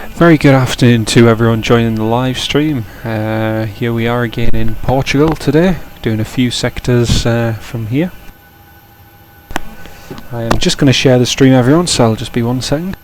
Very good afternoon to everyone joining the live stream. Here we are again in Portugal today, doing a few sectors from here. I am just going to share the stream, everyone, so I'll just be 1 second.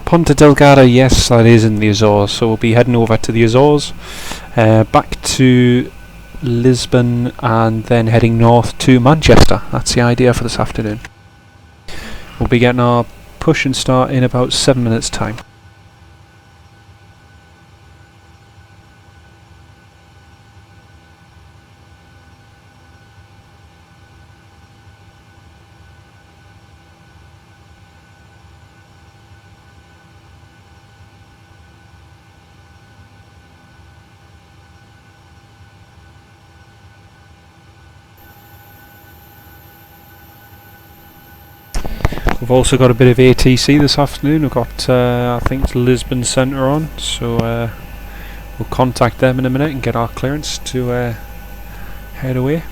Ponta Delgada, yes, that is in the Azores, so we'll be heading over to the Azores, back to Lisbon, and then heading north to Manchester. That's the idea for this afternoon. We'll be getting our push and start in about 7 minutes' time. We've also got a bit of ATC this afternoon. We've got, I think, Lisbon Centre on, so we'll contact them in a minute and get our clearance to head away.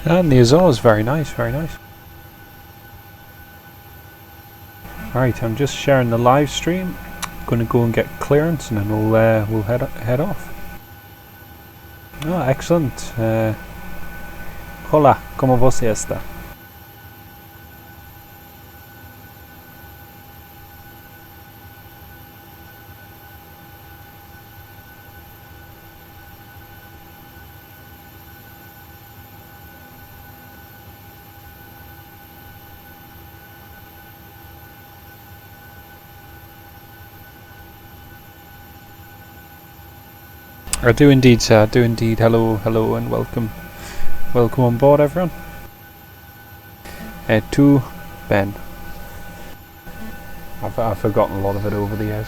And the Azores, very nice, very nice. Right, I'm just sharing the live stream. Going to go and get clearance, and then we'll head off. Oh, excellent. Hola, ¿cómo você está? I do indeed, sir. I do indeed. Hello, hello, and welcome. Welcome on board, everyone. To Ben. I've forgotten a lot of it over the years.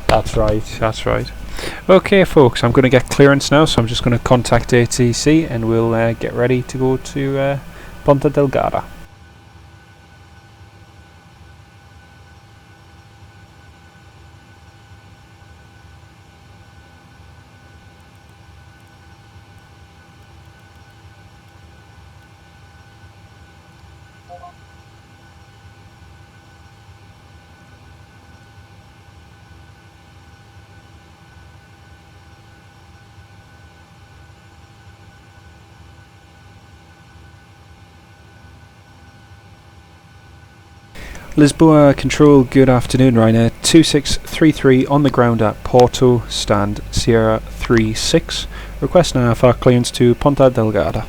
That's right, that's right. Okay, folks, I'm going to get clearance now, so I'm just going to contact ATC and we'll get ready to go to Ponta Delgada. Lisboa Control, good afternoon, Ryanair 2633 on the ground at Porto, stand Sierra 36. Request now for clearance to Ponta Delgada.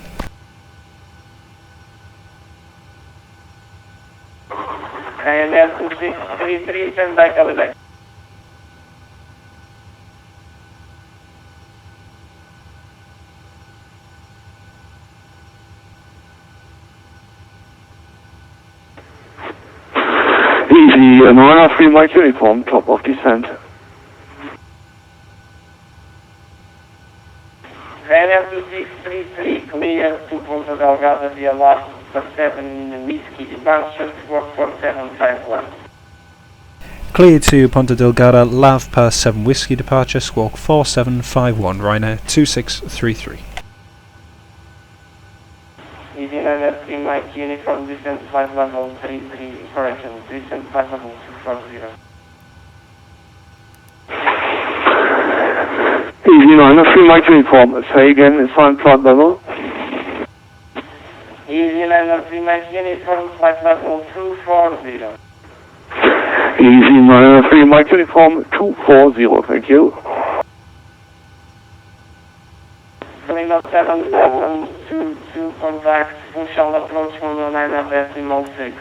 Ryanair 2633, send back LPPD. Easy, Marina 3 Mike uniform, top of descent. Ryanair 2633, clear to Ponta Delgada via last 7 whiskey departure, squawk 4751. Clear to Ponta Delgada, LAV per 7 whiskey departure, squawk 4751, Ryanair 2633. Easy Ryanair 3 Mike uniform, descent 5 level 33, correction, descent 5 level 240. Easy, Marina 3 Mike uniform, say again, it's on flight level. Easy Ryanair 3 Mike uniform, 5 level 240. Easy, Marina 3 Mike uniform, 240, thank you. Coming up 7722, contact, we shall approach 109 decimal 6.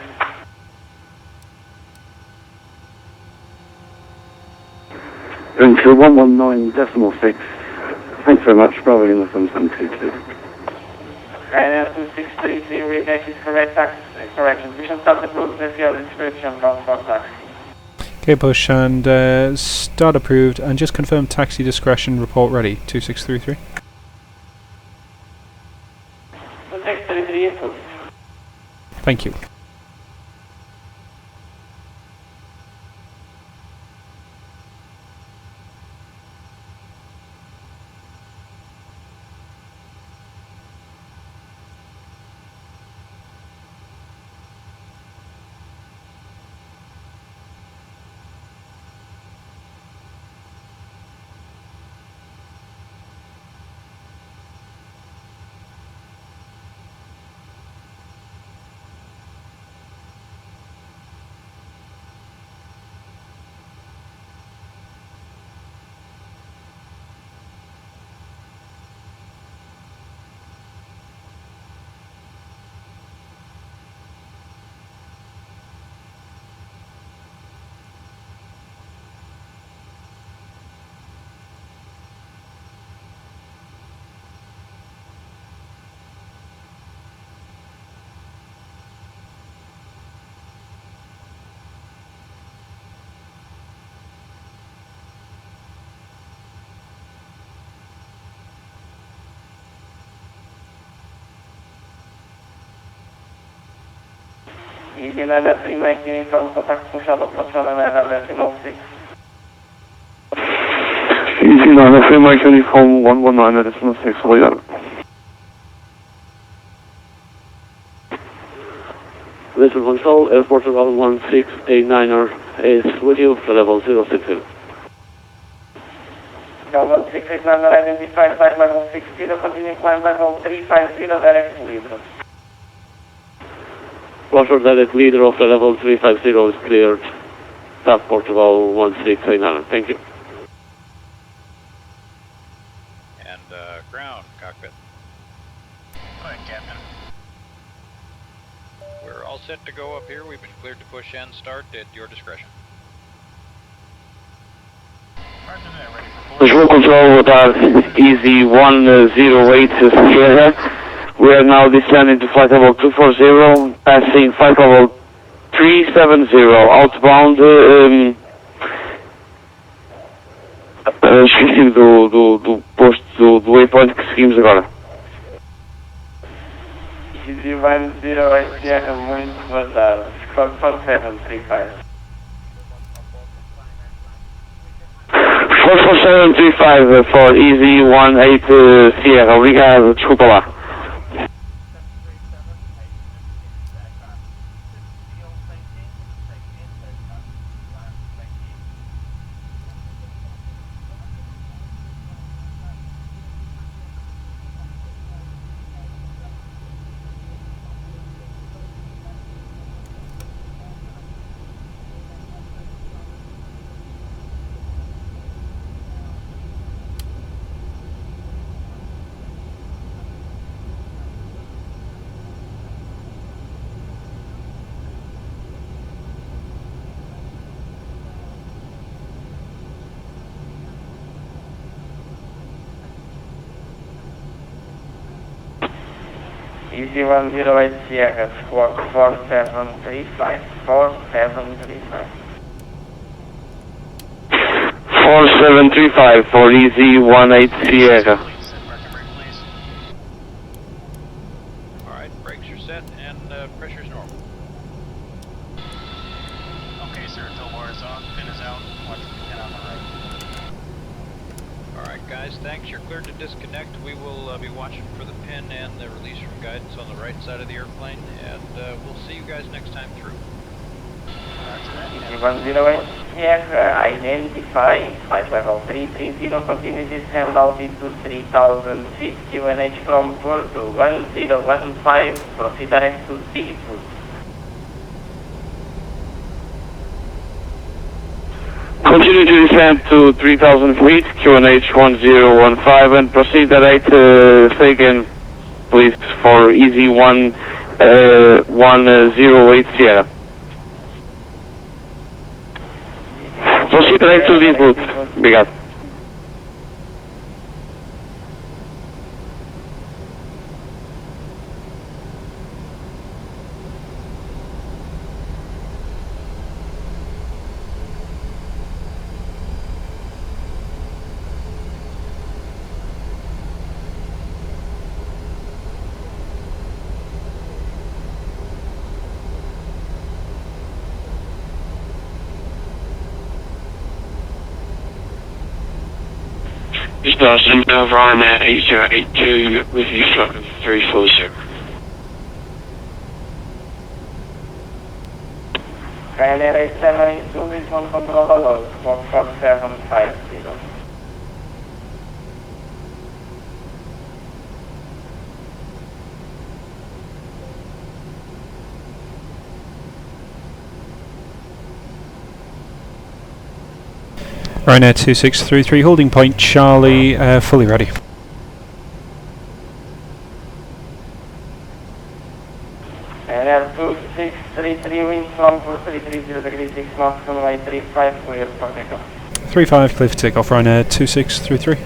Going to 119.6. Thanks very much, Bravo Uniform 722. Ryanair 2633, redact is correct, correction. We shall start the process, your description from taxi. Okay, push and start approved, and just confirm taxi discretion report ready, 2633. 2633 approved. Thank you. Easy Ryanair 3 Mike uniform, contact, we shall approach 109 decimal 6. Easy, Marina 3 Mike uniform, 119.6, hold on. Lisbon Control, Airport level 1689er is with you for level 060. Level 689 identified, flight level 60, continue climb level 350, direct leader. Roger, direct leader of the level 350 is cleared. Staff Portugal 1689. Thank you. And ground, cockpit. Alright, Captain. We're all set to go up here. We've been cleared to push and start at your discretion. Visual control with our easy 108 Sierra. We are now descending to flight level 240, passing flight level 370, outbound, shifting do posto do waypoint que seguimos agora. Easy 108 Sierra, muito vazado, squawk 4735. 44735 for easy 18 Sierra, obrigado, desculpa lá. Easy 108 Sierra, squawk 4735, 4735. 4735 for Easy 18 Sierra. Alright, brakes are set and pressure's normal. Okay, sir, tow bar is on, pin is out, watch the pin on the right. Alright guys, thanks. You're cleared to disconnect. We will be watching for the pin and the release from guidance on the right side of the airplane, and we'll see you guys next time through. Easy 108 Sierra, identify, flight level 330, continue descend altitude 3000 feet, QNH from Porto 1015, proceed direct to seafood. Continue to descend to 3000 feet, QNH 1015, and proceed direct, say again, please, for Easy 108 Sierra. Proceed direct to Lisbon. Obrigado. Lisbon, Ryanair 8082 with you flight 340. Ryanair 8782, Lisbon control alert, squawk 4750. Ryanair 2633, holding point Charlie, fully ready. Ryanair 2633, wind from 4330 degrees 6 knots, runway 35, clear for takeoff. 35, clear for takeoff, Ryanair 2633.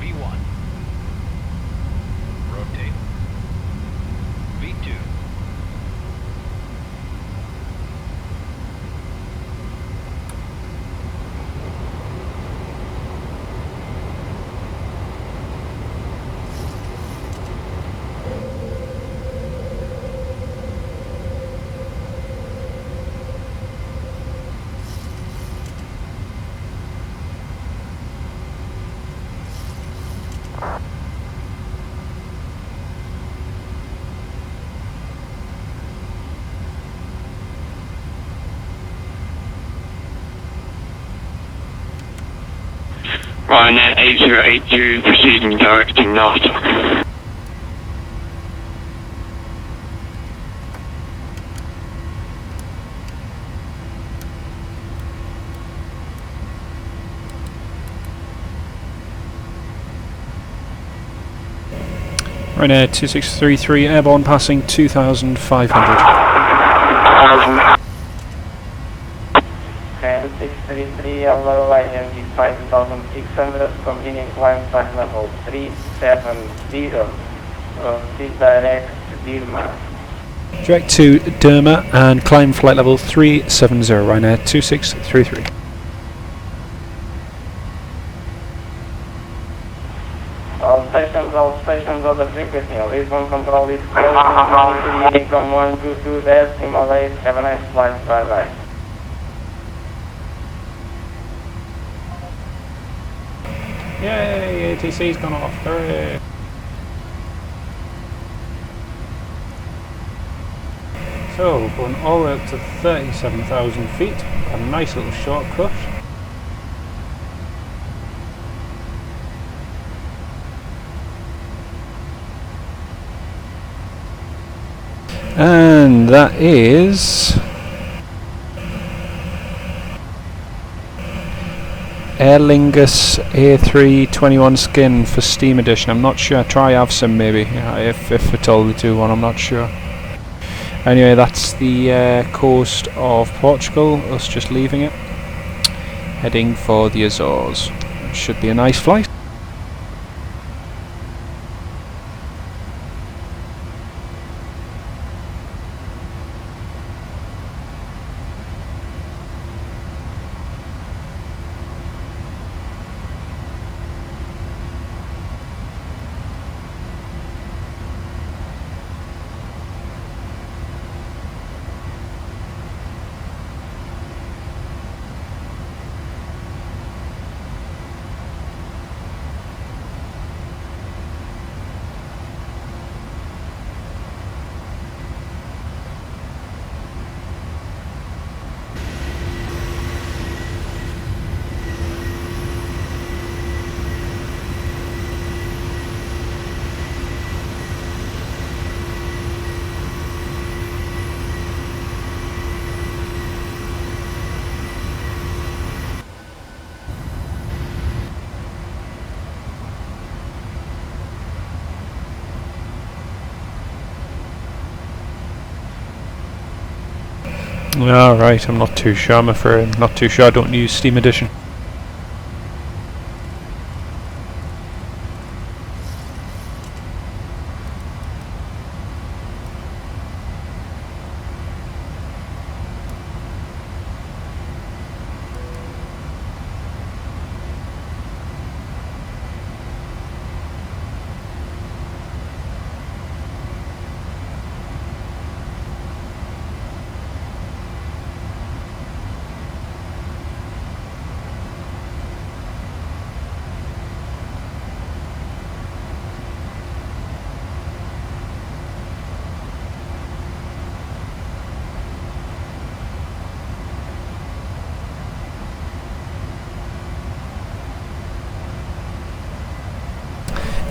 V1. Rotate. V2. Ryanair 8082 proceeding directing NAFTA. Ryanair 2633, airborne passing 2500. 633, low energy 5600, continuing climb time level 370, proceed direct to Denmark. Direct to Derma and climb flight level 370, Ryanair 2633. All stations of the frequency. Lisbon control is closed from 122 decimal 8. Have a nice flight. Bye bye. Yay, ATC's gone off. Hooray. So, going all the way up to 37,000 feet. Got a nice little shortcut. And that is Aer Lingus A321 skin for Steam Edition. I'm not sure. Try Vatsim maybe. If at all they do one, I'm not sure. Anyway, that's the coast of Portugal. Us just leaving it, heading for the Azores. Should be a nice flight. Alright, I'm not too sure, I'm afraid. I'm not too sure, I don't use Steam Edition.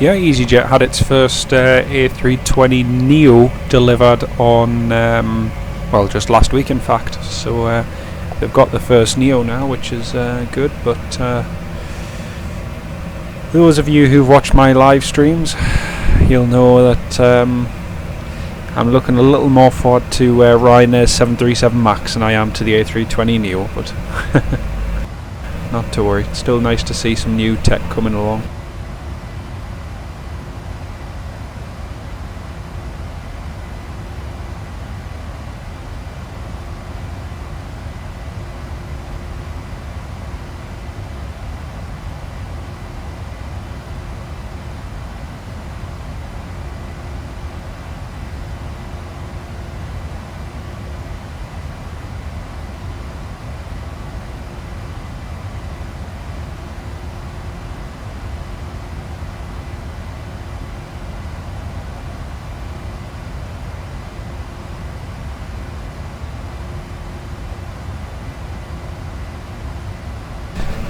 Yeah, EasyJet had its first A320neo delivered on, well, just last week in fact. So they've got the first neo now, which is good. But those of you who've watched my live streams, you'll know that I'm looking a little more forward to Ryanair's 737 MAX than I am to the A320neo. But not to worry, it's still nice to see some new tech coming along.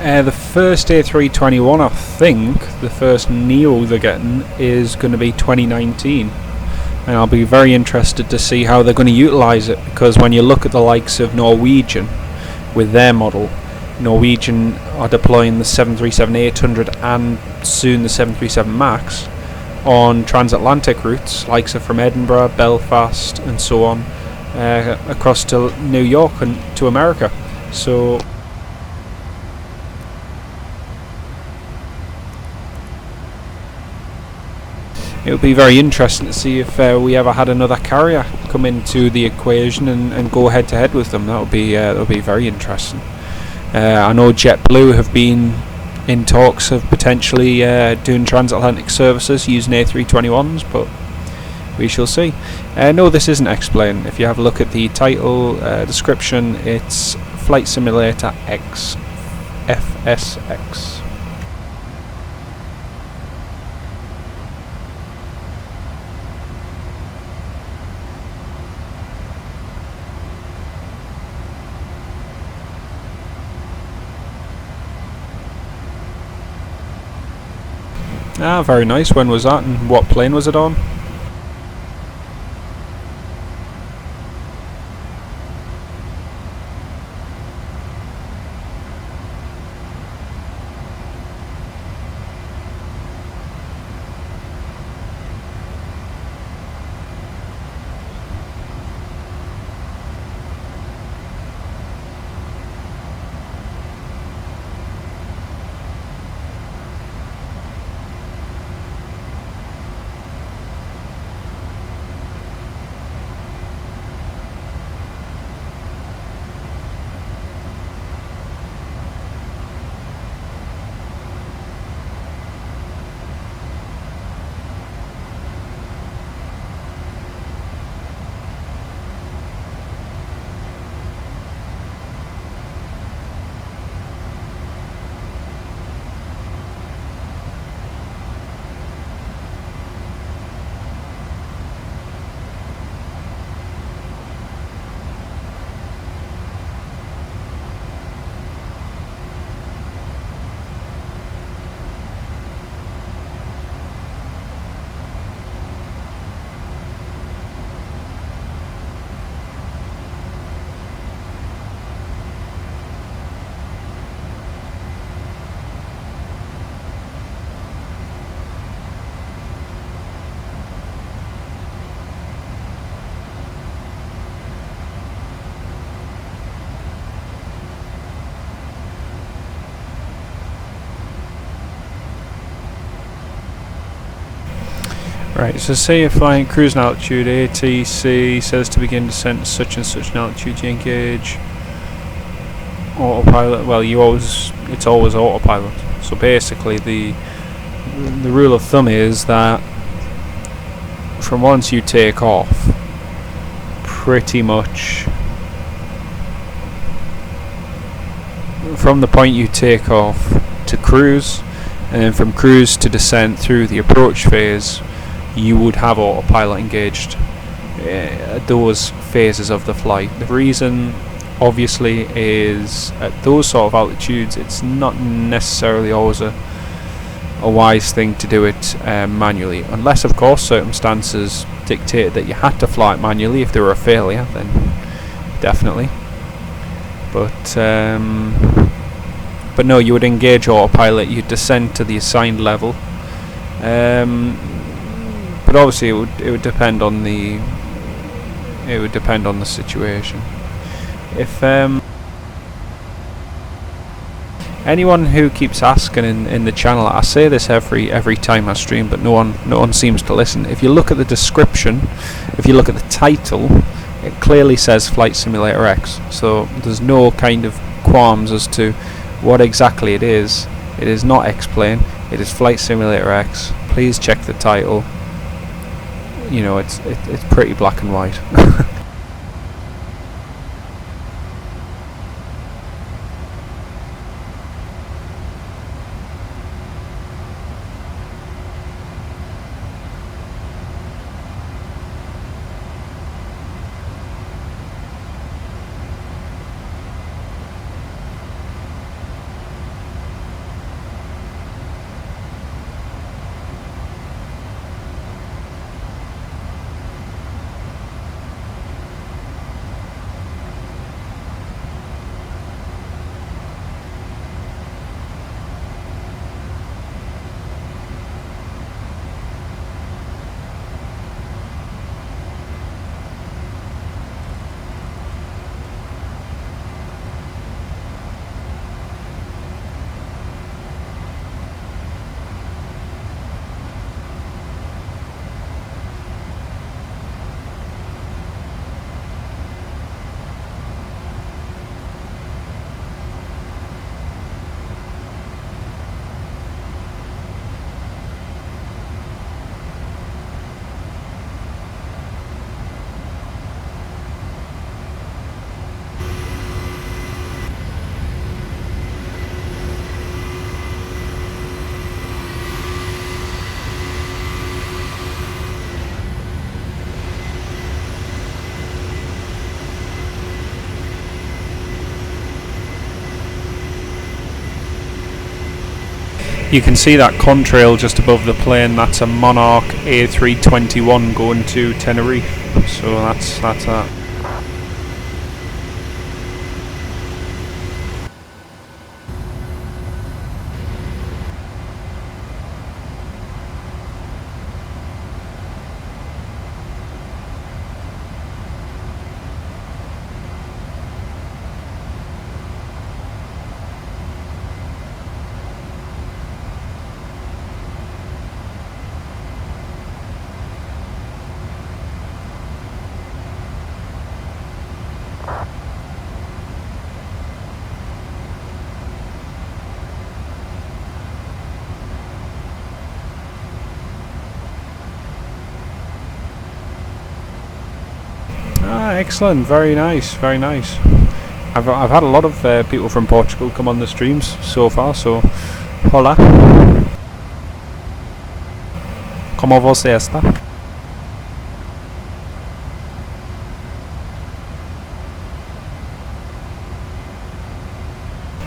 The first A321, I think, the first Neo they're getting is going to be 2019, and I'll be very interested to see how they're going to utilise it, because when you look at the likes of Norwegian with their model, Norwegian are deploying the 737-800 and soon the 737 MAX on transatlantic routes, likes of from Edinburgh, Belfast and so on, across to New York and to America. So it would be very interesting to see if we ever had another carrier come into the equation and go head to head with them. That'll be very interesting. I know JetBlue have been in talks of potentially doing transatlantic services using A321s, but we shall see. No, this isn't explained. If you have a look at the title description, it's Flight Simulator X FSX. Ah, very nice. When was that, and what plane was it on? Right, so say you're flying cruising altitude, ATC says to begin descent at such and such an altitude, you engage autopilot. Well, it's always autopilot. So basically the rule of thumb is that from once you take off, pretty much from the point you take off to cruise, and then from cruise to descent through the approach phase, you would have autopilot engaged at those phases of the flight. The reason obviously is at those sort of altitudes it's not necessarily always a wise thing to do it manually, unless of course circumstances dictated that you had to fly it manually. If there were a failure, then definitely, but no, you would engage autopilot, you descend to the assigned level, but obviously it would depend on the situation. If anyone who keeps asking in the channel, I say this every time I stream, but no one seems to listen. If you look at the description, if you look at the title, it clearly says Flight Simulator X, so there's no kind of qualms as to what exactly it is. It is not X-Plane, it is Flight Simulator X. Please check the title. You know, it's pretty black and white. You can see that contrail just above the plane. That's a Monarch A321 going to Tenerife. So that's that. Excellent, very nice, very nice. I've had a lot of people from Portugal come on the streams so far, so hola. Como você está?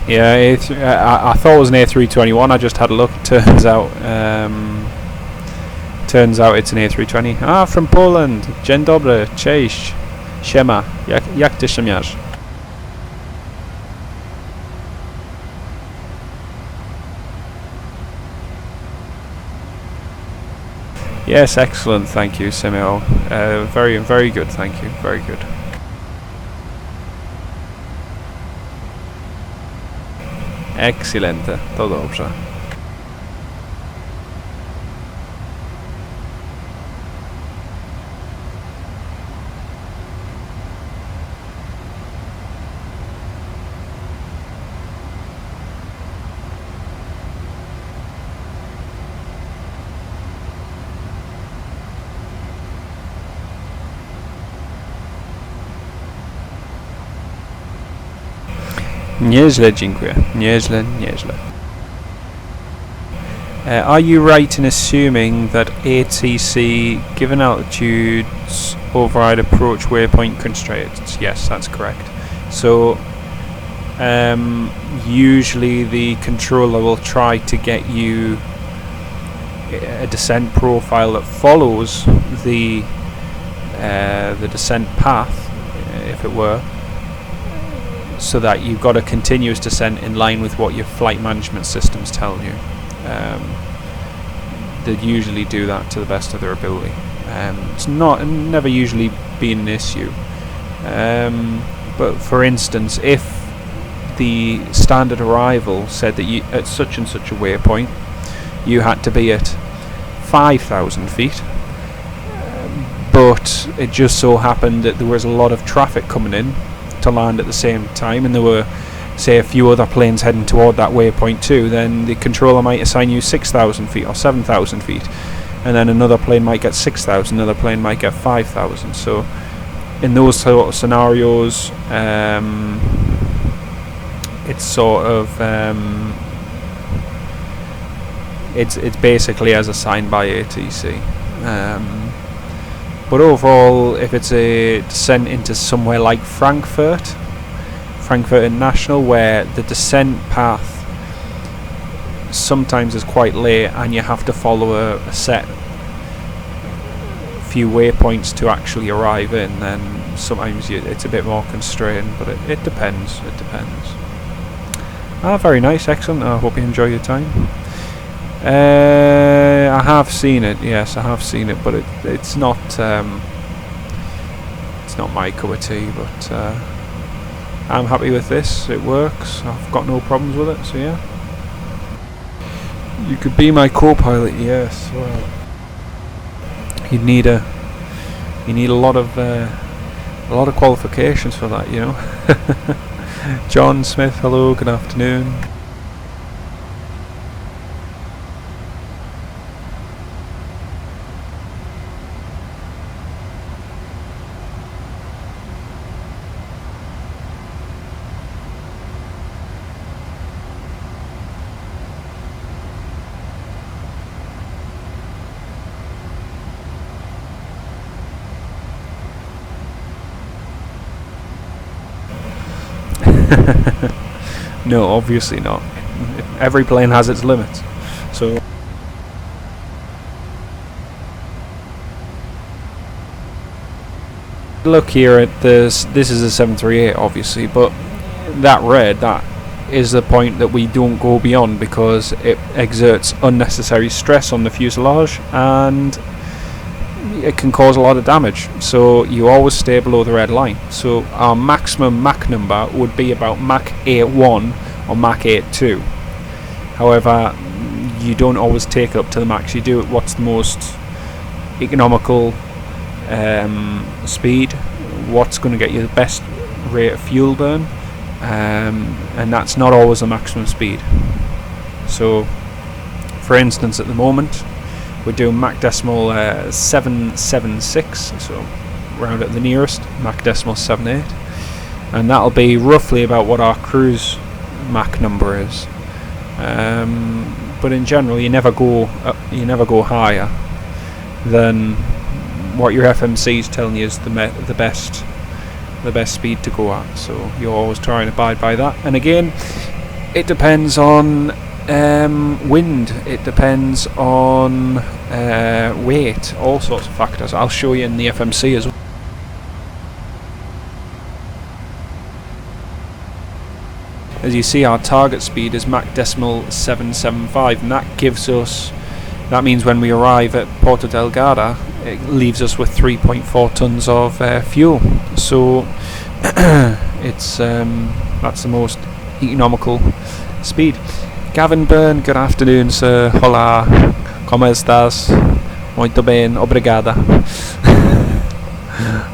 Yeah, I thought it was an A321. I just had a look. Turns out it's an A320. Ah, from Poland. Dzień dobry, cześć. Siema, jak ty się masz? Yes, excellent, thank you, Simeo. Very, very good, thank you, very good. Excelente, to dobrze. Nieźle, dziękuję. Nieźle, nieźle. Are you right in assuming that ATC, given altitudes, override approach waypoint constraints? Yes, that's correct. So, usually the controller will try to get you a descent profile that follows the descent path, if it were, so that you've got a continuous descent in line with what your flight management systems tell you. They usually do that to the best of their ability. It's never usually been an issue. But for instance, if the standard arrival said that you at such and such a waypoint you had to be at 5,000 feet, but it just so happened that there was a lot of traffic coming in to land at the same time, and there were, say, a few other planes heading toward that waypoint too, then the controller might assign you 6,000 feet or 7,000 feet, and then another plane might get 6,000, another plane might get 5,000. So in those sort of scenarios, it's sort of it's basically as assigned by ATC. But overall, if it's a descent into somewhere like Frankfurt International, where the descent path sometimes is quite late and you have to follow a set few waypoints to actually arrive in, then sometimes it's a bit more constrained, but it depends. It depends. Ah, very nice, excellent. I hope you enjoy your time. I have seen it, yes, I have seen it, but it's not my cup of tea. But I'm happy with this. It works. I've got no problems with it. So yeah, you could be my co-pilot. Yes, well, you need a lot of qualifications for that, you know. John Smith, hello, good afternoon. No, obviously not. Every plane has its limits. look here at this. This is a 738, obviously, but that red, that is the point that we don't go beyond because it exerts unnecessary stress on the fuselage and it can cause a lot of damage. So you always stay below the red line. So our maximum Mach number would be about Mach 8.1 or Mach 8.2. However, you don't always take it up to the max. You do it what's the most economical speed, what's going to get you the best rate of fuel burn, and that's not always the maximum speed. So for instance, at the moment we're doing Mach decimal 776, so round at the nearest, Mach decimal 78, and that'll be roughly about what our cruise Mach number is. But in general, you never go higher than what your FMC is telling you is the best speed to go at. So you're always trying to abide by that. And again, it depends on wind. It depends on weight. All sorts of factors. I'll show you in the FMC as well. As you see, our target speed is Mach decimal 775, and that means when we arrive at Porto Delgada, it leaves us with 3.4 tons of fuel. So that's the most economical speed. Gavin Byrne, good afternoon, sir. Hola, como estás? Muito bem, obrigada.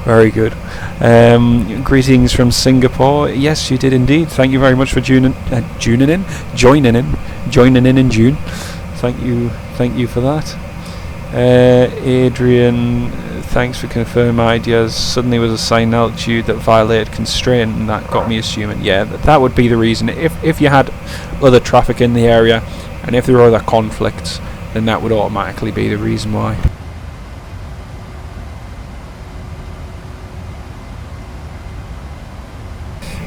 Very good. Greetings from Singapore. Yes, you did indeed. Thank you very much for joining in June. Thank you for that. Adrian, thanks for confirming my ideas. Suddenly was assigned altitude that violated constraint, and that got me assuming. Yeah, that would be the reason. If you had other traffic in the area, and if there were other conflicts, then that would automatically be the reason why.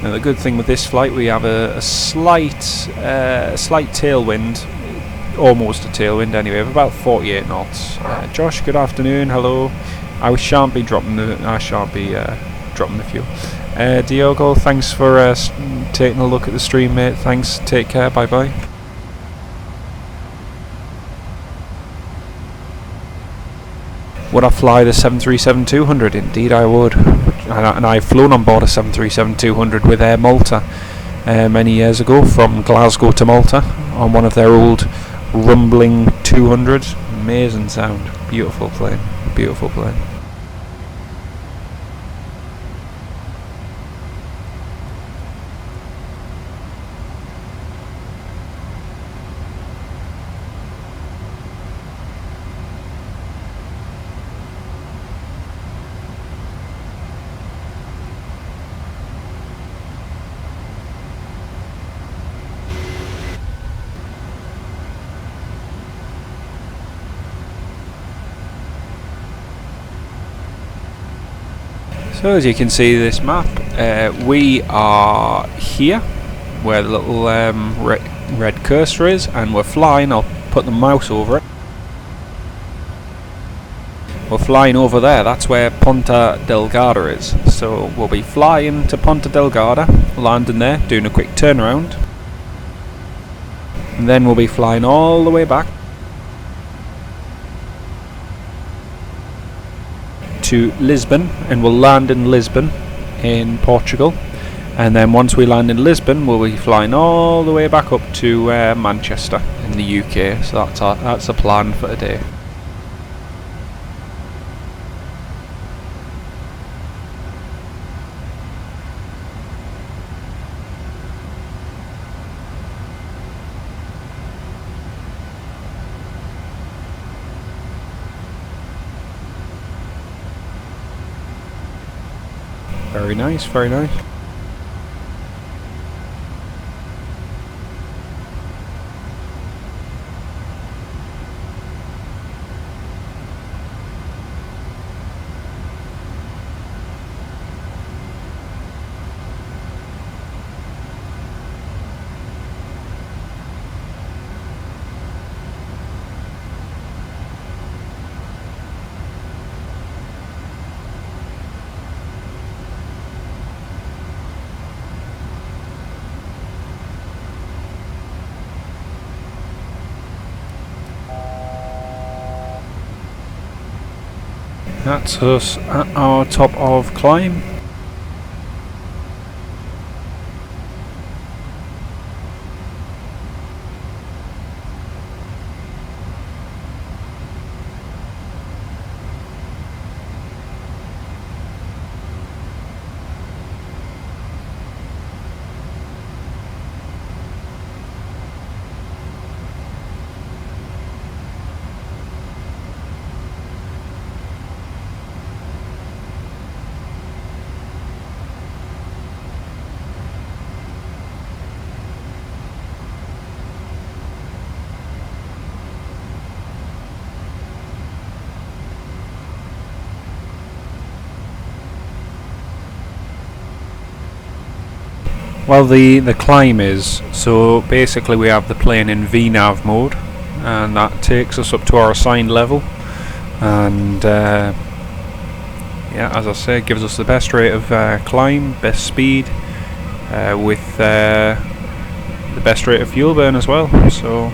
Now the good thing with this flight, we have a slight tailwind, almost a tailwind anyway, of about 48 knots. Josh, good afternoon. Hello. I shan't be dropping the fuel. Diogo, thanks for taking a look at the stream, mate. Thanks. Take care. Bye bye. Would I fly the 737-200? Indeed I would. And I've flown on board a 737-200 with Air Malta many years ago, from Glasgow to Malta, on one of their old rumbling 200s. Amazing sound. Beautiful plane. Beautiful plane. So as you can see this map, we are here where the little red cursor is, and we're flying. I'll put the mouse over it. We're flying over there. That's where Ponta Delgada is. So we'll be flying to Ponta Delgada, landing there, doing a quick turnaround, and then we'll be flying all the way back to Lisbon, and we'll land in Lisbon in Portugal, and then once we land in Lisbon we'll be flying all the way back up to Manchester in the UK. So that's the plan for today. Very nice, very nice. That's us at our top of climb. Well, the climb is, so basically we have the plane in VNAV mode, and that takes us up to our assigned level, and yeah, as I say, it gives us the best rate of climb, best speed, with the best rate of fuel burn as well, so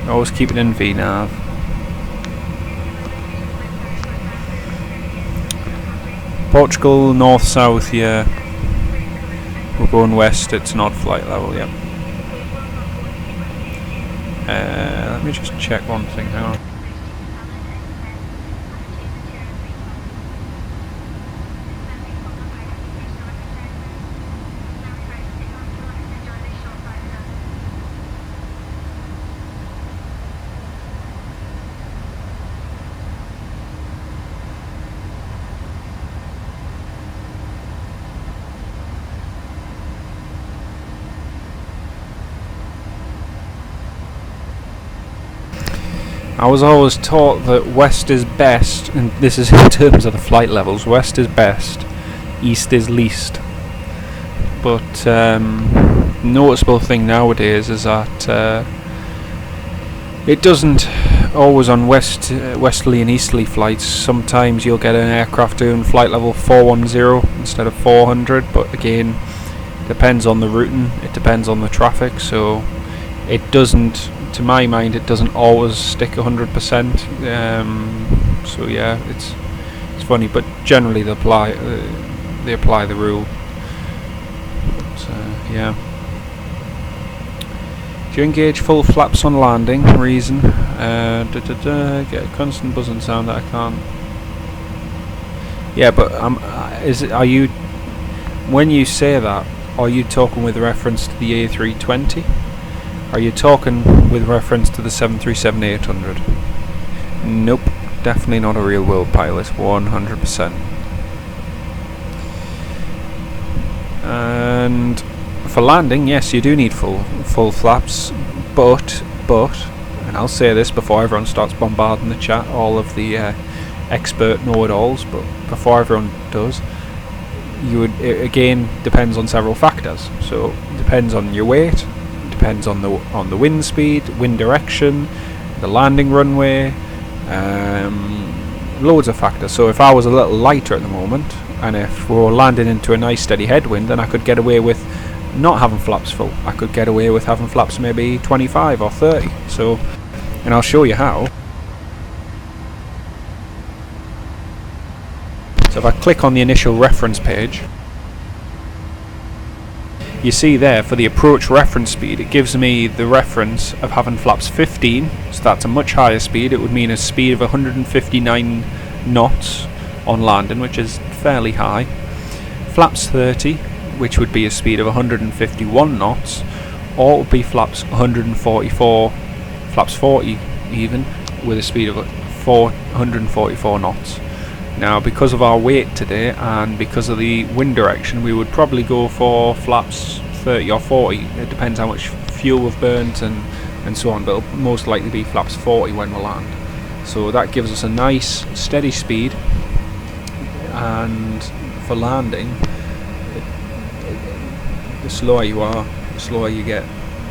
always keep it in VNAV. Portugal, north-south, yeah. We're going west, it's not flight level, yep. Let me just check one thing, hang on. I was always taught that west is best, and this is in terms of the flight levels, west is best, east is least. But noticeable thing nowadays is that it doesn't always on westerly and easterly flights. Sometimes you'll get an aircraft doing flight level 410 instead of 400, but again, depends on the routing, it depends on the traffic, so it doesn't, to my mind, it doesn't always stick 100%. So yeah, it's funny, but generally they apply the rule. But, yeah. Do you engage full flaps on landing? Reason. Get a constant buzzing sound that I can't. Yeah, but are you? When you say that, are you talking with reference to the A320? Are you talking with reference to the 737-800? Nope, definitely not a real world pilot, 100%. And for landing, yes, you do need full flaps, but, and I'll say this before everyone starts bombarding the chat, all of the expert know-it-alls, but before everyone does, it again depends on several factors. So it depends on your weight, depends on the wind speed, wind direction, the landing runway, loads of factors. So if I was a little lighter at the moment, and if we were landing into a nice steady headwind, then I could get away with not having flaps full. I could get away with having flaps maybe 25 or 30. So, and I'll show you how. So if I click on the initial reference page, you see there for the approach reference speed, it gives me the reference of having flaps 15, so that's a much higher speed. It would mean a speed of 159 knots on landing, which is fairly high. Flaps 30, which would be a speed of 151 knots, or it would be flaps 144, flaps 40 even, with a speed of 444 knots. Now, because of our weight today and because of the wind direction, we would probably go for flaps 30 or 40. It depends how much fuel we've burnt and so on, but it'll most likely be flaps 40 when we land. So that gives us a nice steady speed, and for landing, the slower you are, the slower you get,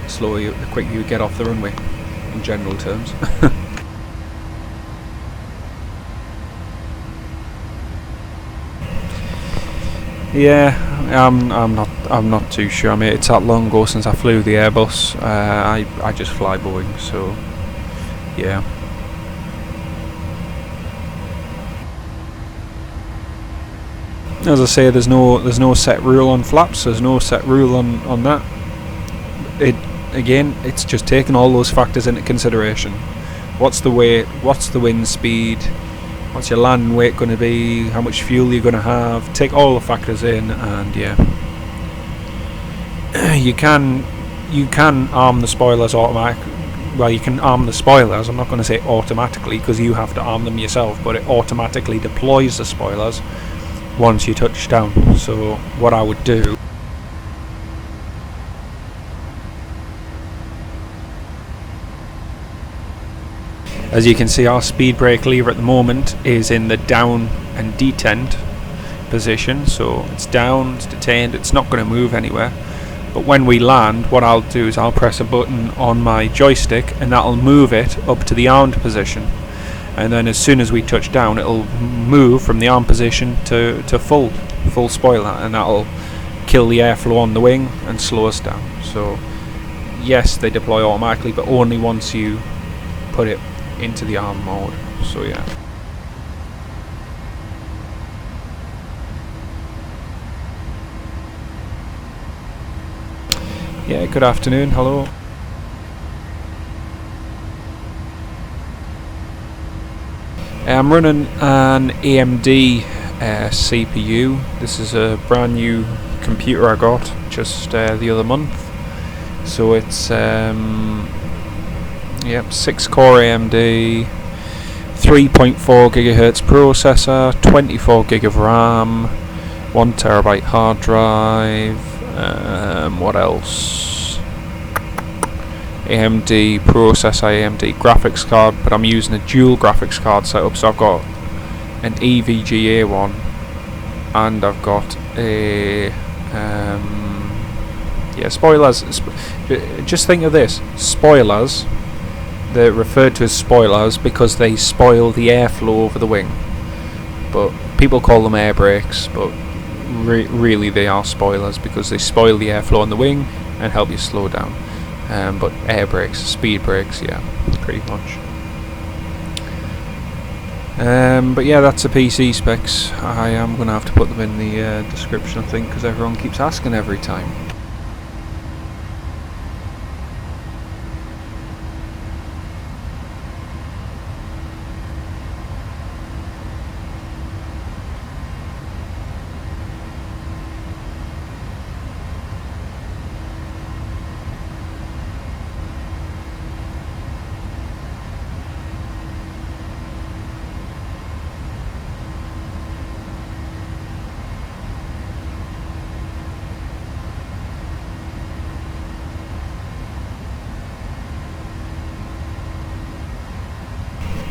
the quicker you get off the runway, in general terms. Yeah, I'm not too sure. I mean, it's that long ago since I flew the Airbus. I just fly Boeing, so yeah. As I say, there's no set rule on flaps. There's no set rule on that. Again, it's just taking all those factors into consideration. What's the weight? What's the wind speed? What's your landing weight going to be? How much fuel you're going to have? Take all the factors in, and yeah, you can arm the spoilers automatic. Well, you can arm the spoilers. I'm not going to say automatically because you have to arm them yourself, but it automatically deploys the spoilers once you touch down. So what I would do, as you can see, our speed brake lever at the moment is in the down and detent position, so it's down, it's detained, it's not going to move anywhere. But when we land, what I'll do is I'll press a button on my joystick and that'll move it up to the armed position, and then as soon as we touch down it'll move from the armed position to full spoiler, and that'll kill the airflow on the wing and slow us down. So yes, they deploy automatically, but only once you put it into the arm mode. So yeah. Yeah, good afternoon, hello. I'm running an AMD CPU. This is a brand new computer I got just the other month. So it's 6-core AMD, 3.4 GHz processor, 24 gig of RAM, 1 terabyte hard drive. What else? AMD processor, AMD graphics card, but I'm using a dual graphics card setup, so I've got an EVGA one, and I've got a spoilers. Just think of this: spoilers. They're referred to as spoilers because they spoil the airflow over the wing, but people call them air brakes, but really they are spoilers because they spoil the airflow on the wing and help you slow down. But air brakes, speed brakes, yeah, pretty much. But yeah, that's the PC specs. I am going to have to put them in the description, I think, because everyone keeps asking every time.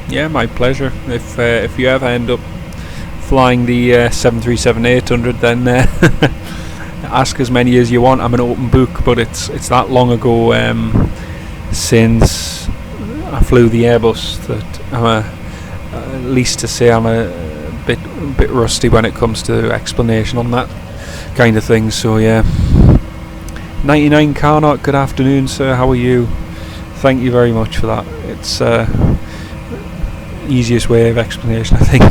Yeah, my pleasure. If you ever end up flying the 737-800, then ask as many as you want. I'm an open book, but it's that long ago since I flew the Airbus that I'm at least to say I'm a bit rusty when it comes to explanation on that kind of thing. So yeah. 99 Carnot, good afternoon, sir. How are you? Thank you very much for that. It's easiest way of explanation, I think.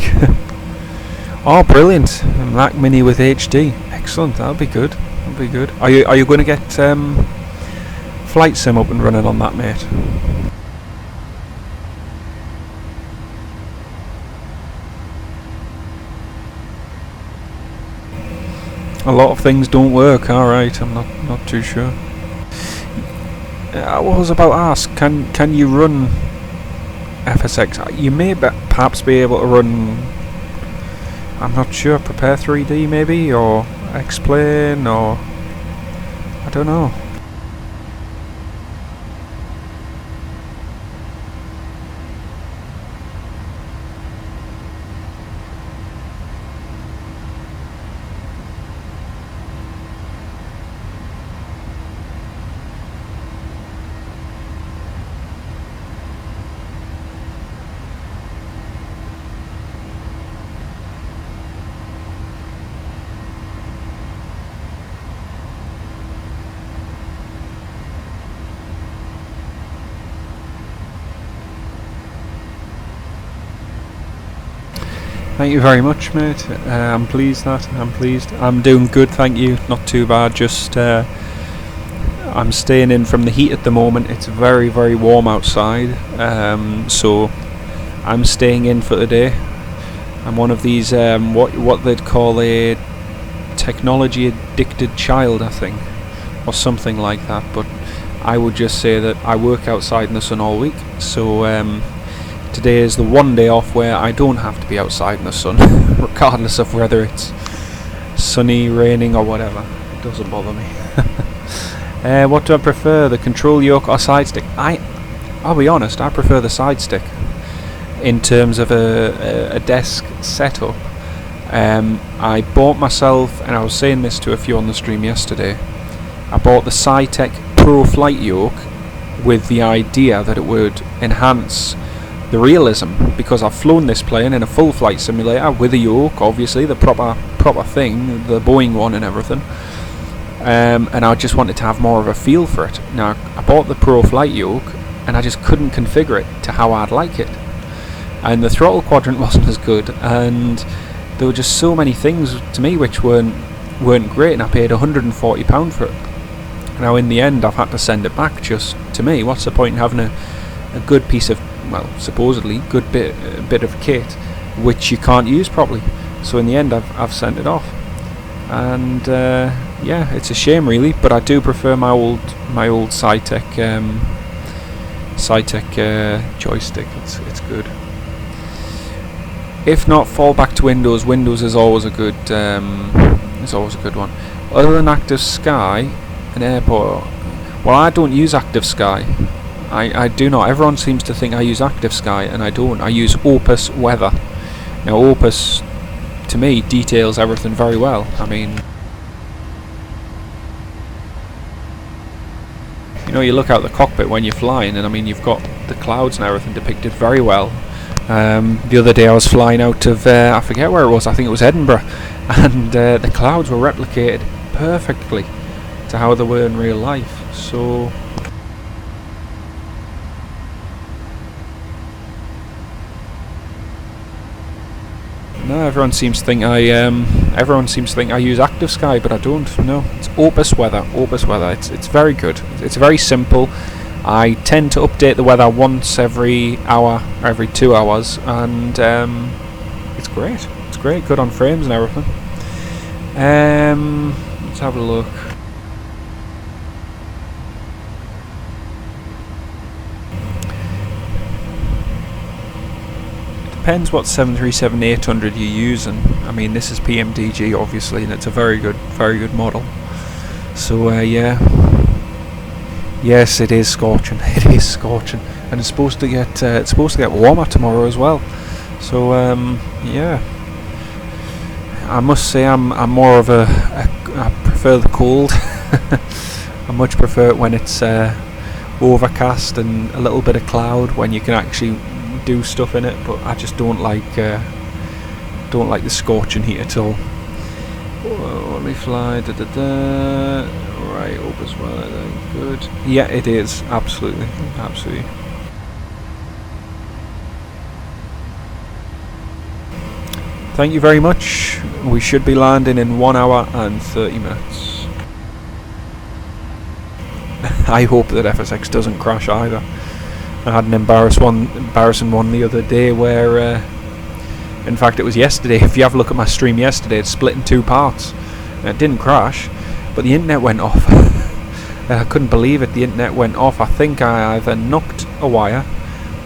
Oh, brilliant! Mac Mini with HD, excellent. That'll be good. That'll be good. Are you going to get Flight Sim up and running on that, mate? A lot of things don't work. All right, I'm not too sure. I was about to ask, can you run FSX? You may perhaps be able to run, I'm not sure, Prepare 3D maybe, or Explain, or I don't know. Thank you very much, mate. I'm pleased I'm pleased. I'm doing good, thank you. Not too bad. Just I'm staying in from the heat at the moment. It's very, very warm outside, so I'm staying in for the day. I'm one of these what they'd call a technology addicted child, I think, or something like that. But I would just say that I work outside in the sun all week, so today is the one day off where I don't have to be outside in the sun, regardless of whether it's sunny, raining or whatever. It doesn't bother me. What do I prefer, the control yoke or side stick? I'll be honest, I prefer the side stick in terms of a desk setup. I bought myself, and I was saying this to a few on the stream yesterday, I bought the Cytec Pro Flight Yoke with the idea that it would enhance the realism, because I've flown this plane in a full flight simulator with a yoke, obviously the proper thing, the Boeing one and everything, and I just wanted to have more of a feel for it. Now I bought the Pro Flight Yoke and I just couldn't configure it to how I'd like it, and the throttle quadrant wasn't as good, and there were just so many things to me which weren't great, and I paid £140 for it. Now in the end I've had to send it back. Just to me, what's the point in having a good piece of, well, supposedly good bit of kit which you can't use properly? So in the end I've sent it off, and yeah, it's a shame really, but I do prefer my old Cytec joystick. It's good. If not, fall back to Windows. Windows is always a good one. Other than Active Sky and Airport, well, I don't use Active Sky. I do not. Everyone seems to think I use Active Sky, and I don't. I use Opus Weather. Now Opus, to me, details everything very well. I mean, you know, you look out the cockpit when you're flying, and I mean, you've got the clouds and everything depicted very well. The other day I was flying out of, I forget where it was, I think it was Edinburgh, and the clouds were replicated perfectly to how they were in real life. So no, everyone seems to think I use Active Sky, but I don't. No, it's Opus Weather. Opus Weather. It's very good. It's very simple. I tend to update the weather once every hour, or every 2 hours, and it's great. It's great. Good on frames and everything. Let's have a look. Depends what 737-800 you're using. I mean, this is PMDG obviously, and it's a very good model. So yeah, yes, it is scorching. It is scorching, and it's supposed to get warmer tomorrow as well. So yeah, I must say I'm more of I prefer the cold. I much prefer it when it's overcast and a little bit of cloud, when you can actually do stuff in it, but I just don't like the scorching heat at all. Let me fly. Right, Opus Weather, good. Yeah, it is, absolutely. Thank you very much. We should be landing in 1 hour and 30 minutes. I hope that FSX doesn't crash either. I had an embarrassing one the other day where, in fact it was yesterday, if you have a look at my stream yesterday, it's split in 2 parts. It didn't crash, but the internet went off. I couldn't believe it, the internet went off. I think I either knocked a wire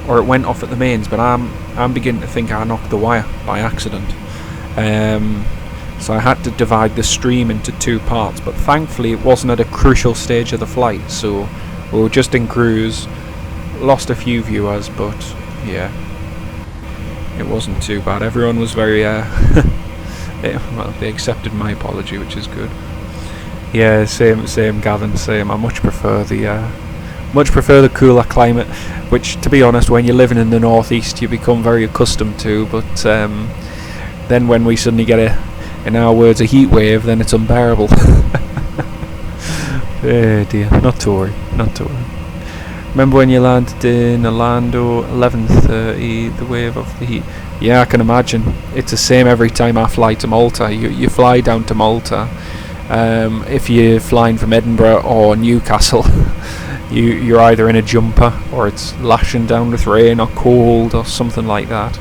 or it went off at the mains, but I'm beginning to think I knocked the wire by accident. So I had to divide the stream into 2 parts, but thankfully it wasn't at a crucial stage of the flight, so we were just in cruise. Lost a few viewers, but yeah, it wasn't too bad. Everyone was very they accepted my apology, which is good. Yeah, same Gavin, same. I much prefer the cooler climate, which, to be honest, when you're living in the northeast you become very accustomed to, but then when we suddenly get in our words, a heat wave, then it's unbearable. Oh dear, not to worry. Remember when you landed in Orlando, 11:30, the wave of the heat? Yeah, I can imagine. It's the same every time I fly to Malta. You fly down to Malta. If you're flying from Edinburgh or Newcastle, you're either in a jumper or it's lashing down with rain or cold or something like that.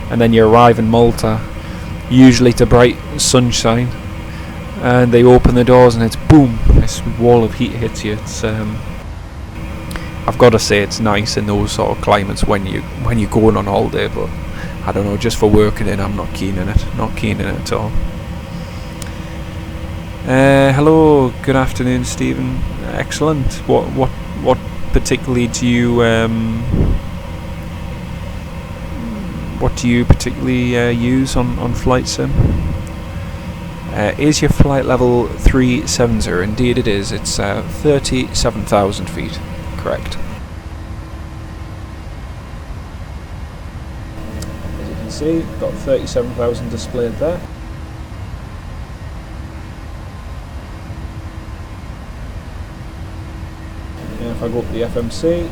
And then you arrive in Malta, usually to bright sunshine, and they open the doors and it's boom, this wall of heat hits you. It's I've got to say it's nice in those sort of climates when you're going on holiday, but I don't know, just for working in, I'm not keen in it. Not keen in it at all. Hello, good afternoon, Stephen. Excellent. What particularly do you particularly use on flight sim? Is your flight level 370? Indeed it is. It's 37,000 feet. Correct. As you can see, got 37,000 displayed there. And if I go up the FMC,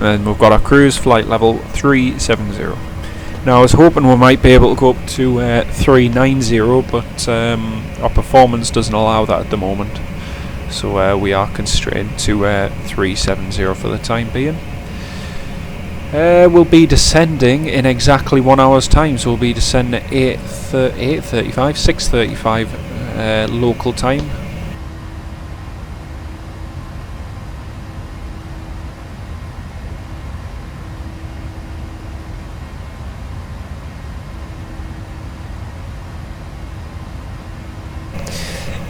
and we've got our cruise flight level 370. Now I was hoping we might be able to go up to 390, but our performance doesn't allow that at the moment. So we are constrained to 370 for the time being. We'll be descending in exactly 1 hour's time, so we'll be descending at 6:35 local time.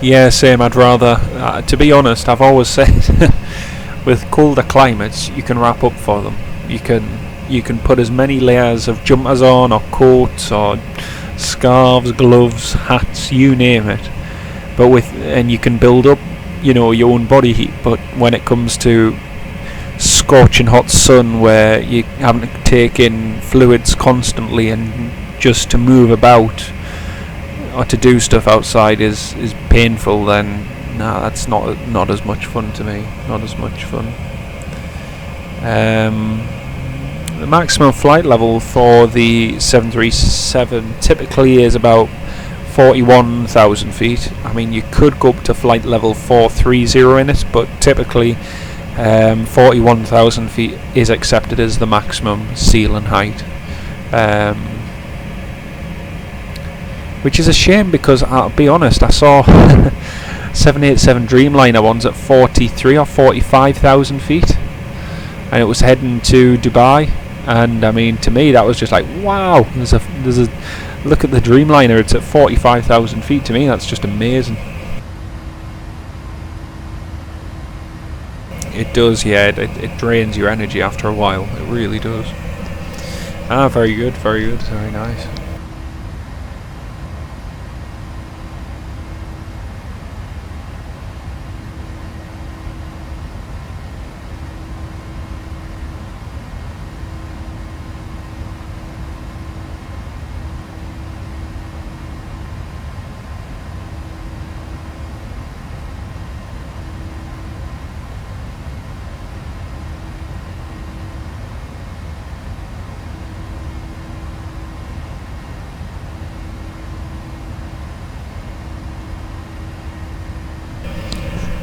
Yeah, same. I'd rather, to be honest, I've always said with colder climates you can wrap up for them. You can put as many layers of jumpers on, or coats, or scarves, gloves, hats, you name it. And you can build up, your own body heat. But when it comes to scorching hot sun, where you having to take in fluids constantly and just to move about or to do stuff outside is painful, then nah, that's not as much fun to me. Not as much fun. The maximum flight level for the 737 typically is about 41,000 feet. I mean, you could go up to flight level 430 in it, but typically 41,000 feet is accepted as the maximum ceiling height. Which is a shame, because I'll be honest, I saw 787 Dreamliner ones at 43 or 45,000 feet, and it was heading to Dubai. And I mean, to me, that was just like, wow. There's a look at the Dreamliner. It's at 45,000 feet. To me, that's just amazing. It does, yeah. It drains your energy after a while. It really does. Ah, very good, very nice.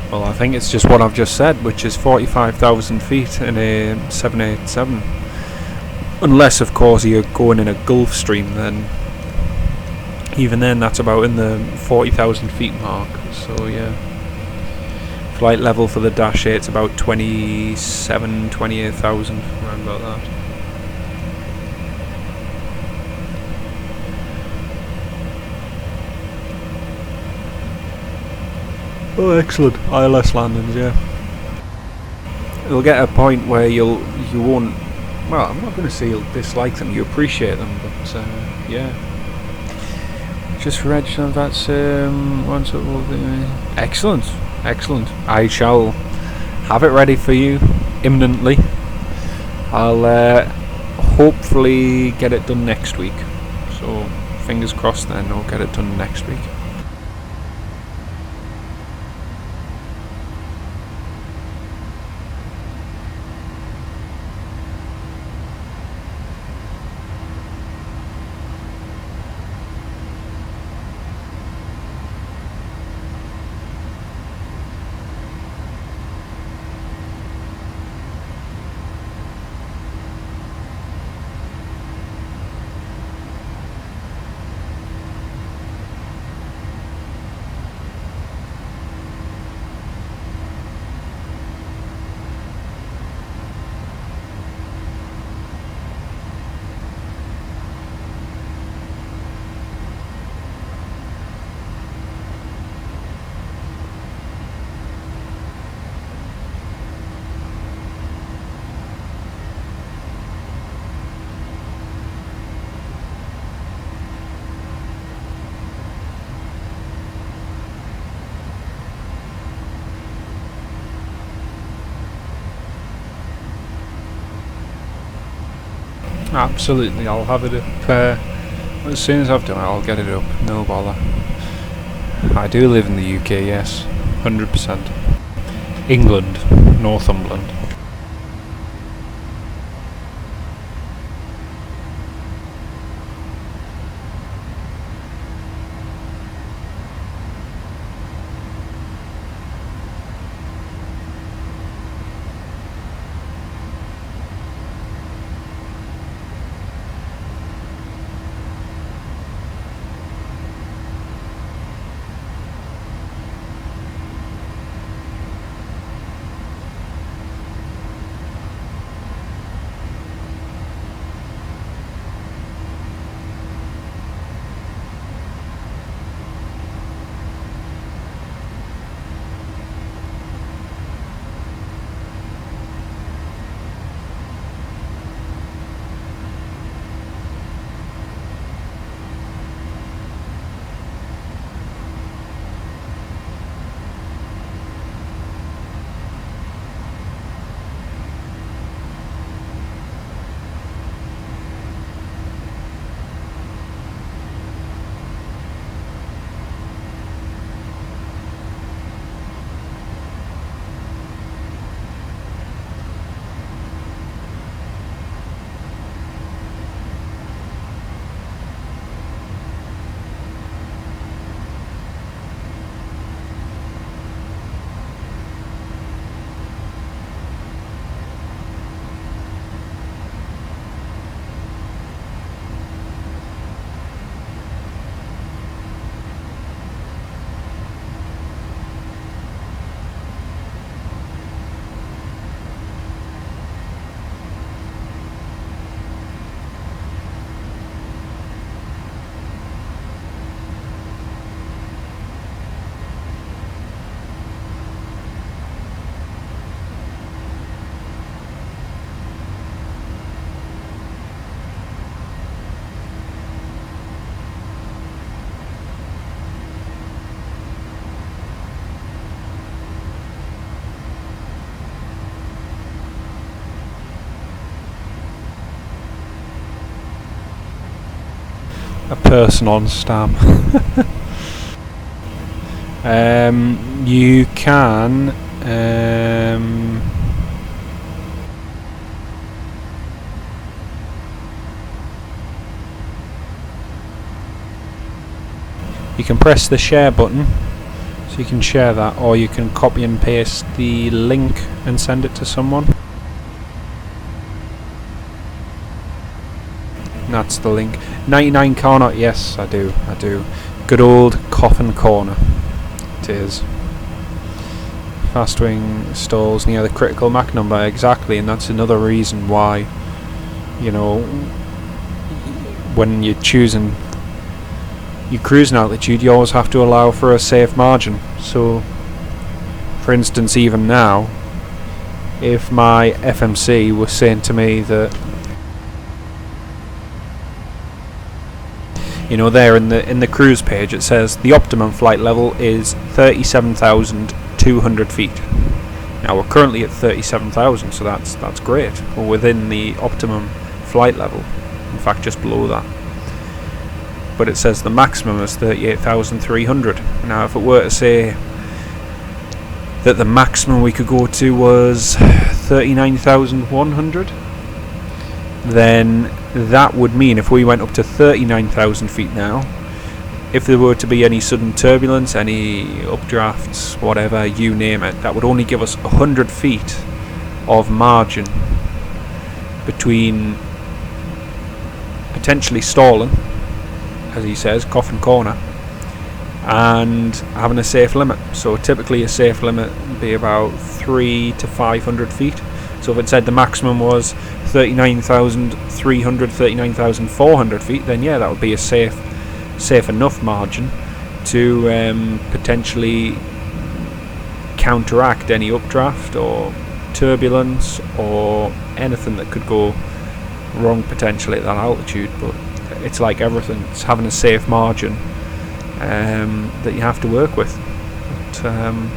Well, I think it's just what I've just said, which is 45,000 feet in a 787. Unless, of course, you're going in a Gulf Stream, then even then that's about in the 40,000 feet mark. So yeah, flight level for the Dash 8's about 28,000, around about that. Oh, excellent. ILS landings, yeah. It'll get a point where you won't, well, I'm not going to say you'll dislike them, you appreciate them, but yeah. Just for register, that's excellent, excellent. I shall have it ready for you imminently. I'll hopefully get it done next week, so fingers crossed then I'll get it done next week. Absolutely, I'll have it up. As soon as I've done it, I'll get it up. No bother. I do live in the UK, yes. 100%. England, Northumberland. A person on stam. You can you can press the share button, so you can share that, or you can copy and paste the link and send it to someone. That's the link. 99 corner, yes, I do. Good old Coffin Corner. It is. Fast wing stalls near the critical Mach number, exactly, and that's another reason why, you know, when you're choosing your cruising altitude, you always have to allow for a safe margin. So, for instance, even now, if my FMC was saying to me that, you know, there in the cruise page it says the optimum flight level is 37,200 feet. Now we're currently at 37,000, so that's great. We're within the optimum flight level. In fact, just below that. But it says the maximum is 38,300. Now, if it were to say that the maximum we could go to was 39,100, then that would mean if we went up to 39,000 feet now, if there were to be any sudden turbulence, any updrafts, whatever, you name it, that would only give us 100 feet of margin between potentially stalling, as he says, Coffin Corner, and having a safe limit. So typically a safe limit would be about 300 to 500 feet. So if it said the maximum was 39,300, 39,400 feet, then yeah, that would be a safe enough margin to potentially counteract any updraft or turbulence or anything that could go wrong potentially at that altitude. But it's like everything, it's having a safe margin that you have to work with.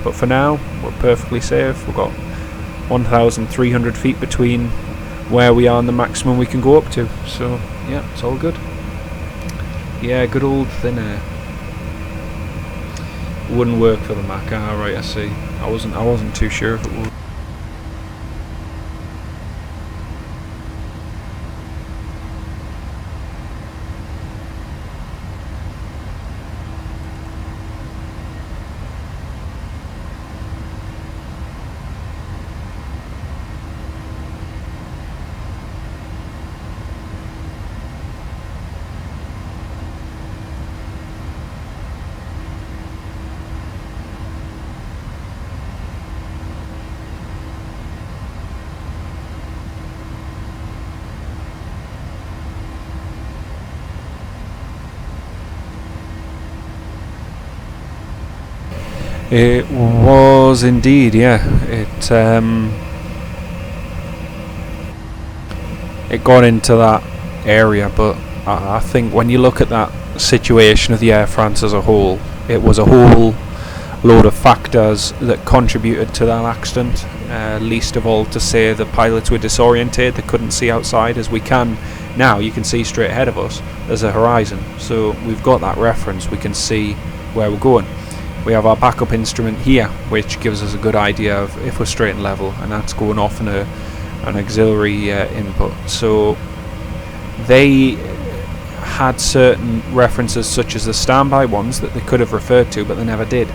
But for now, we're perfectly safe. We've got 1,300 feet between where we are and the maximum we can go up to. So yeah, it's all good. Yeah, good old thin air. Wouldn't work for the Mac. Ah, right, I see. I wasn't too sure if it would. It was indeed, yeah. It got into that area, but I think when you look at that situation of the Air France as a whole, it was a whole load of factors that contributed to that accident. Least of all to say the pilots were disoriented, they couldn't see outside, as we can now. You can see straight ahead of us, there's a horizon, so we've got that reference, we can see where we're going. We have our backup instrument here, which gives us a good idea of if we're straight and level, and that's going off in an auxiliary input. So they had certain references, such as the standby ones, that they could have referred to, but they never did.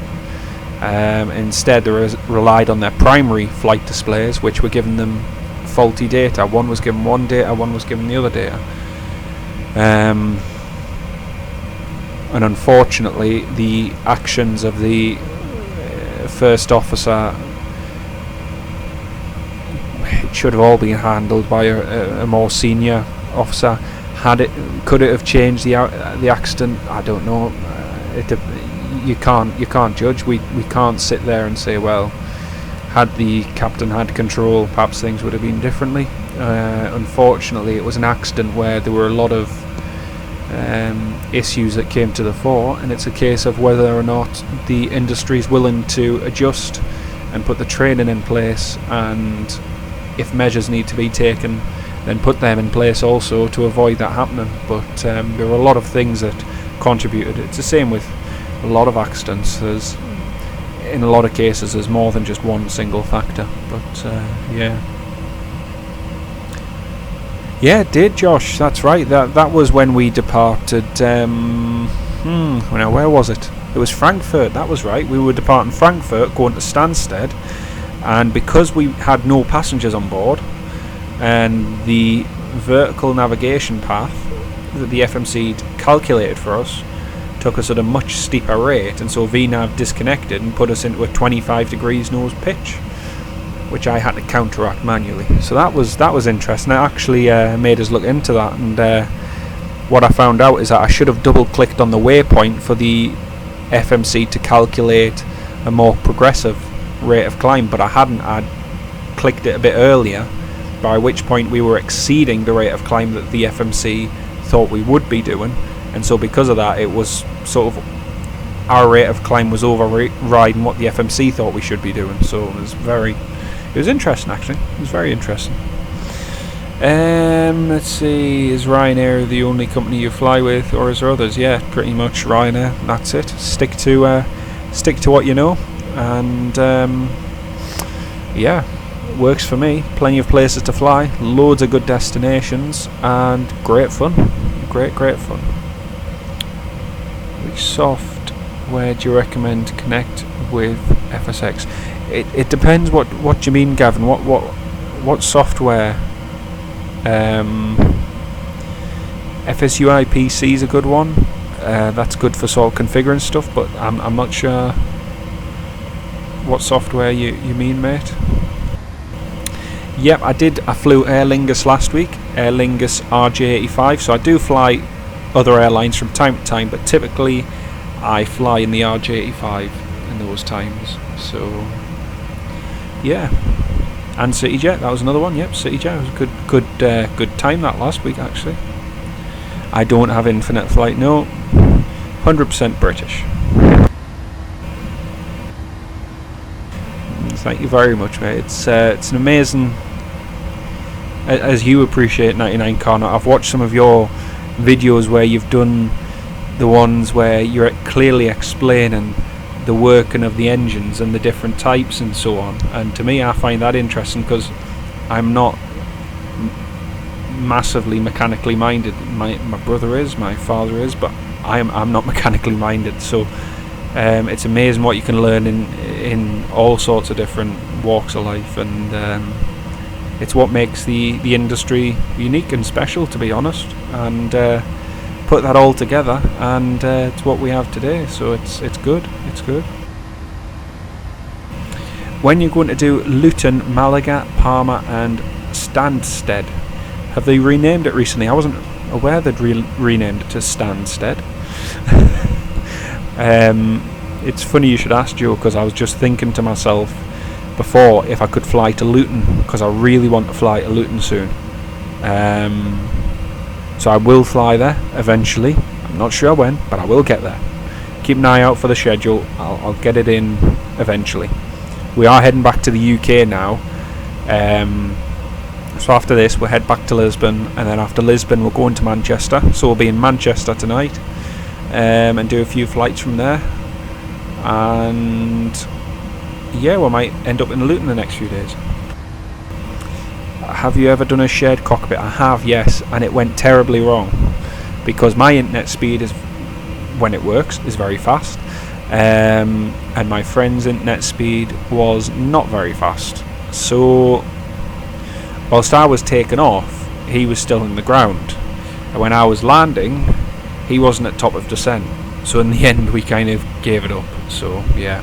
Instead, they relied on their primary flight displays, which were giving them faulty data. One was given one data, one was given the other data. And unfortunately, the actions of the first officer, it should have all been handled by a more senior officer. Could it have changed the accident? I don't know. You can't judge. We can't sit there and say, well, had the captain had control, perhaps things would have been differently. Unfortunately, it was an accident where there were a lot of issues that came to the fore, and it's a case of whether or not the industry is willing to adjust and put the training in place, and if measures need to be taken, then put them in place also to avoid that happening. But there were a lot of things that contributed. It's the same with a lot of accidents. In a lot of cases there's more than just one single factor, but yeah, it did, Josh. That's right. That was when we departed. Where was it? It was Frankfurt. That was right. We were departing Frankfurt, going to Stansted, and because we had no passengers on board, and the vertical navigation path that the FMC calculated for us took us at a much steeper rate, and so VNav disconnected and put us into a 25 degrees nose pitch, which I had to counteract manually. So that was interesting. It actually made us look into that, and what I found out is that I should have double clicked on the waypoint for the FMC to calculate a more progressive rate of climb, but I hadn't. I'd clicked it a bit earlier, by which point we were exceeding the rate of climb that the FMC thought we would be doing, and so because of that, it was sort of our rate of climb was overriding what the FMC thought we should be doing. So it was interesting, actually. It was very interesting. Let's see, is Ryanair the only company you fly with, or is there others? Yeah, pretty much Ryanair. That's it. Stick to what you know, and yeah, works for me. Plenty of places to fly, loads of good destinations, and great fun. Great fun. Which software do you recommend to connect with FSX? It depends what you mean, Gavin. What software? FSUI PC is a good one. That's good for sort of configuring stuff, but I'm not sure what software you mean, mate. Yep, I flew Aer Lingus last week, Aer Lingus RJ85, so I do fly other airlines from time to time, but typically I fly in the RJ85 in those times. So yeah, and CityJet, that was another one. Yep, CityJet was a good time that last week, actually. I don't have infinite flight, no. 100% British. Thank you very much, mate. It's an amazing as you appreciate 99 Connor, I've watched some of your videos where you've done the ones where you're clearly explaining the working of the engines and the different types and so on, and to me I find that interesting because I'm not massively mechanically minded. My brother is, my father is, but I'm not mechanically minded, so it's amazing what you can learn in all sorts of different walks of life, and it's what makes the industry unique and special, to be honest, and put that all together, and it's what we have today, so it's good. When you're going to do Luton, Malaga, Palma and Stansted, have they renamed it recently? I wasn't aware they'd renamed it to Stansted. It's funny you should ask, Joe, because I was just thinking to myself before if I could fly to Luton, because I really want to fly to Luton soon. So I will fly there eventually. I'm not sure when, but I will get there. Keep an eye out for the schedule. I'll get it in eventually. We are heading back to the UK now. So after this we'll head back to Lisbon, and then after Lisbon we're going to Manchester. So we'll be in Manchester tonight and do a few flights from there. And yeah, we might end up in Luton the next few days. Have you ever done a shared cockpit? I have, yes, and it went terribly wrong because my internet speed is, when it works, is very fast, and my friend's internet speed was not very fast. So whilst I was taking off, he was still in the ground, and when I was landing, he wasn't at top of descent. So in the end we kind of gave it up. So yeah.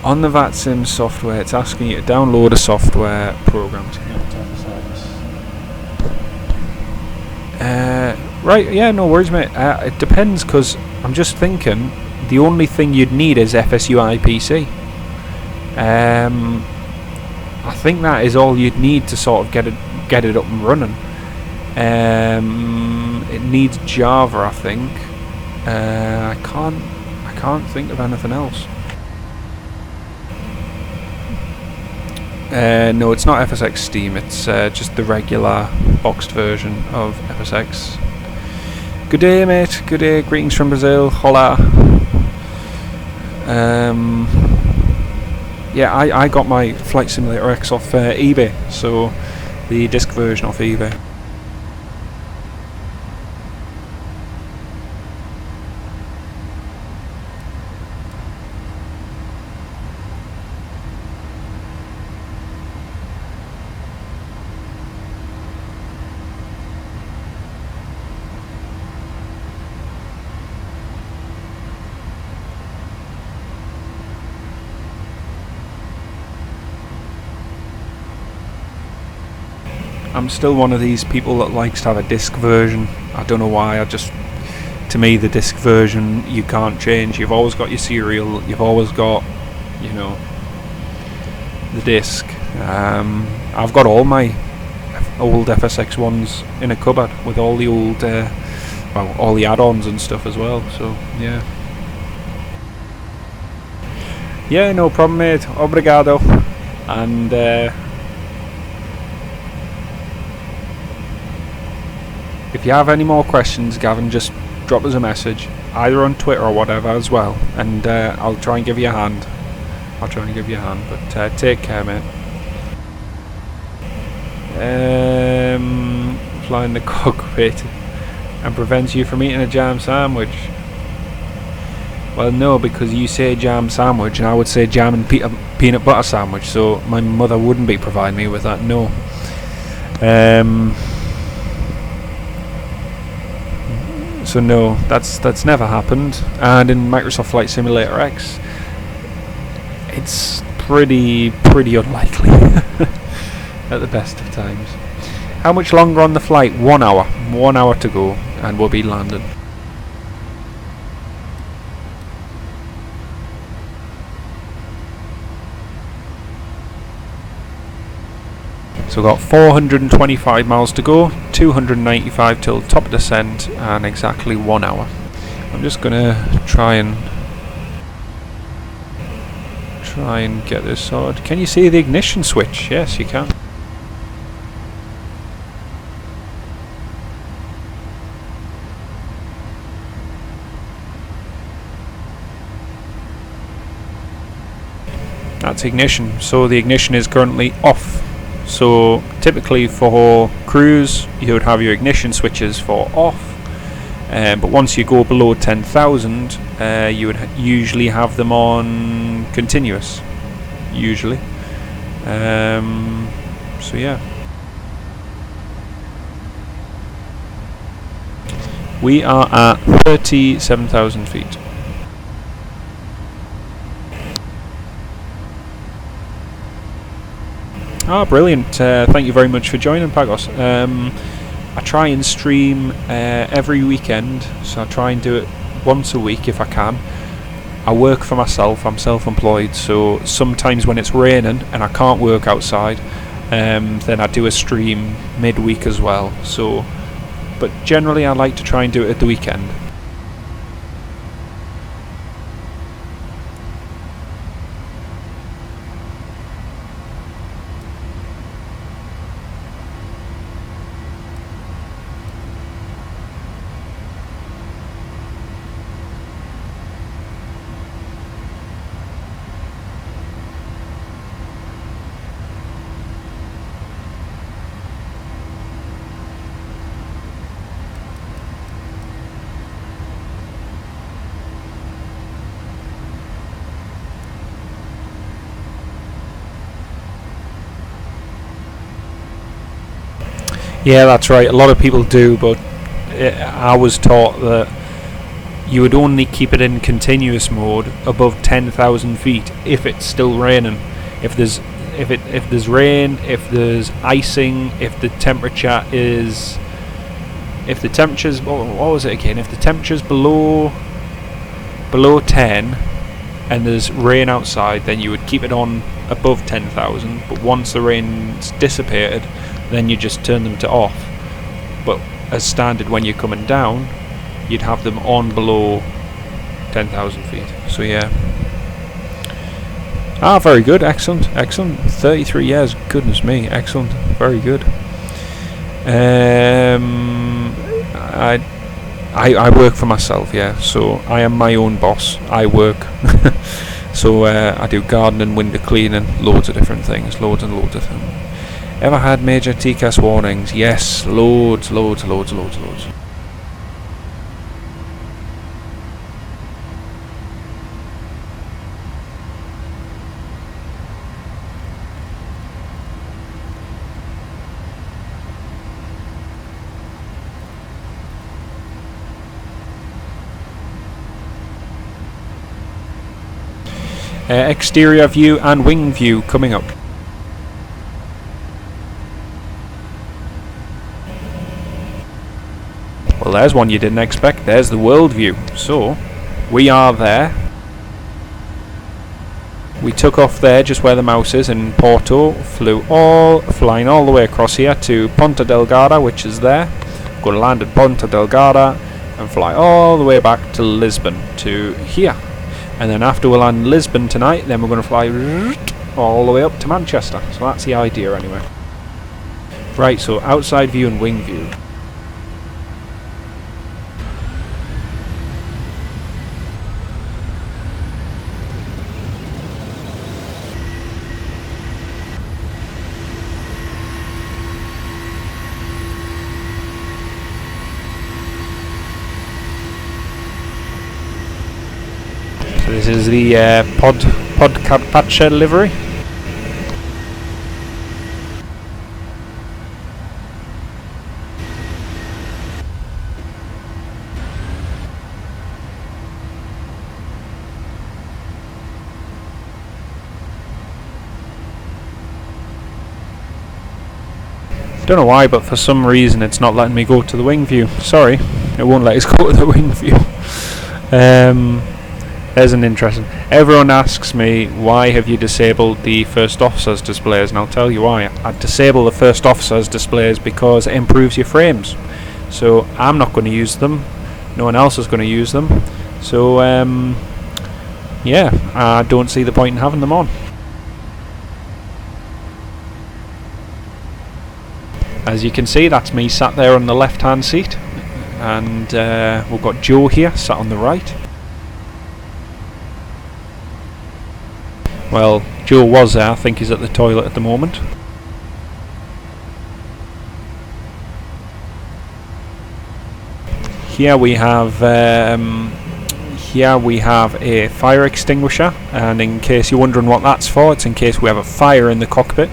On the Vatsim software, it's asking you to download a software program. Right, yeah, no worries, mate. It depends, because I'm just thinking the only thing you'd need is FSU IPC. I think that is all you'd need to sort of get it up and running. It needs Java, I think. I can't think of anything else. No, it's not FSX Steam, it's just the regular boxed version of FSX. Good day, mate. Good day. Greetings from Brazil. Hola. Yeah, I got my Flight Simulator X off eBay, so the disc version off eBay. I'm still one of these people that likes to have a disc version. I don't know why, to me the disc version you can't change. You've always got your serial, you've always got, you know, the disc. I've got all my old FSX ones in a cupboard with all the old, well, all the add-ons and stuff as well, so yeah. Yeah, no problem, mate. Obrigado. And if you have any more questions, Gavin, just drop us a message, either on Twitter or whatever as well, and I'll try and give you a hand. But take care, mate. Flying the cockpit and prevents you from eating a jam sandwich. Well, no, because you say jam sandwich and I would say jam and peanut butter sandwich, so my mother wouldn't be providing me with that, no. So no, that's never happened. And in Microsoft Flight Simulator X, it's pretty unlikely at the best of times. How much longer on the flight? 1 hour. 1 hour to go, and we'll be landing. So we've got 425 miles to go, 295 till top descent, and exactly 1 hour. I'm just gonna try and get this sorted. Can you see the ignition switch? Yes, you can. That's ignition. So the ignition is currently off. So typically for cruise you would have your ignition switches for off, but once you go below 10,000 you would usually have them on continuous, usually. So yeah, we are at 37,000 feet. Ah, brilliant. Thank you very much for joining, Pagos. I try and stream every weekend, so I try and do it once a week if I can. I work for myself, I'm self-employed, so sometimes when it's raining and I can't work outside, then I do a stream midweek as well. So, but generally I like to try and do it at the weekend. Yeah, that's right. A lot of people do, but I was taught that you would only keep it in continuous mode above 10,000 feet if it's still raining. If there's rain, if there's icing, if the temperature is, what was it again? If the temperature's below 10 and there's rain outside, then you would keep it on above 10,000. But once the rain's dissipated, then you just turn them to off. But as standard, when you're coming down, you'd have them on below 10,000 feet. So yeah. Ah, very good, excellent, excellent. 33 years, goodness me, excellent, very good. I work for myself, yeah. So I am my own boss. I work. So I do gardening, window cleaning, loads of different things, loads and loads of them. Ever had major TCAS warnings? Yes, loads. Exterior view and wing view coming up. Well, there's one you didn't expect. There's the world view. So, we are there. We took off there, just where the mouse is, in Porto. Flying all the way across here to Ponta Delgada, which is there. Going to land at Ponta Delgada and fly all the way back to Lisbon, to here. And then after we land in Lisbon tonight, then we're going to fly all the way up to Manchester. So that's the idea anyway. Right, so outside view and wing view. So this is the Podcatcher livery. Don't know why, but for some reason it's not letting me go to the wing view. Sorry, it won't let us go to the wing view. There's an interesting. Everyone asks me, why have you disabled the first officer's displays, and I'll tell you why. I disable the first officer's displays because it improves your frames. So I'm not going to use them. No one else is going to use them. So yeah, I don't see the point in having them on. As you can see, that's me sat there on the left hand seat, and we've got Joe here sat on the right. Well, Joe was there, I think he's at the toilet at the moment. Here we have a fire extinguisher, and in case you're wondering what that's for, it's in case we have a fire in the cockpit.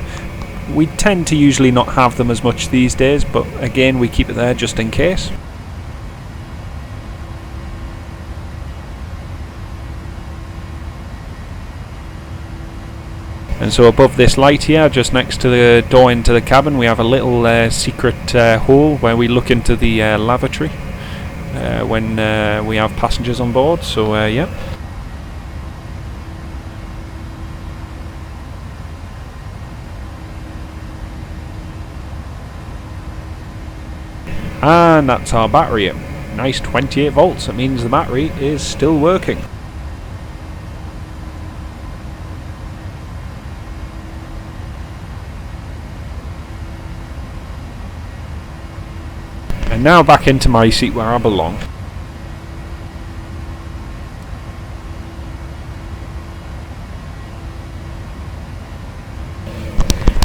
We tend to usually not have them as much these days, but again we keep it there just in case. And so above this light here, just next to the door into the cabin, we have a little secret hole where we look into the lavatory when we have passengers on board, so yeah. And that's our battery. Nice 28 volts, that means the battery is still working. And now back into my seat where I belong.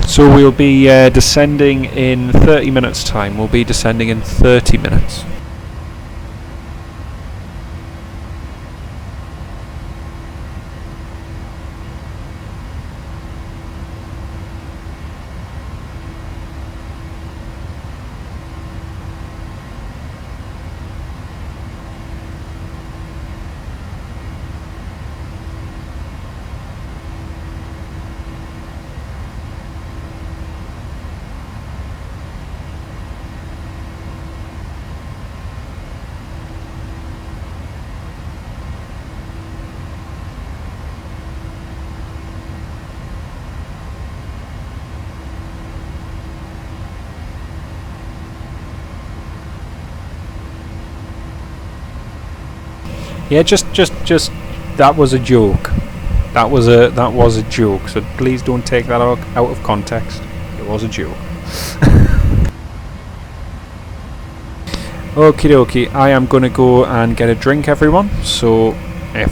So we'll be descending in 30 minutes time. We'll be descending in 30 minutes. Yeah, just that was a joke. That was a joke. So please don't take that out of context. It was a joke. Okie dokie. I am gonna go and get a drink, everyone. So if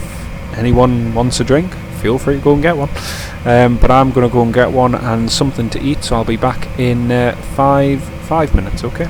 anyone wants a drink, feel free to go and get one. But I'm gonna go and get one and something to eat. So I'll be back in 5 minutes. Okay.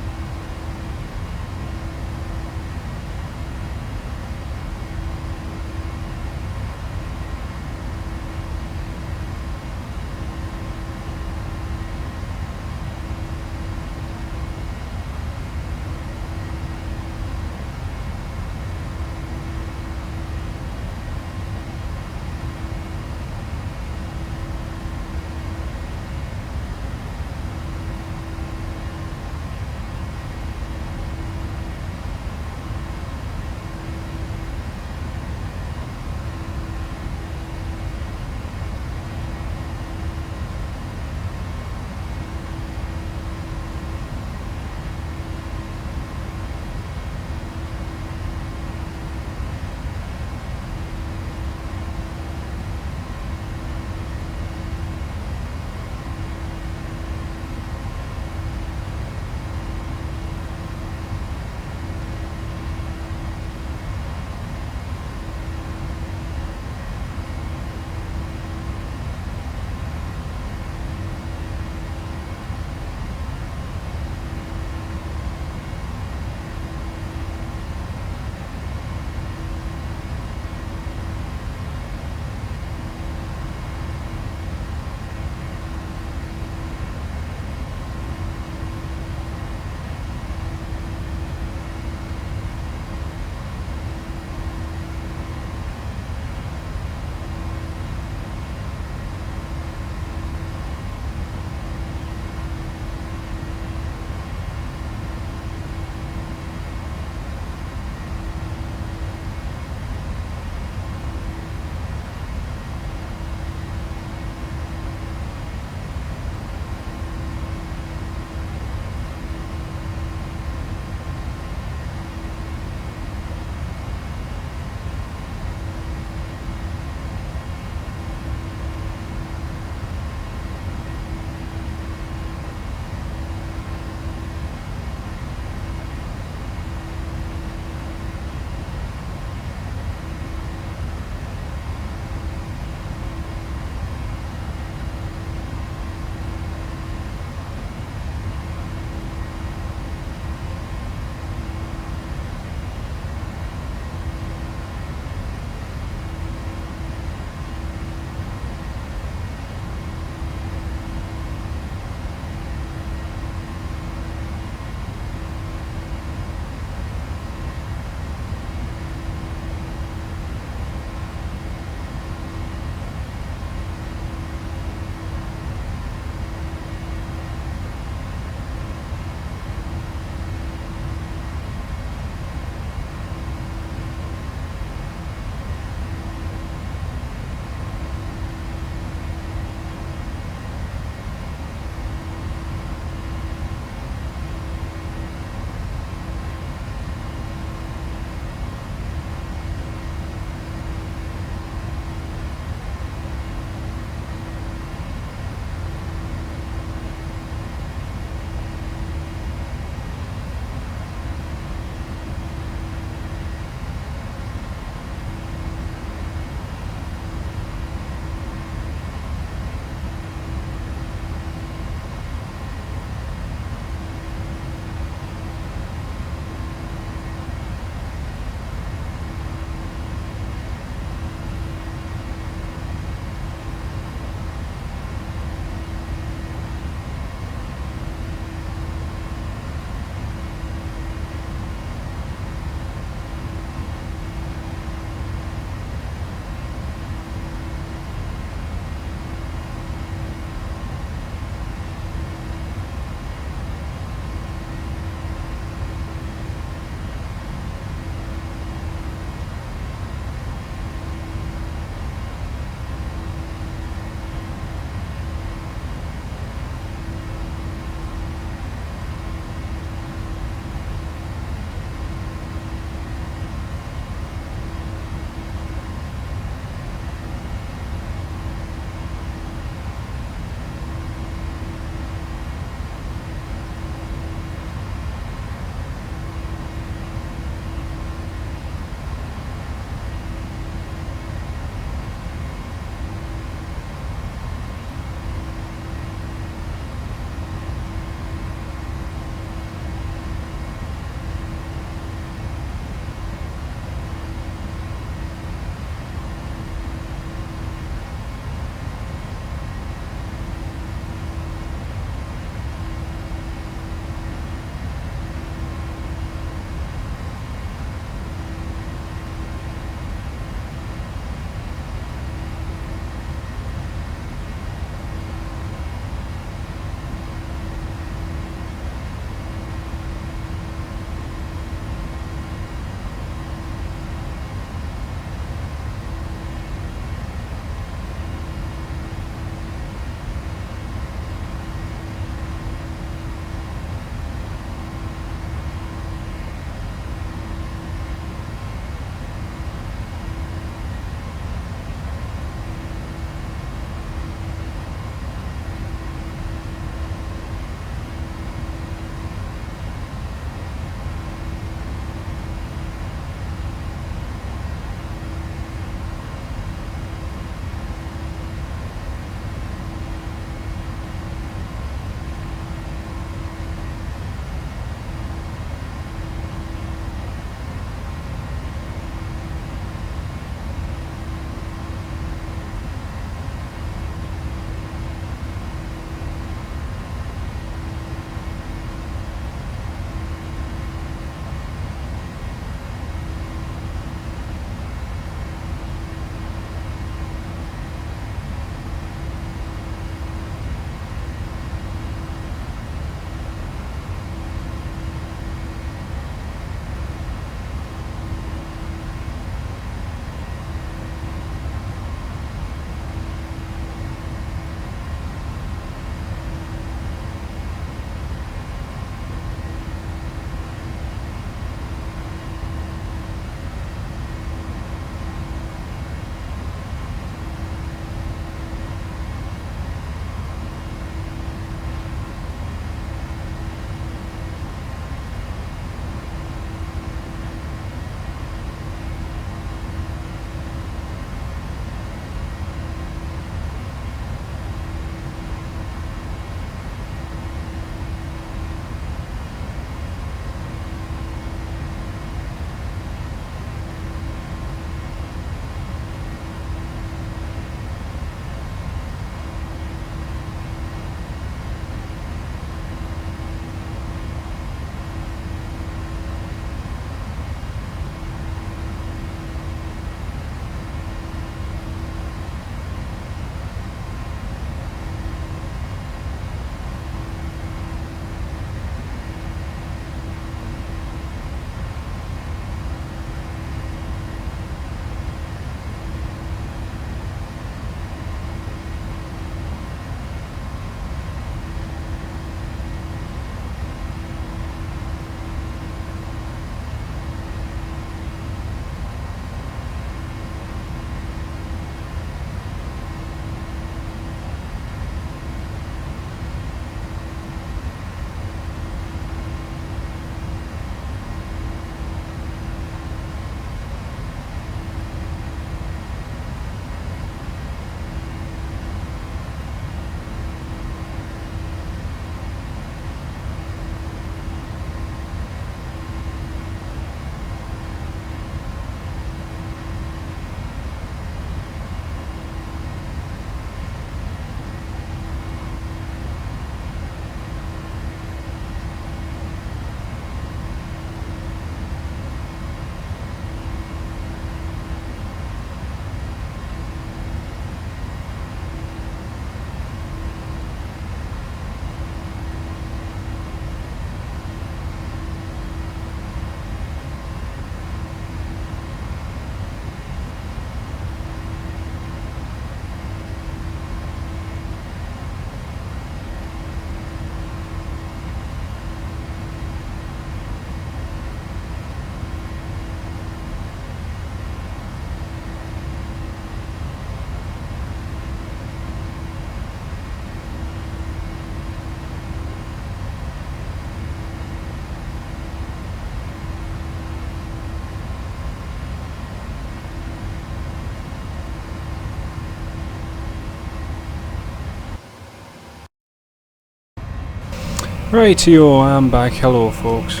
Rightio, I'm back. Hello folks.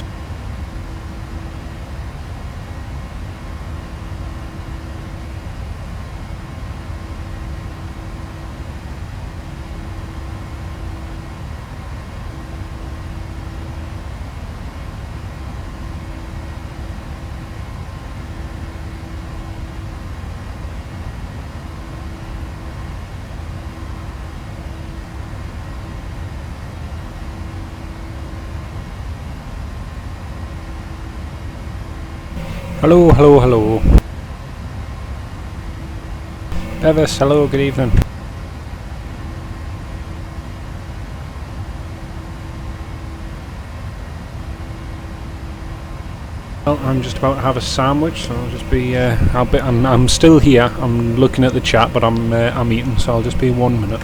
Hello, hello, hello. Bevis, hello, good evening. Well, I'm just about to have a sandwich, so I'll just be. I'm still here. I'm looking at the chat, but I'm eating, so I'll just be 1 minute.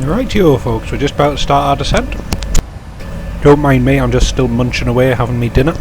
Rightio folks, we're just about to start our descent. Don't mind me, I'm just still munching away having me dinner.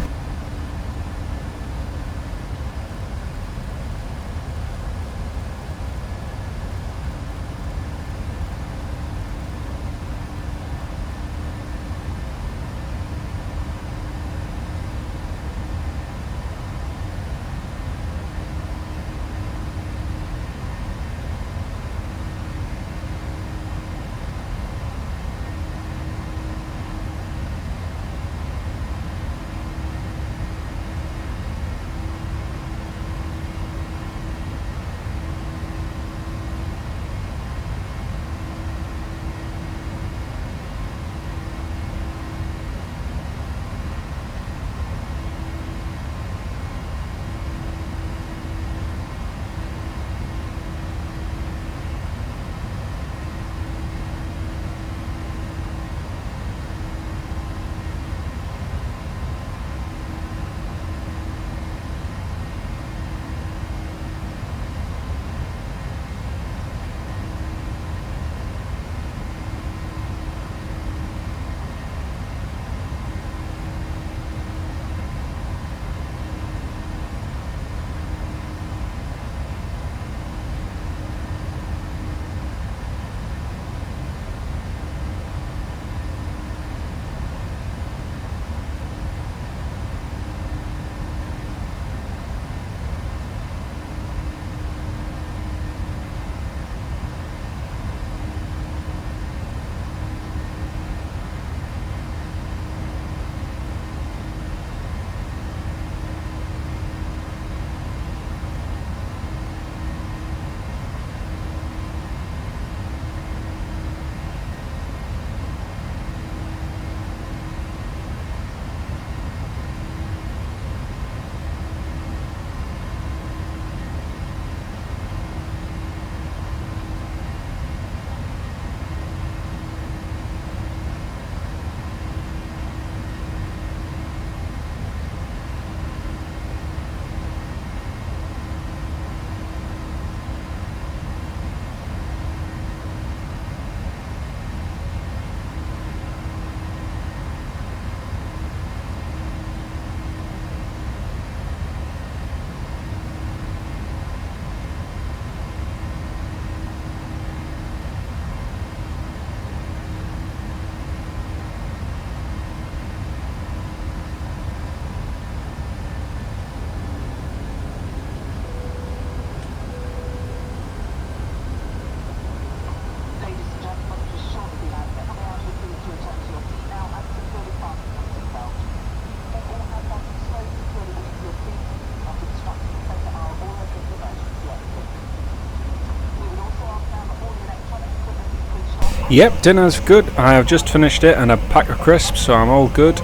Yep, dinner's good. I have just finished it and a pack of crisps, so I'm all good.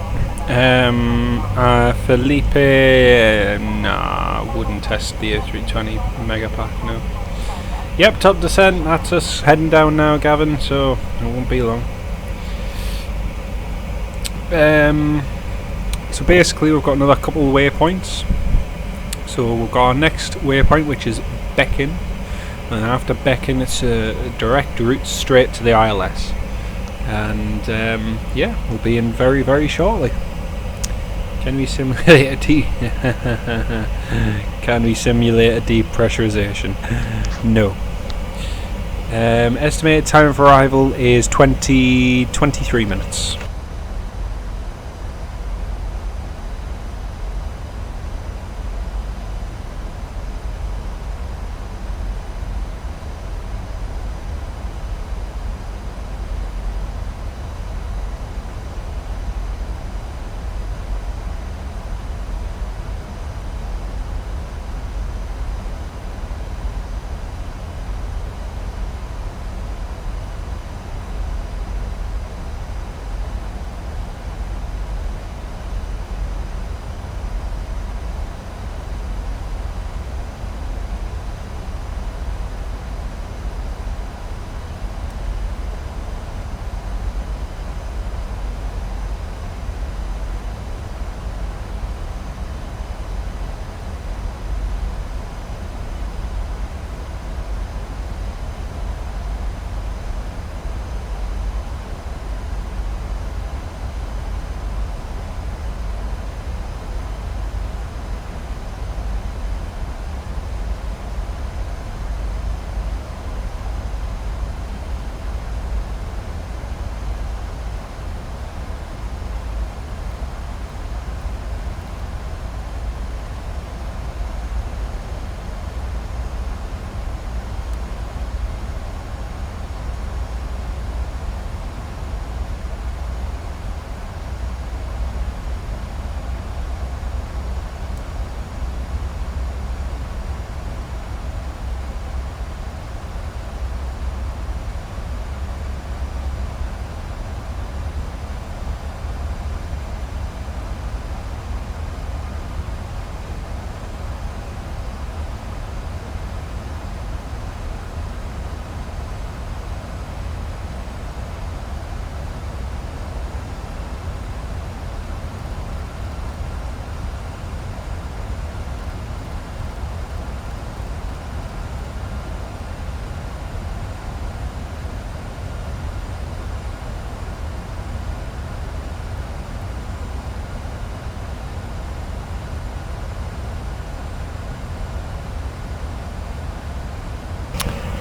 Felipe, nah, wouldn't test the A320 mega pack, no. Yep, top descent, that's us heading down now, Gavin, so it won't be long. So basically we've got another couple of waypoints. So we've got our next waypoint, which is Beckin. And after Beckin, it's a direct route straight to the ILS. And yeah, we'll be in very, very shortly. Can we simulate a Can we simulate a depressurization? No. Estimated time of arrival is 23 minutes.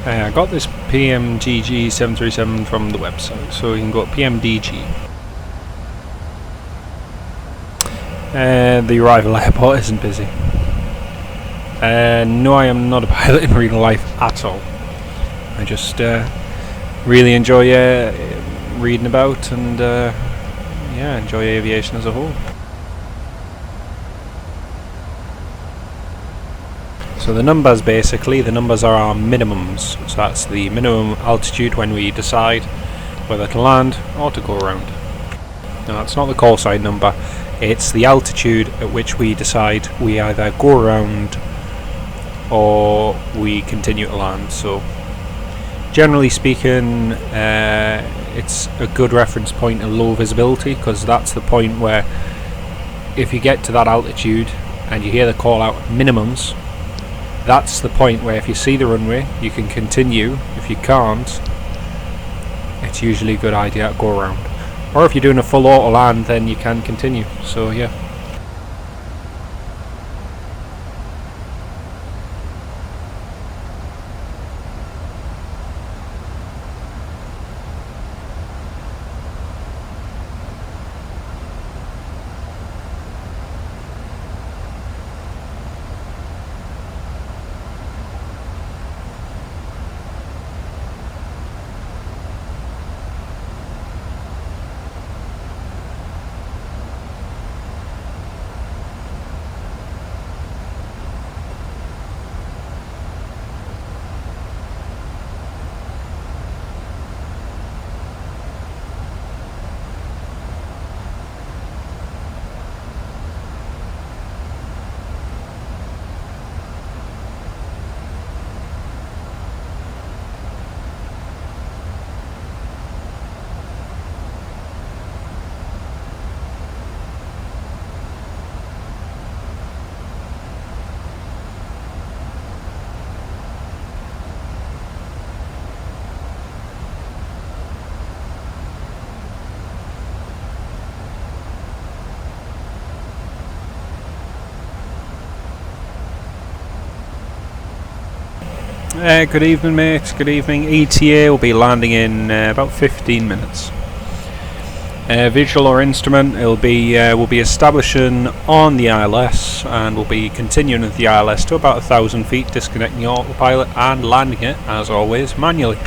I got this PMDG 737 from the website, so you can go to PMDG. The arrival airport isn't busy. No, I am not a pilot in real life at all. I just really enjoy reading about and yeah, enjoy aviation as a whole. So the numbers, basically, the numbers are our minimums. So that's the minimum altitude when we decide whether to land or to go around. Now that's not the call sign number, it's the altitude at which we decide we either go around or we continue to land. So generally speaking, it's a good reference point in low visibility, because that's the point where if you get to that altitude and you hear the call out minimums, that's the point where if you see the runway you can continue. If you can't, it's usually a good idea to go around, or if you're doing a full auto land then you can continue. So yeah. Good evening, mate. Good evening. ETA will be landing in about 15 minutes. Visual or instrument, we'll be establishing on the ILS, and we'll be continuing with the ILS to about 1,000 feet, disconnecting the autopilot and landing it, as always, manually.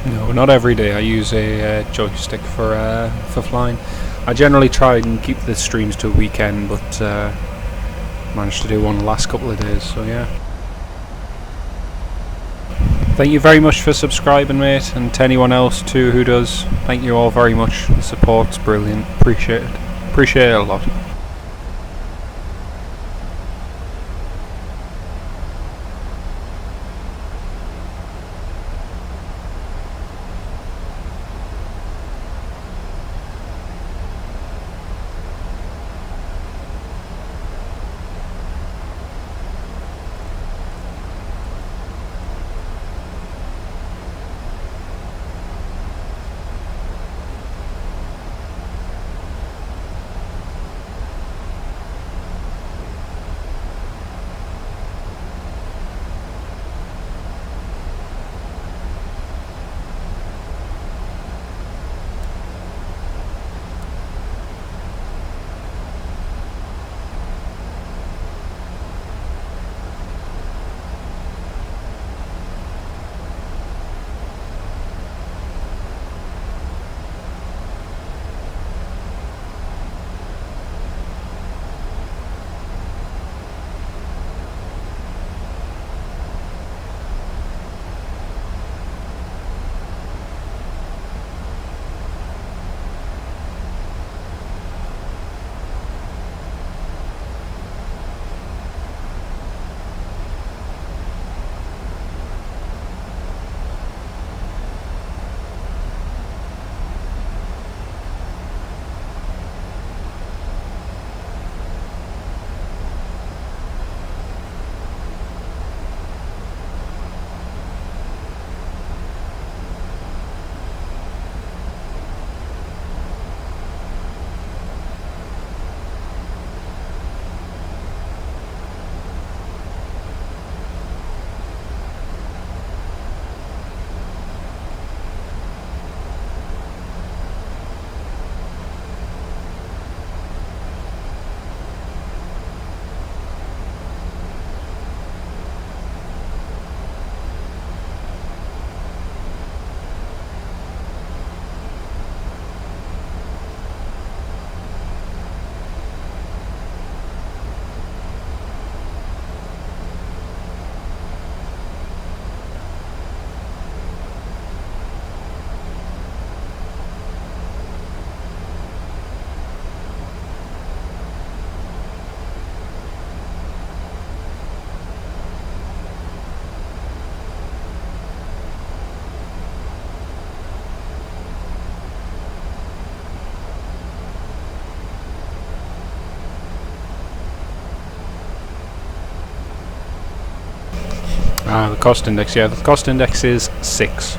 No, not every day. I use a joystick for flying. I generally try and keep the streams to a weekend, but managed to do one the last couple of days, so yeah. Thank you very much for subscribing, mate, and to anyone else too who does. Thank you all very much. The support's brilliant. Appreciate it. Appreciate it a lot. The cost index, yeah, the cost index is 6.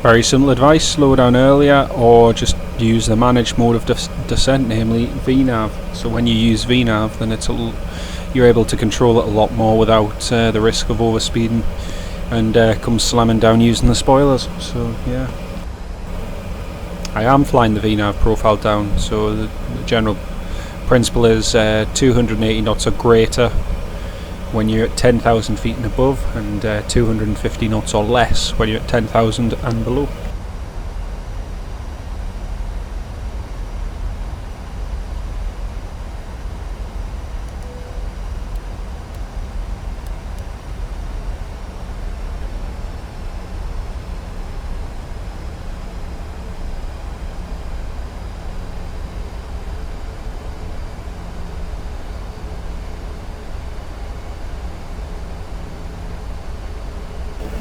Very simple advice, slow down earlier or just use the managed mode of descent, namely VNAV. So when you use VNAV, then you're able to control it a lot more without the risk of overspeeding and come slamming down using the spoilers. So yeah, I am flying the VNAV profile down, so the general principle is 280 knots or greater when you're at 10,000 feet and above, and 250 knots or less when you're at 10,000 and below.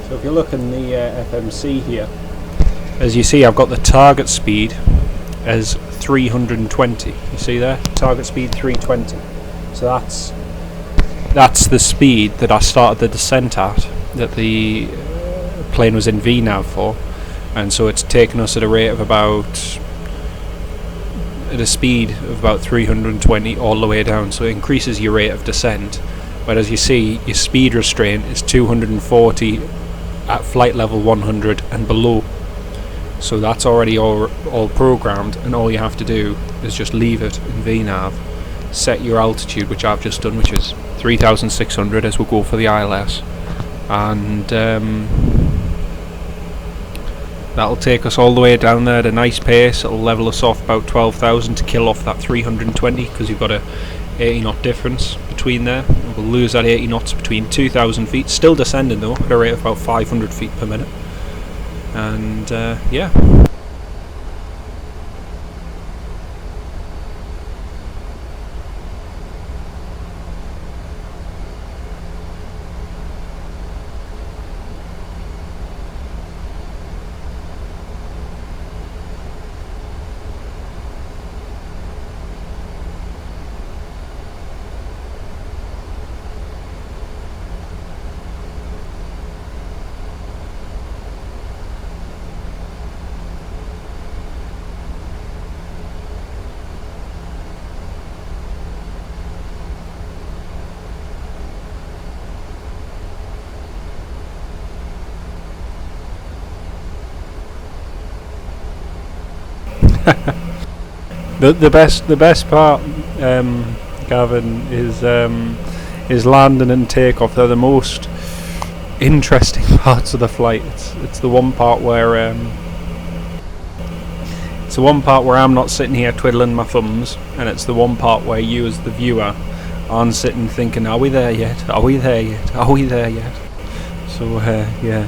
So if you look in the FMC here, as you see, I've got the target speed as 320. You see there? Target speed 320. So that's the speed that I started the descent at, that the plane was in VNAV for, and so it's taken us at a speed of about 320 all the way down. So it increases your rate of descent, but as you see, your speed restraint is 240 at flight level 100 and below. So that's already all programmed, and all you have to do is just leave it in VNAV, set your altitude, which I've just done, which is 3,600 as we'll go for the ILS, and that'll take us all the way down there at a nice pace. It'll level us off about 12,000 to kill off that 320, because you've got a 80 knot difference between there. We'll lose that 80 knots between 2,000 feet, still descending though at a rate of about 500 feet per minute, and yeah. the best part, Gavin, is landing and takeoff. They're the most interesting parts of the flight. It's the one part where I'm not sitting here twiddling my thumbs, and it's the one part where you as the viewer aren't sitting thinking, are we there yet? Are we there yet? Are we there yet? So yeah,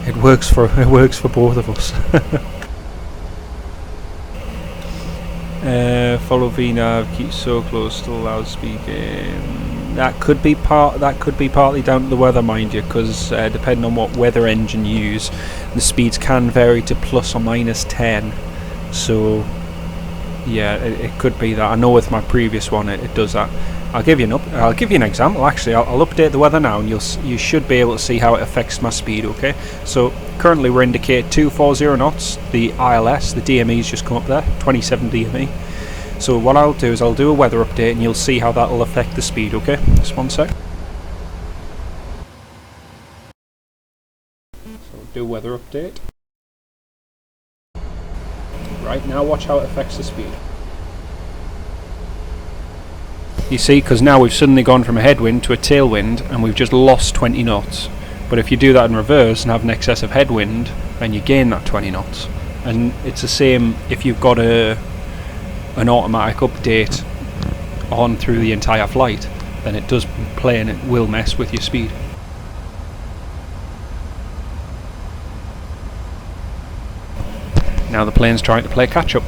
it works for both of us. Follow VNAV, keep so close to loudspeaking. That could be partly down to the weather, mind you, because depending on what weather engine you use, the speeds can vary to plus or minus 10. So yeah, it could be that. I know with my previous one it does that. I'll give you an example. Actually, I'll update the weather now, and you should be able to see how it affects my speed. Okay, so currently we're indicated 240 knots. The ILS, the DME's just come up there, 27 DME. So what I'll do is I'll do a weather update, and you'll see how that will affect the speed. Okay, just one sec. So do weather update. Right, now watch how it affects the speed. You see, because now we've suddenly gone from a headwind to a tailwind, and we've just lost 20 knots. But if you do that in reverse and have an excess of headwind, then you gain that 20 knots. And it's the same if you've got an automatic update on through the entire flight, then it does play and it will mess with your speed. Now the plane's trying to play catch up.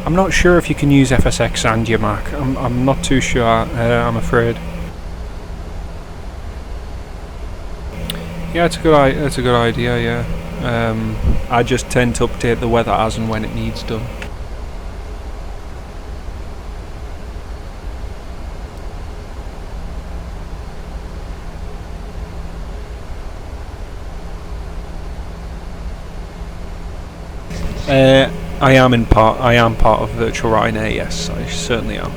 I'm not sure if you can use FSX and your Mac. I'm not too sure, I'm afraid. Yeah, it's a good idea, yeah. I just tend to update the weather as and when it needs done. I am part of Virtual Ryanair, yes, I certainly am.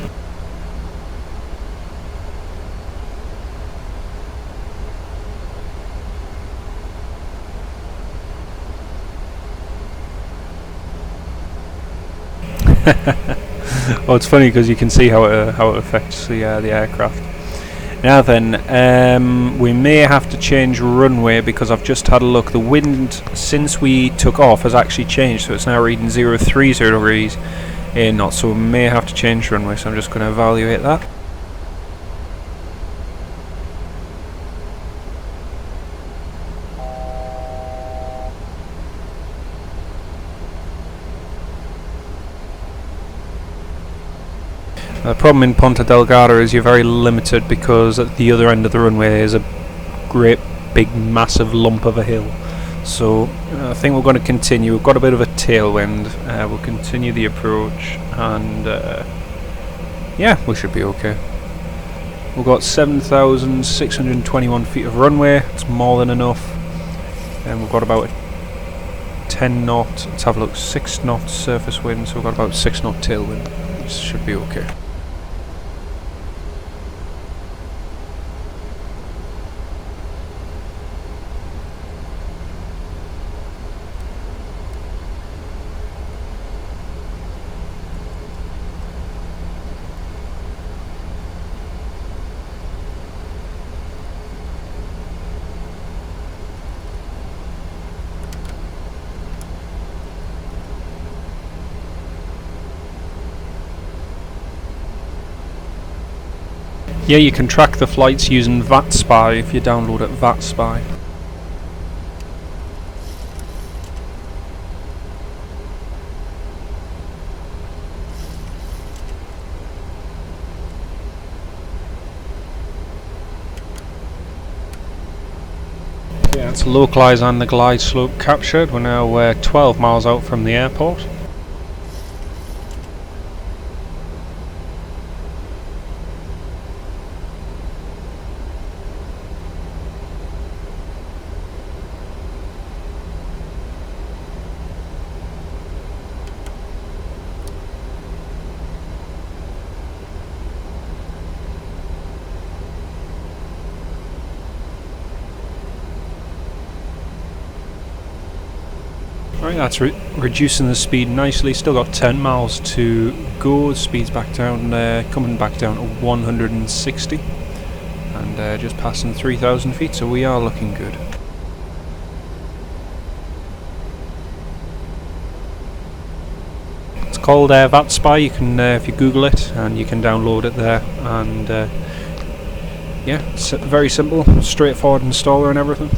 Well, it's funny because you can see how it affects the aircraft. Now then, we may have to change runway because I've just had a look. The wind since we took off has actually changed, so it's now reading 030 degrees in knots. So we may have to change runway. So I'm just going to evaluate that. The problem in Ponta Delgada is you're very limited because at the other end of the runway is a great big massive lump of a hill. So I think we're going to continue. We've got a bit of a tailwind. We'll continue the approach, and yeah, we should be okay. We've got 7,621 feet of runway. It's more than enough. And we've got about 10 knot. Let's have a look. 6 knots surface wind. So we've got about 6 knot tailwind. This should be okay. Yeah, you can track the flights using Vatsim if you download it, Vatsim. Yeah, it's localised and the glide slope captured. We're now 12 miles out from the airport. Right, that's reducing the speed nicely. Still got 10 miles to go. Speed's back down, coming back down to 160, and just passing 3,000 feet. So we are looking good. It's called Vatsim. You can, if you Google it, and you can download it there. And yeah, it's very simple, straightforward installer and everything.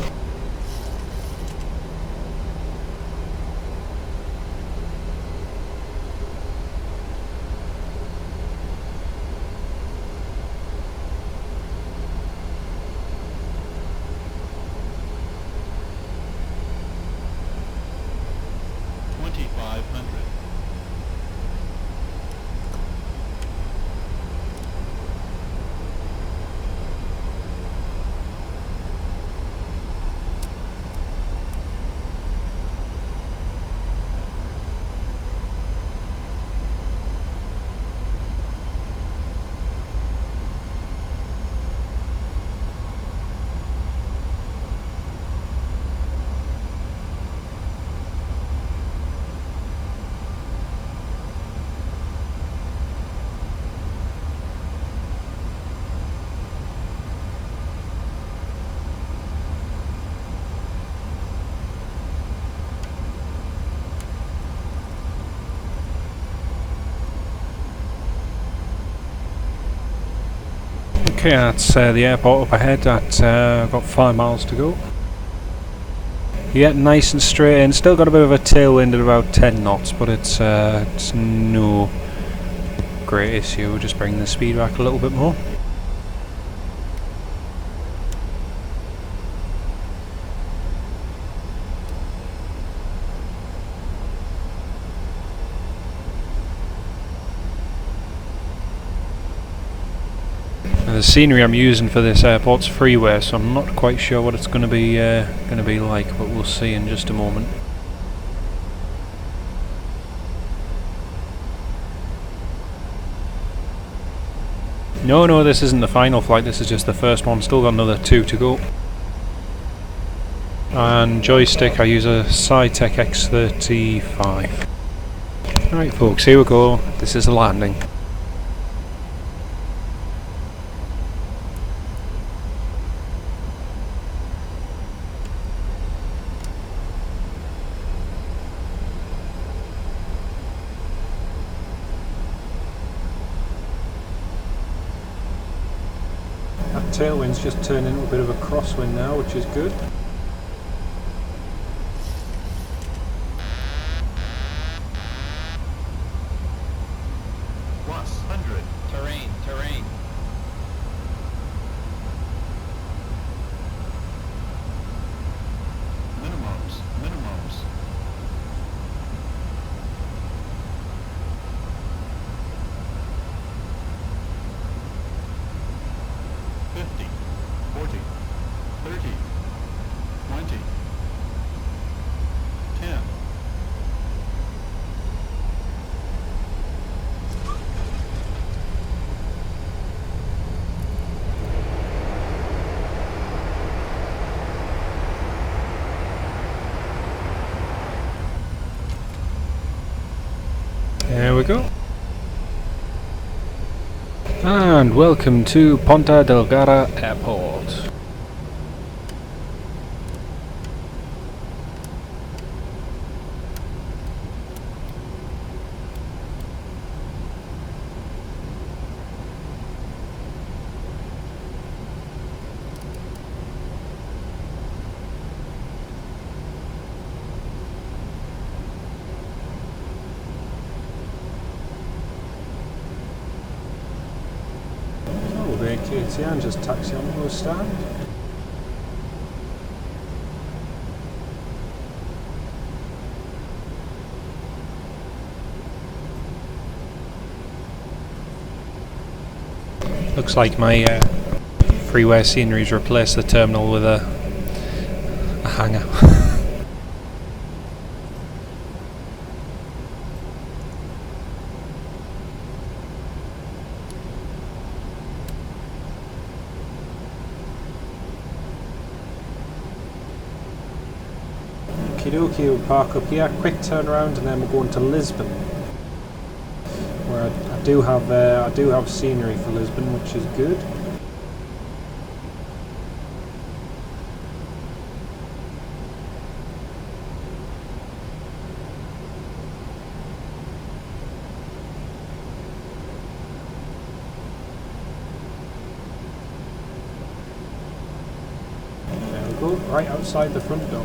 Okay, that's the airport up ahead. That's got 5 miles to go. Yeah, nice and straight in. Still got a bit of a tailwind at about 10 knots, but it's no great issue. We'll just bring the speed back a little bit more. The scenery I'm using for this airport's freeway, so I'm not quite sure what it's going to be like, but we'll see in just a moment. No, this isn't the final flight. This is just the first one. Still got another 2 to go. And joystick, I use a Cytec X35. Alright, folks, here we go. This is a landing. Tailwind's just turned into a bit of a crosswind now, which is good. Plus 100. Terrain. Minimums. 50, 40, 30, 20, 10. There we go. And welcome to Ponta Delgada Airport. KTR and just taxi on the stand. Looks like my freeway scenery's replaced the terminal with a hangar. Okay, we'll park up here, quick turnaround, and then we're going to Lisbon, where I do have scenery for Lisbon, which is good. Oh, right outside the front door.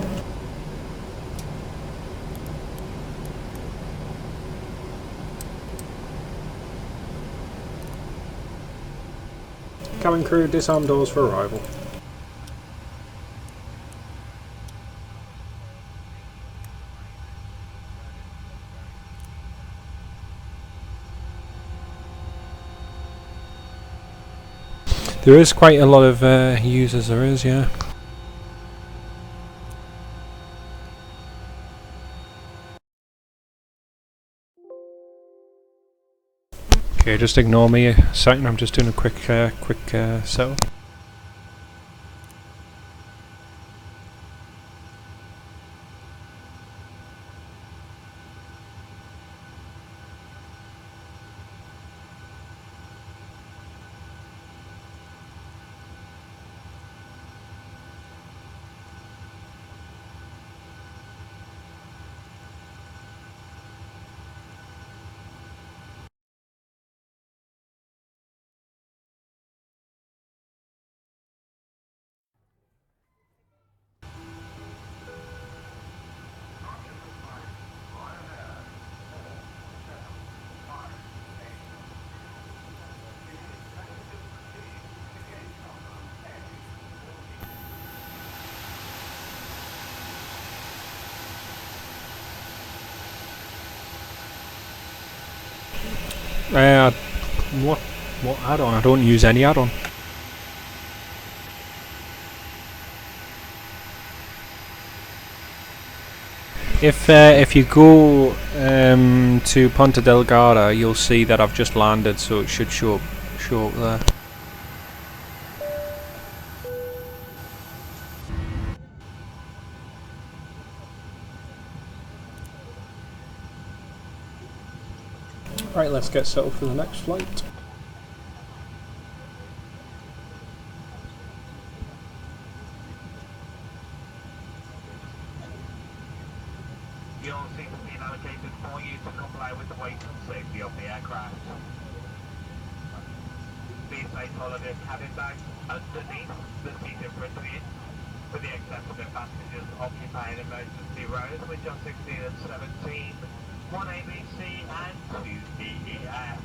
Cabin crew, disarm doors for arrival. There is quite a lot of users, there is, yeah. Okay, just ignore me a second, I'm just doing a quick setup. What add-on? I don't use any add-on. If you go to Ponta Delgada, you'll see that I've just landed, so it should show up there. Right, let's get set up for the next flight. Your seat has been allocated for you to comply with the weight and safety of the aircraft. Please place all of your cabin bags underneath the seat in front of you, with the exception of passengers occupying emergency rows, which are 16 and 17, 1 ABC and 2 DEF.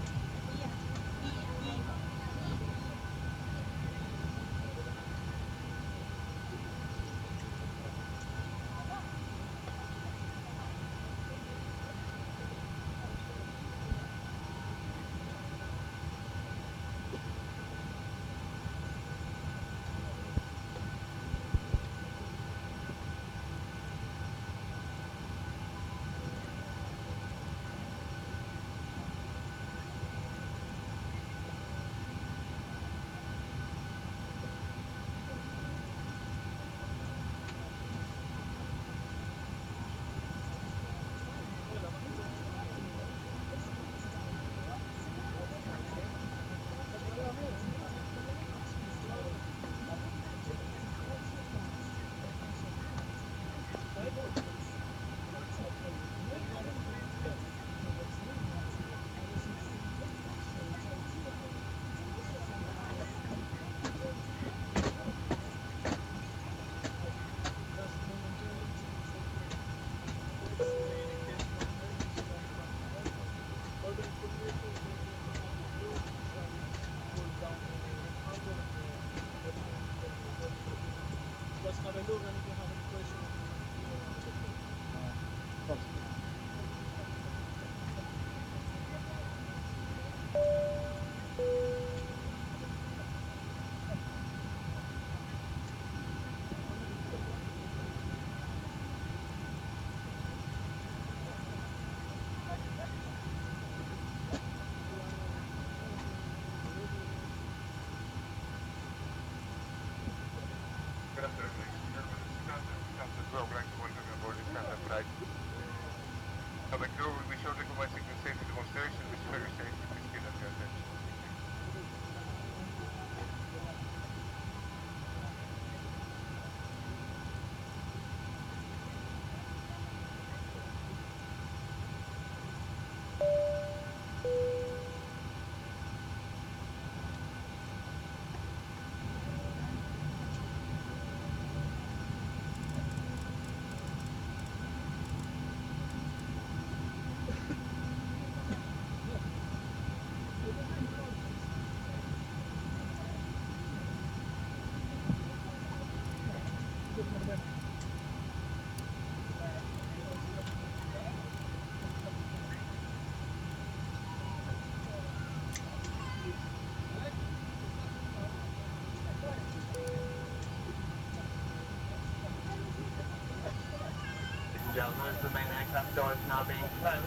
as the main aircraft door is now being closed,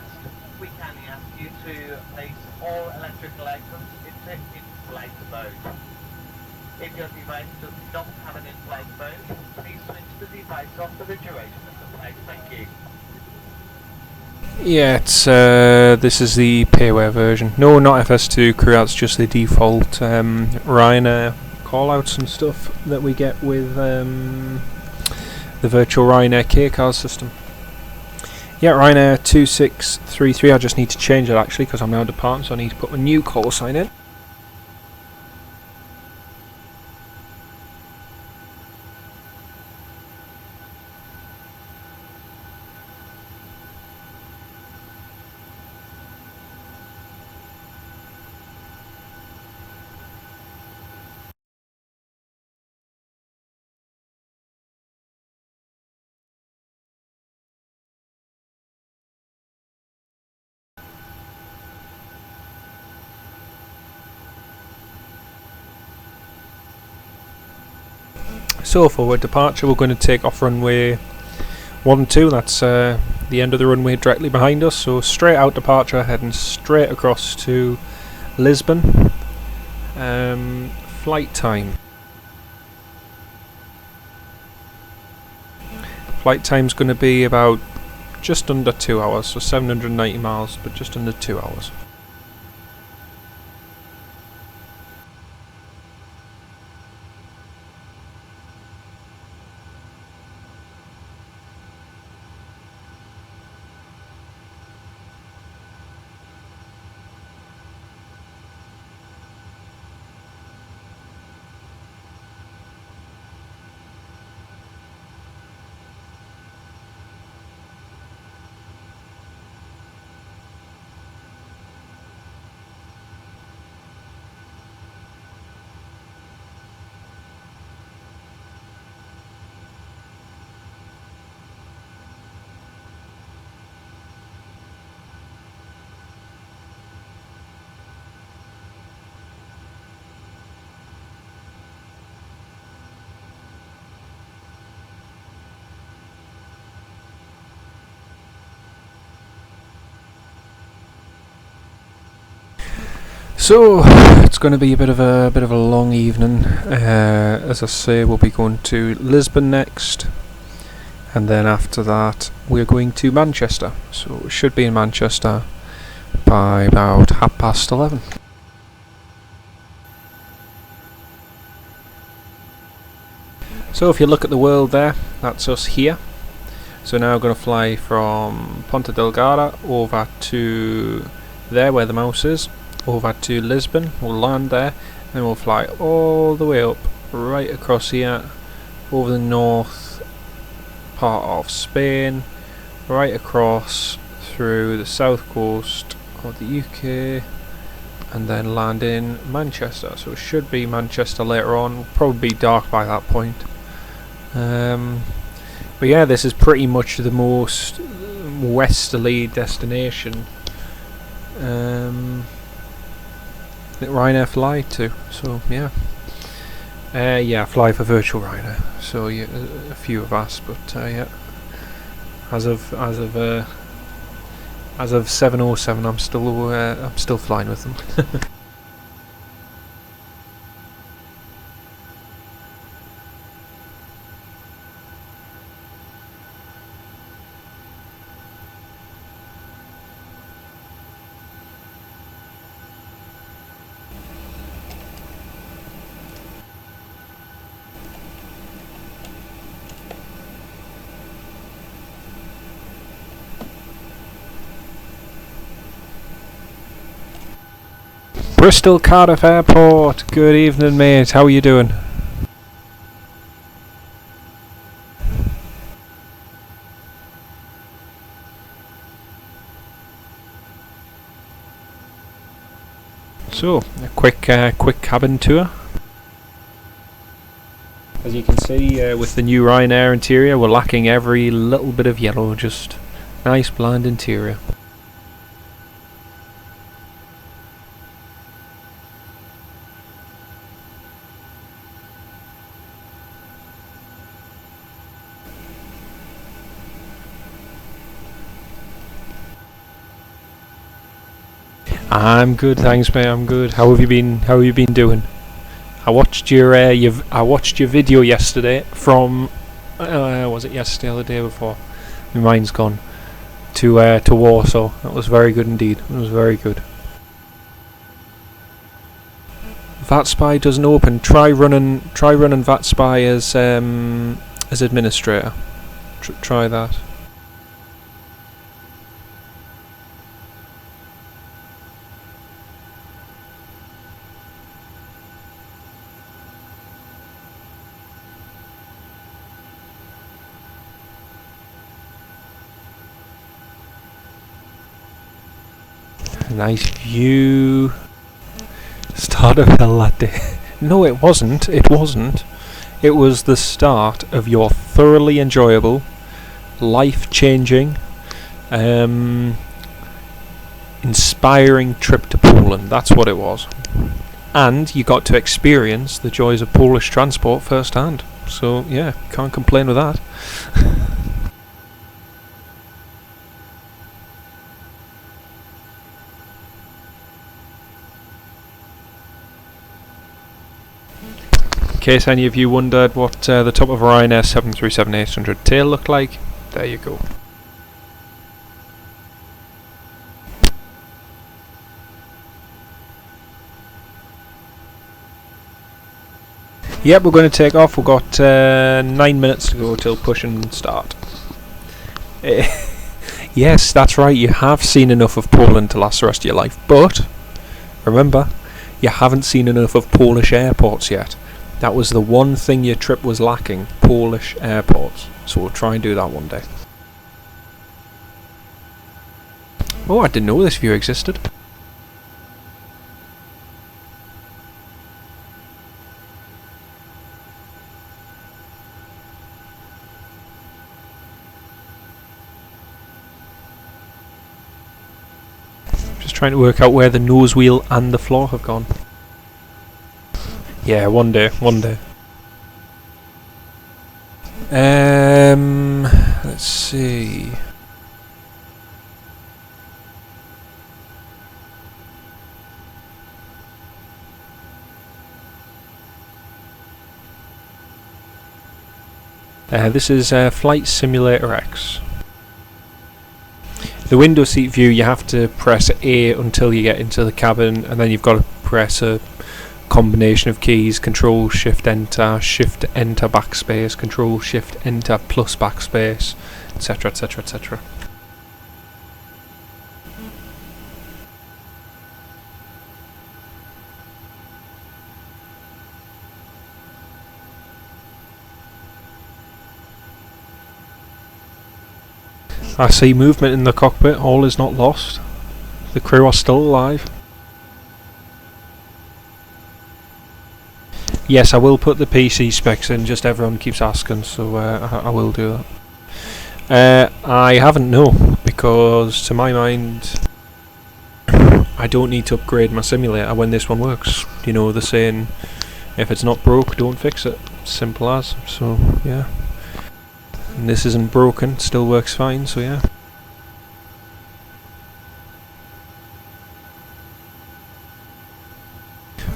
we kindly ask you to place all electrical items into in-flight mode. If your device does not have an in-flight mode, please switch the device off for the duration of the flight. Thank you. Yeah, it's this is the payware version. No, not FS2 crew, that's just the default Ryanair callouts and stuff that we get with the virtual Ryanair K-Cars system. Yeah, Ryanair 2633, I just need to change it actually because I'm now departing, so I need to put a new call sign in. So for departure we're going to take off runway 12, that's the end of the runway directly behind us, so straight out departure, heading straight across to Lisbon. Flight time. Flight time's going to be about just under 2 hours, so 790 miles, but just under 2 hours. So it's going to be a bit of a long evening. As I say, we'll be going to Lisbon next, and then after that we're going to Manchester. So we should be in Manchester by about 11:30. So if you look at the world there, that's us here. So now we're going to fly from Ponta Delgada over to there where the mouse is, over to Lisbon. We'll land there and we'll fly all the way up right across here over the north part of Spain, right across through the south coast of the UK, and then land in Manchester. So it should be Manchester later on. It'll probably be dark by that point. But yeah, this is pretty much the most westerly destination that Ryanair fly to. So yeah, yeah, fly for virtual Ryanair. So yeah, a few of us, but yeah, as of 7:07, I'm still flying with them. Bristol Cardiff Airport, good evening mate, how are you doing? So, a quick cabin tour. As you can see, with the new Ryanair interior, we're lacking every little bit of yellow, just nice bland interior. I'm good, thanks, mate. I'm good. How have you been? How have you been doing? I watched your video yesterday from was it yesterday or the day before? My mind's gone. To Warsaw. That was very good indeed. It was very good. VatSpy doesn't open. Try running VatSpy as administrator. Try that. Nice view. Start of hell that day. No, it wasn't. It wasn't. It was the start of your thoroughly enjoyable, life-changing, inspiring trip to Poland. That's what it was. And you got to experience the joys of Polish transport firsthand. So, yeah, can't complain with that. In case any of you wondered what the top of a Ryanair 737-800 tail looked like, there you go. Yep, we're going to take off. We've got 9 minutes to go till push and start. Yes, that's right, you have seen enough of Poland to last the rest of your life, but remember, you haven't seen enough of Polish airports yet. That was the one thing your trip was lacking, Polish airports. So we'll try and do that one day. Oh, I didn't know this view existed. Just trying to work out where the nose wheel and the floor have gone. Yeah, one day. Let's see. This is Flight Simulator X. The window seat view, you have to press A until you get into the cabin, and then you've got to press a combination of keys: Control Shift Enter, Shift Enter backspace, Control Shift Enter plus backspace, etc, etc, etc. I see movement in the cockpit. All is not lost. The crew are still alive. Yes, I will put the PC specs in, just everyone keeps asking, so I will do that. I haven't, no, because to my mind, I don't need to upgrade my simulator when this one works. You know, the saying, if it's not broke, don't fix it. Simple as, so yeah. And this isn't broken, still works fine, so yeah.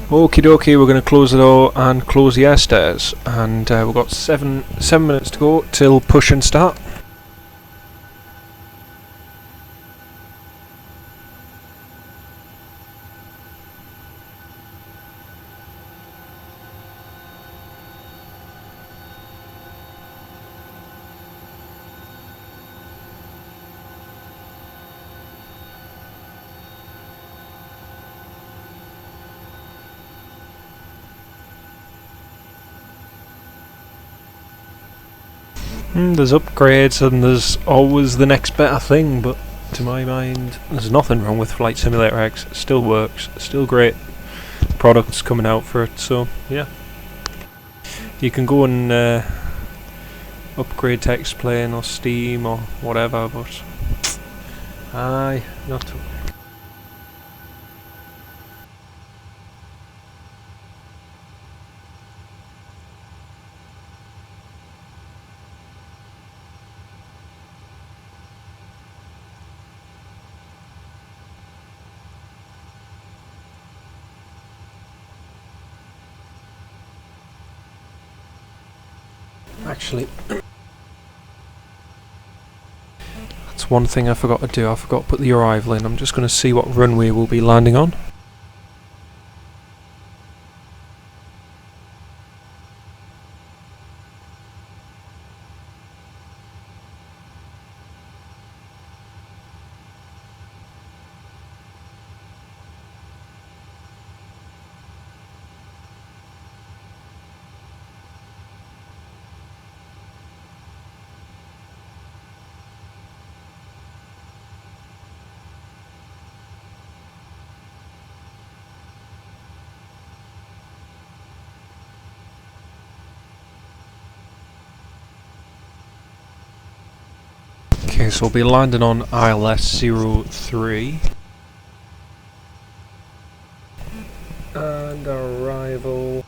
Okie dokie, we're going to close the door and close the air stairs, and we've got 7 minutes to go till push and start. There's upgrades and there's always the next better thing, but to my mind there's nothing wrong with Flight Simulator X. It still works, still great products coming out for it, so yeah. You can go and upgrade to X-Plane or Steam or whatever, but aye, not to. Actually, that's one thing I forgot to do. I forgot to put the arrival in. I'm just going to see what runway we'll be landing on. Okay, so we'll be landing on ILS 03 and arrival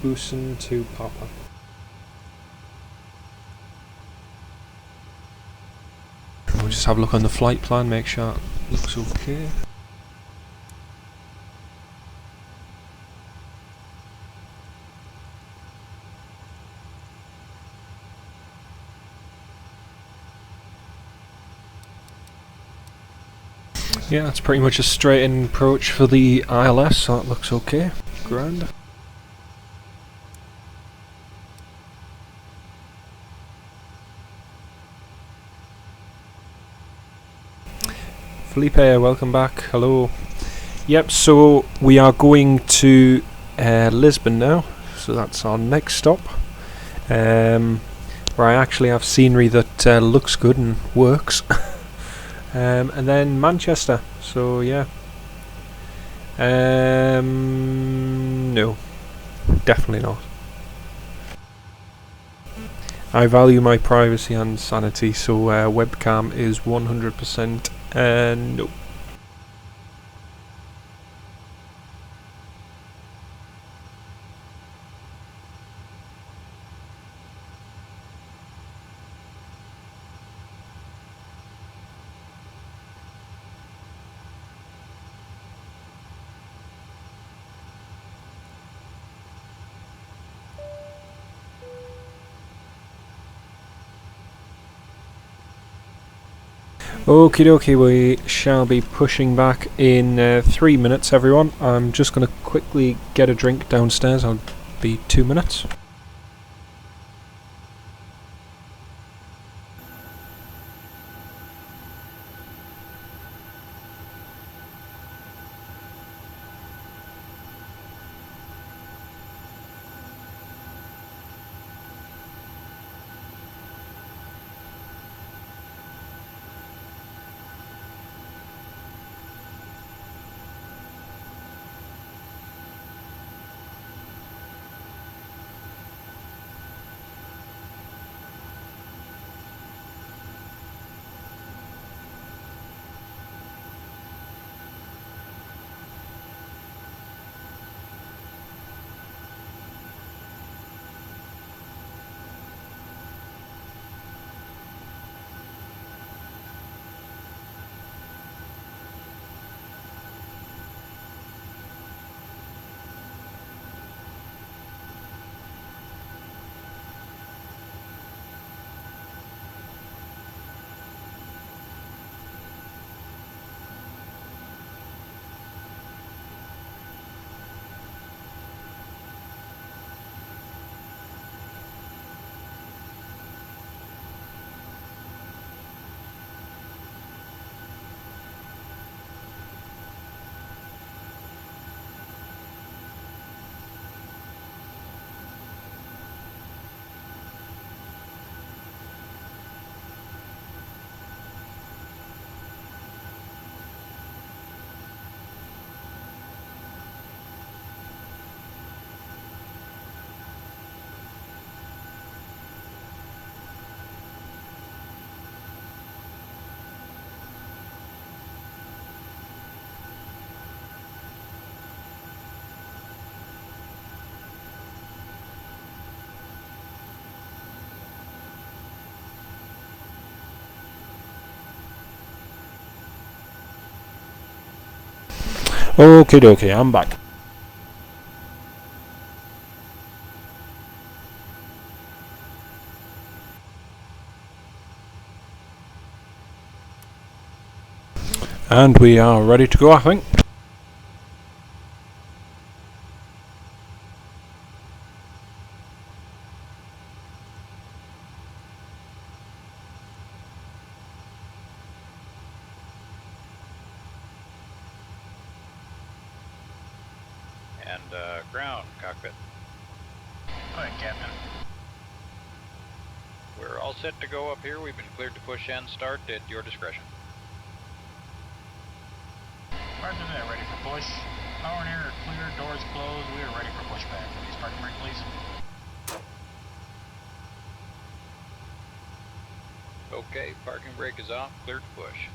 Busan to Papa. We'll just have a look on the flight plan, make sure it looks okay. Yeah, it's pretty much a straight-in approach for the ILS, so that looks okay. Grand. Felipe, welcome back. Hello. Yep, so we are going to Lisbon now, so that's our next stop. Where I actually have scenery that looks good and works. And then Manchester, so yeah. No, definitely not. I value my privacy and sanity, so webcam is 100% no. Okie dokie, we shall be pushing back in 3 minutes, everyone. I'm just going to quickly get a drink downstairs. I'll be 2 minutes. Okie dokie, I'm back. And we are ready to go, I think. And ground, cockpit. Go ahead, Captain. We're all set to go up here. We've been cleared to push and start at your discretion. Roger that, ready for push. Power and air are clear, doors closed. We are ready for pushback. Please parking brake, please. Okay, parking brake is off, cleared to push.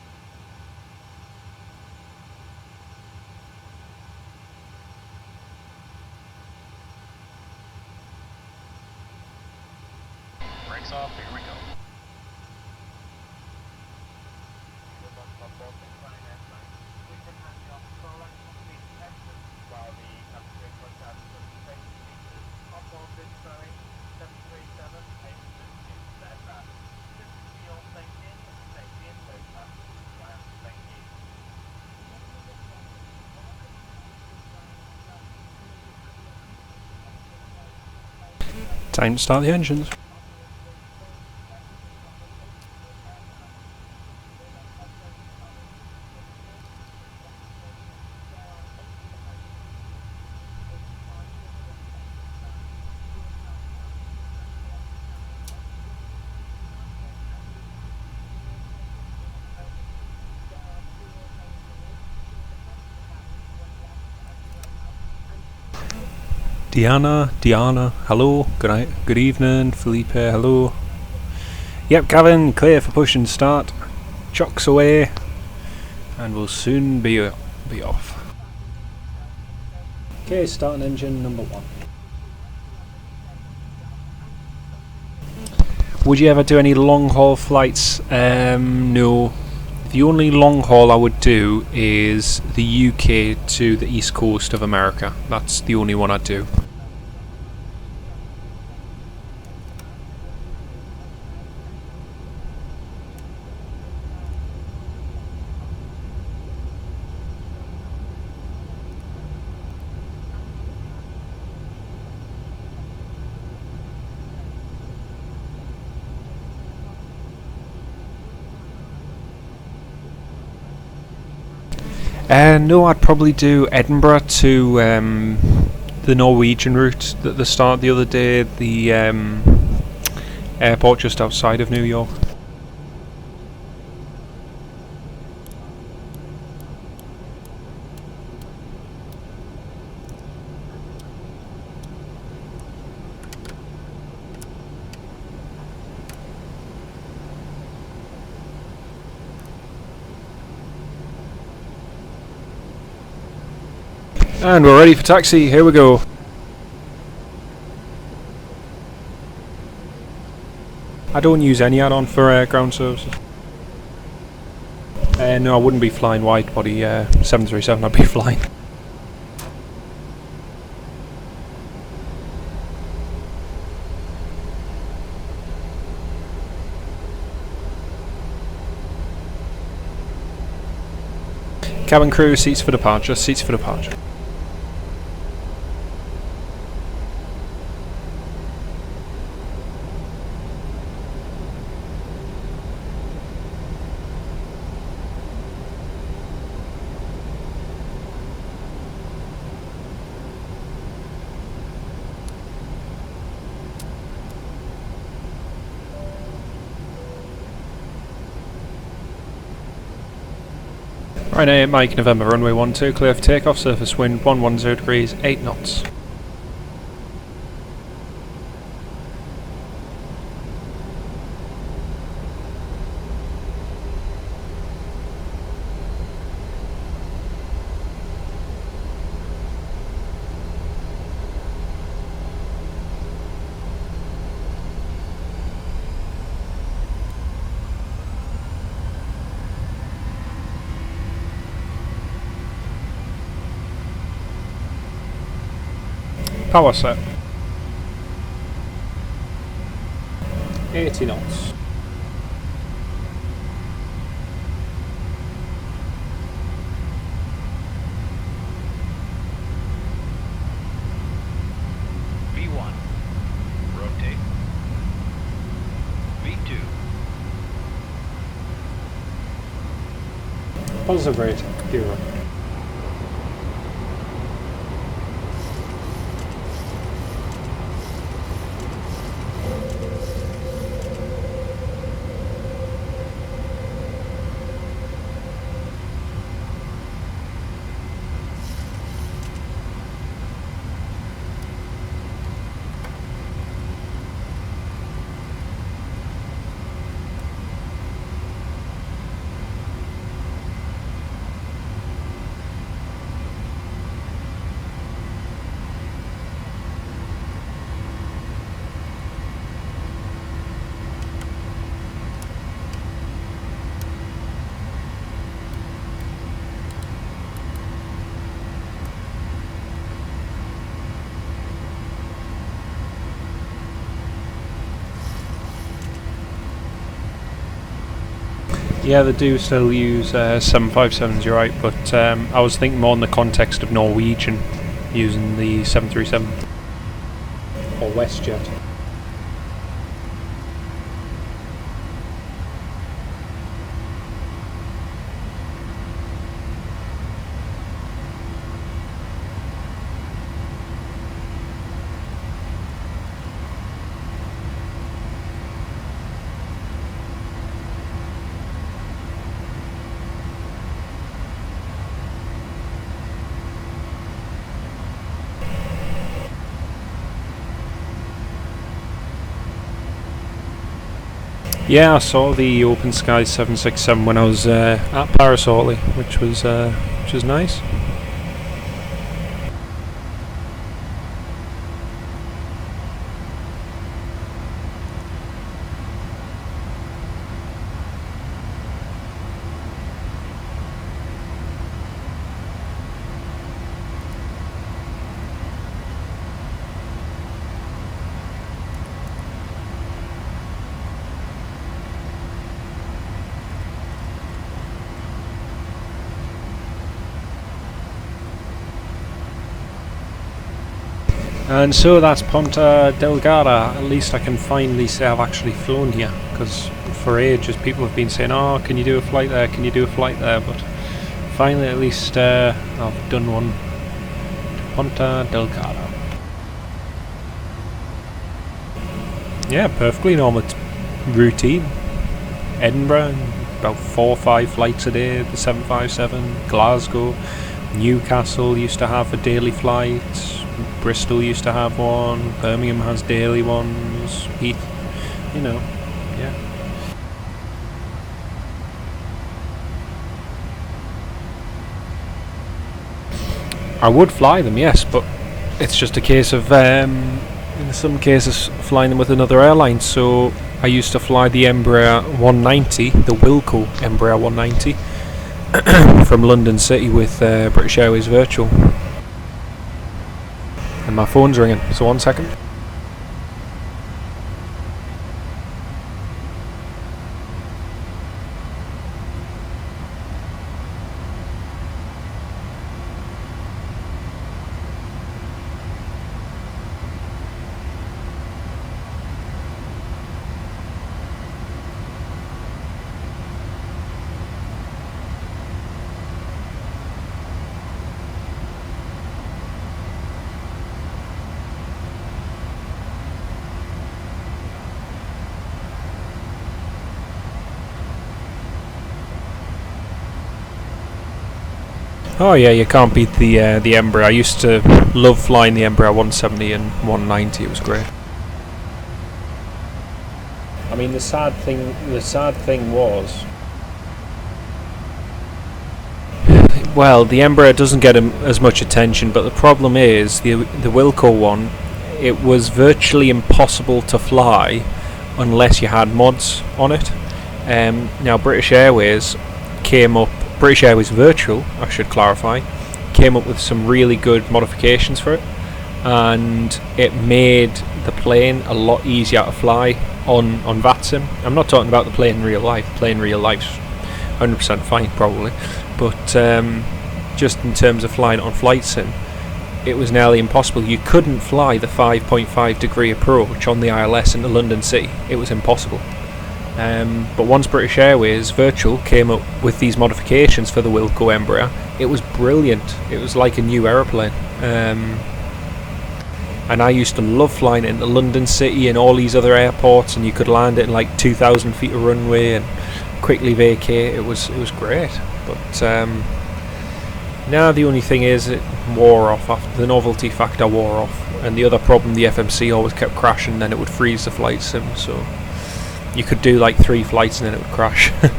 Brakes off, here we go. Time to start the engines. Diana, hello, good evening, Felipe, hello. Yep, Gavin, clear for push and start. Chocks away, and we'll soon be off. Okay, starting engine number 1. Would you ever do any long haul flights? No. The only long haul I would do is the UK to the east coast of America. That's the only one I'd do. No, I'd probably do Edinburgh to the Norwegian route that they started the other day, the airport just outside of New York. And we're ready for taxi, here we go. I don't use any add-on for ground services. No, I wouldn't be flying wide body 737, I'd be flying. Cabin crew, seats for departure, seats for departure. Ryanair, Mike, November, runway 12, clear for takeoff, surface wind 110 degrees, 8 knots. Power set. 80 knots. Positive rate, 0. Yeah, they do still use 757s, you're right, but I was thinking more in the context of Norwegian using the 737 or WestJet. Yeah, I saw the Open Sky 767 when I was at Paris, which was nice. And so that's Ponta Delgada. At least I can finally say I've actually flown here, because for ages people have been saying, oh, can you do a flight there, can you do a flight there, but finally at least I've done one to Ponta Delgada. Yeah, perfectly normal routine. Edinburgh, about 4 or 5 flights a day, the 757, Glasgow, Newcastle used to have a daily flight, Bristol used to have one, Birmingham has daily ones, Heath, you know, yeah. I would fly them, yes, but it's just a case of, in some cases, flying them with another airline. So I used to fly the Embraer 190, the Wilco Embraer 190, from London City with British Airways Virtual. And my phone's ringing, so 1 second. Oh yeah, you can't beat the Embraer. I used to love flying the Embraer 170 and 190. It was great. I mean, the sad thing was, well, the Embraer doesn't get as much attention, but the problem is the Wilco one. It was virtually impossible to fly unless you had mods on it. Now British Airways Virtual, I should clarify, came up with some really good modifications for it, and it made the plane a lot easier to fly on Vatsim. I'm not talking about the plane in real life. Plane in real life's 100% fine probably, but just in terms of flying on flight sim, it was nearly impossible. You couldn't fly the 5.5 degree approach on the ILS into London City. It was impossible. But once British Airways Virtual came up with these modifications for the Wilco Embraer, it was brilliant. It was like a new aeroplane. And I used to love flying into London City and all these other airports, and you could land it in like 2,000 feet of runway and quickly vacate. It was great. But now the only thing is it wore off after the novelty factor wore off, and the other problem, the FMC always kept crashing, and then it would freeze the flight sim, so you could do like 3 flights and then it would crash. But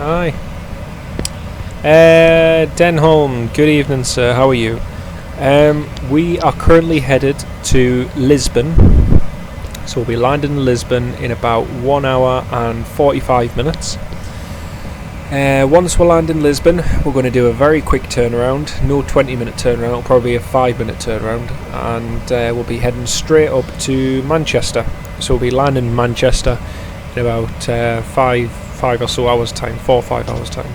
aye. Denholm, good evening sir, how are you? We are currently headed to Lisbon, so we'll be landing in Lisbon in about 1 hour and 45 minutes. Once we land in Lisbon, we're going to do a very quick turnaround, no 20-minute turnaround, it'll probably be a 5-minute turnaround, and we'll be heading straight up to Manchester. So we'll be landing in Manchester in about 5 or so hours time, 4 or 5 hours time.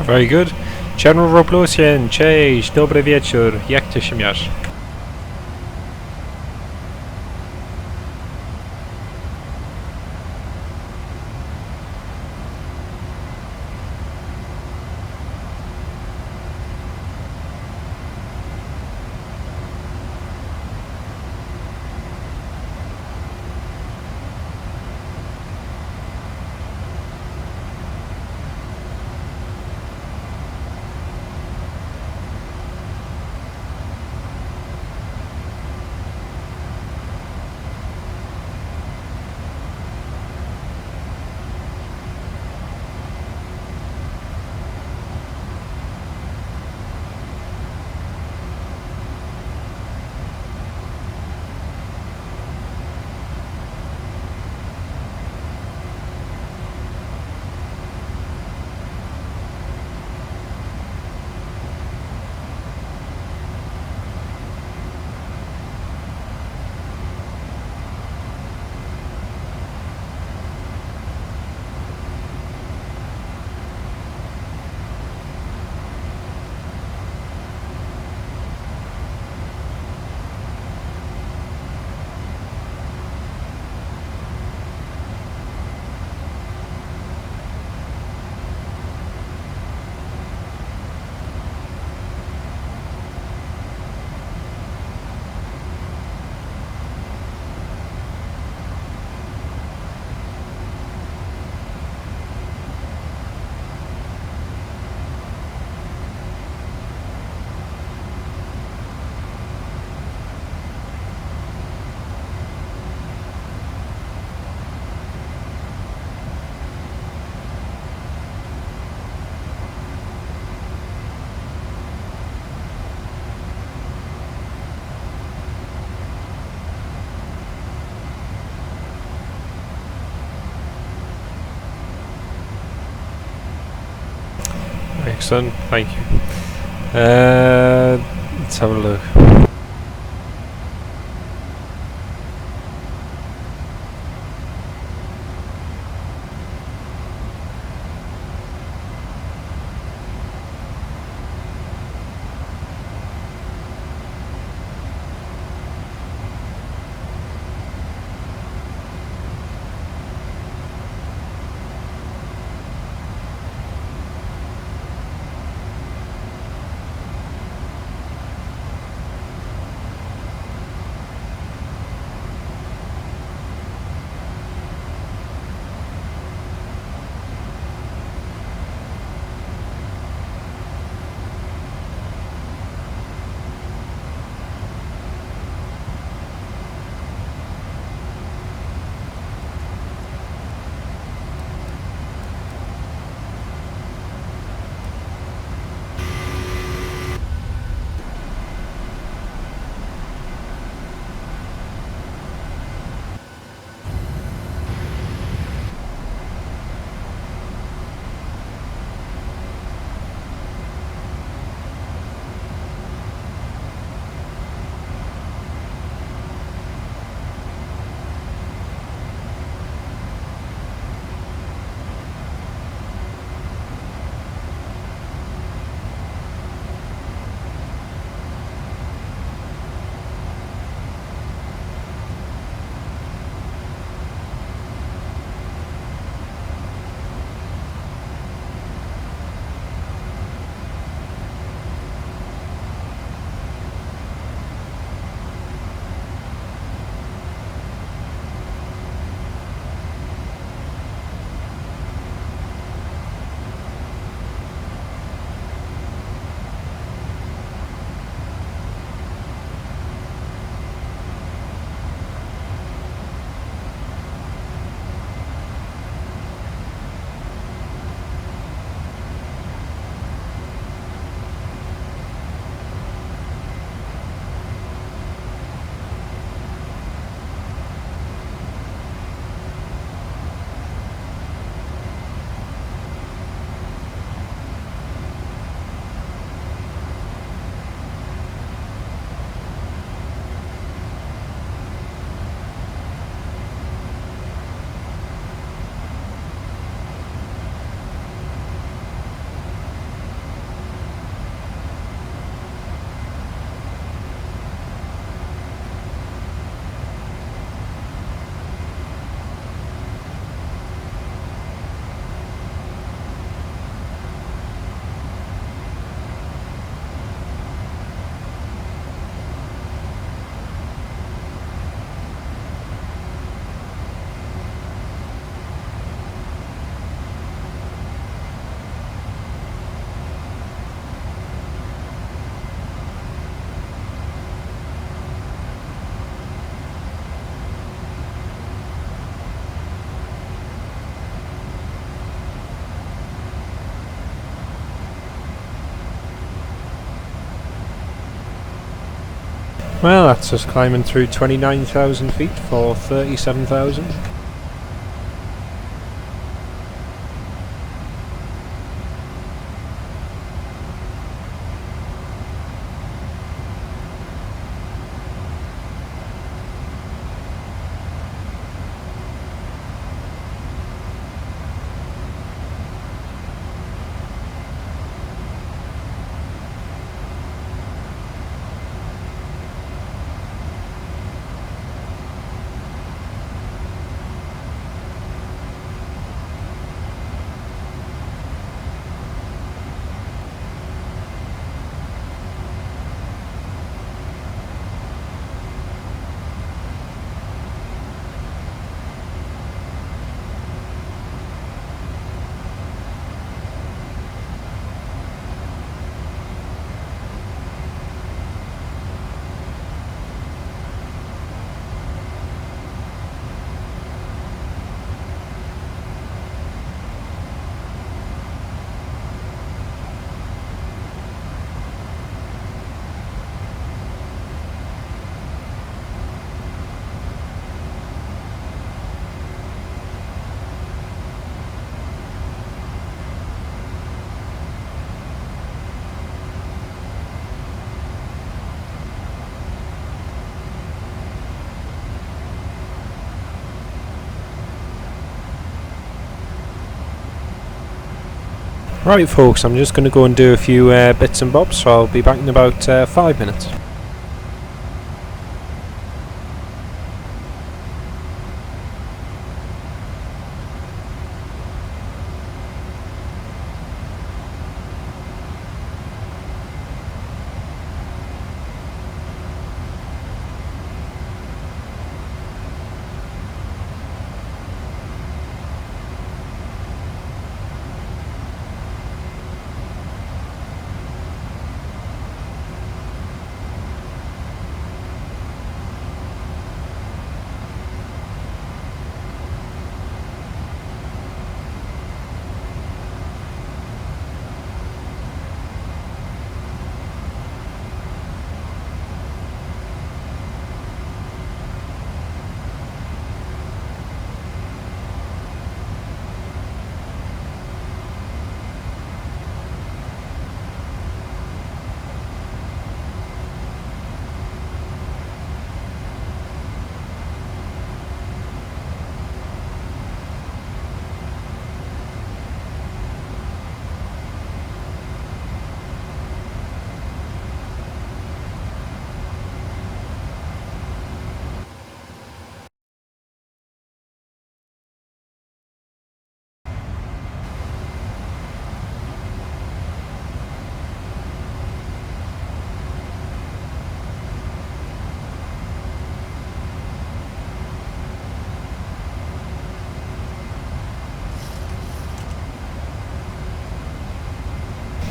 Very good. General Roblusian, cześć, dobry wieczór, jak ty się masz? Excellent, thank you. Let's have a look. Well, that's us climbing through 29,000 feet for 37,000. Right folks, I'm just going to go and do a few bits and bobs, so I'll be back in about 5 minutes.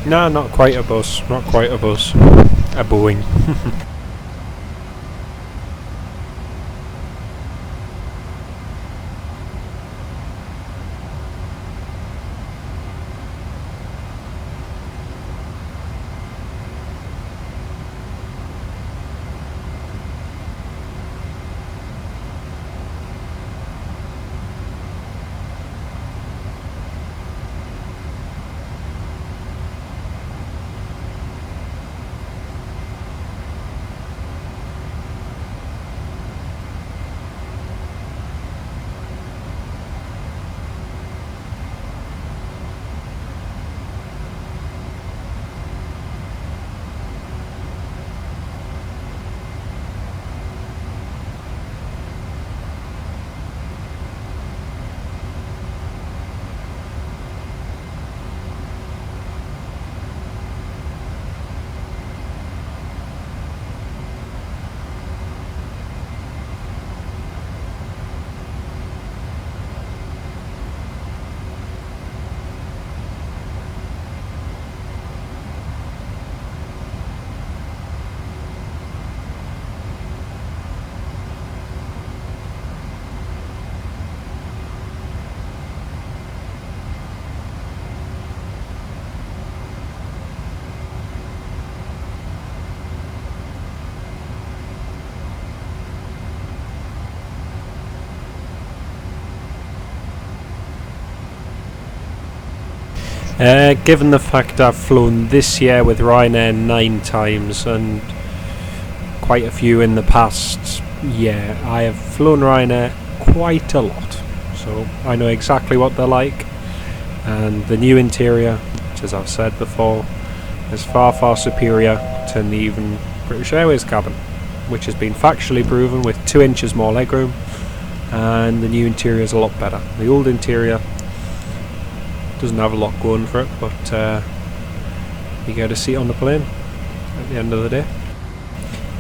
No, not quite a bus, not quite a bus. A Boeing. Given the fact I've flown this year with Ryanair 9 times and quite a few in the past year, I have flown Ryanair quite a lot, so I know exactly what they're like. And the new interior, which, as I've said before, is far superior to an even British Airways cabin, which has been factually proven with 2 inches more legroom, and the new interior is a lot better. The old interior doesn't have a lot going for it, but you get a seat on the plane at the end of the day.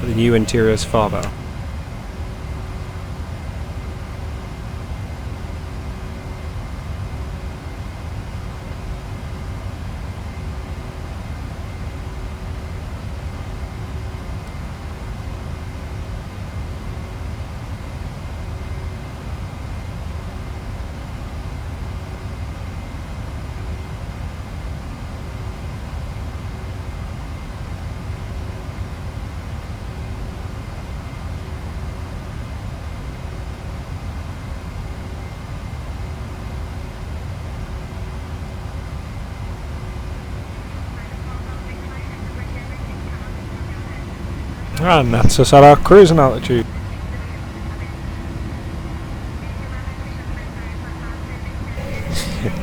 But the new interior is far better. And that's us at our cruising altitude.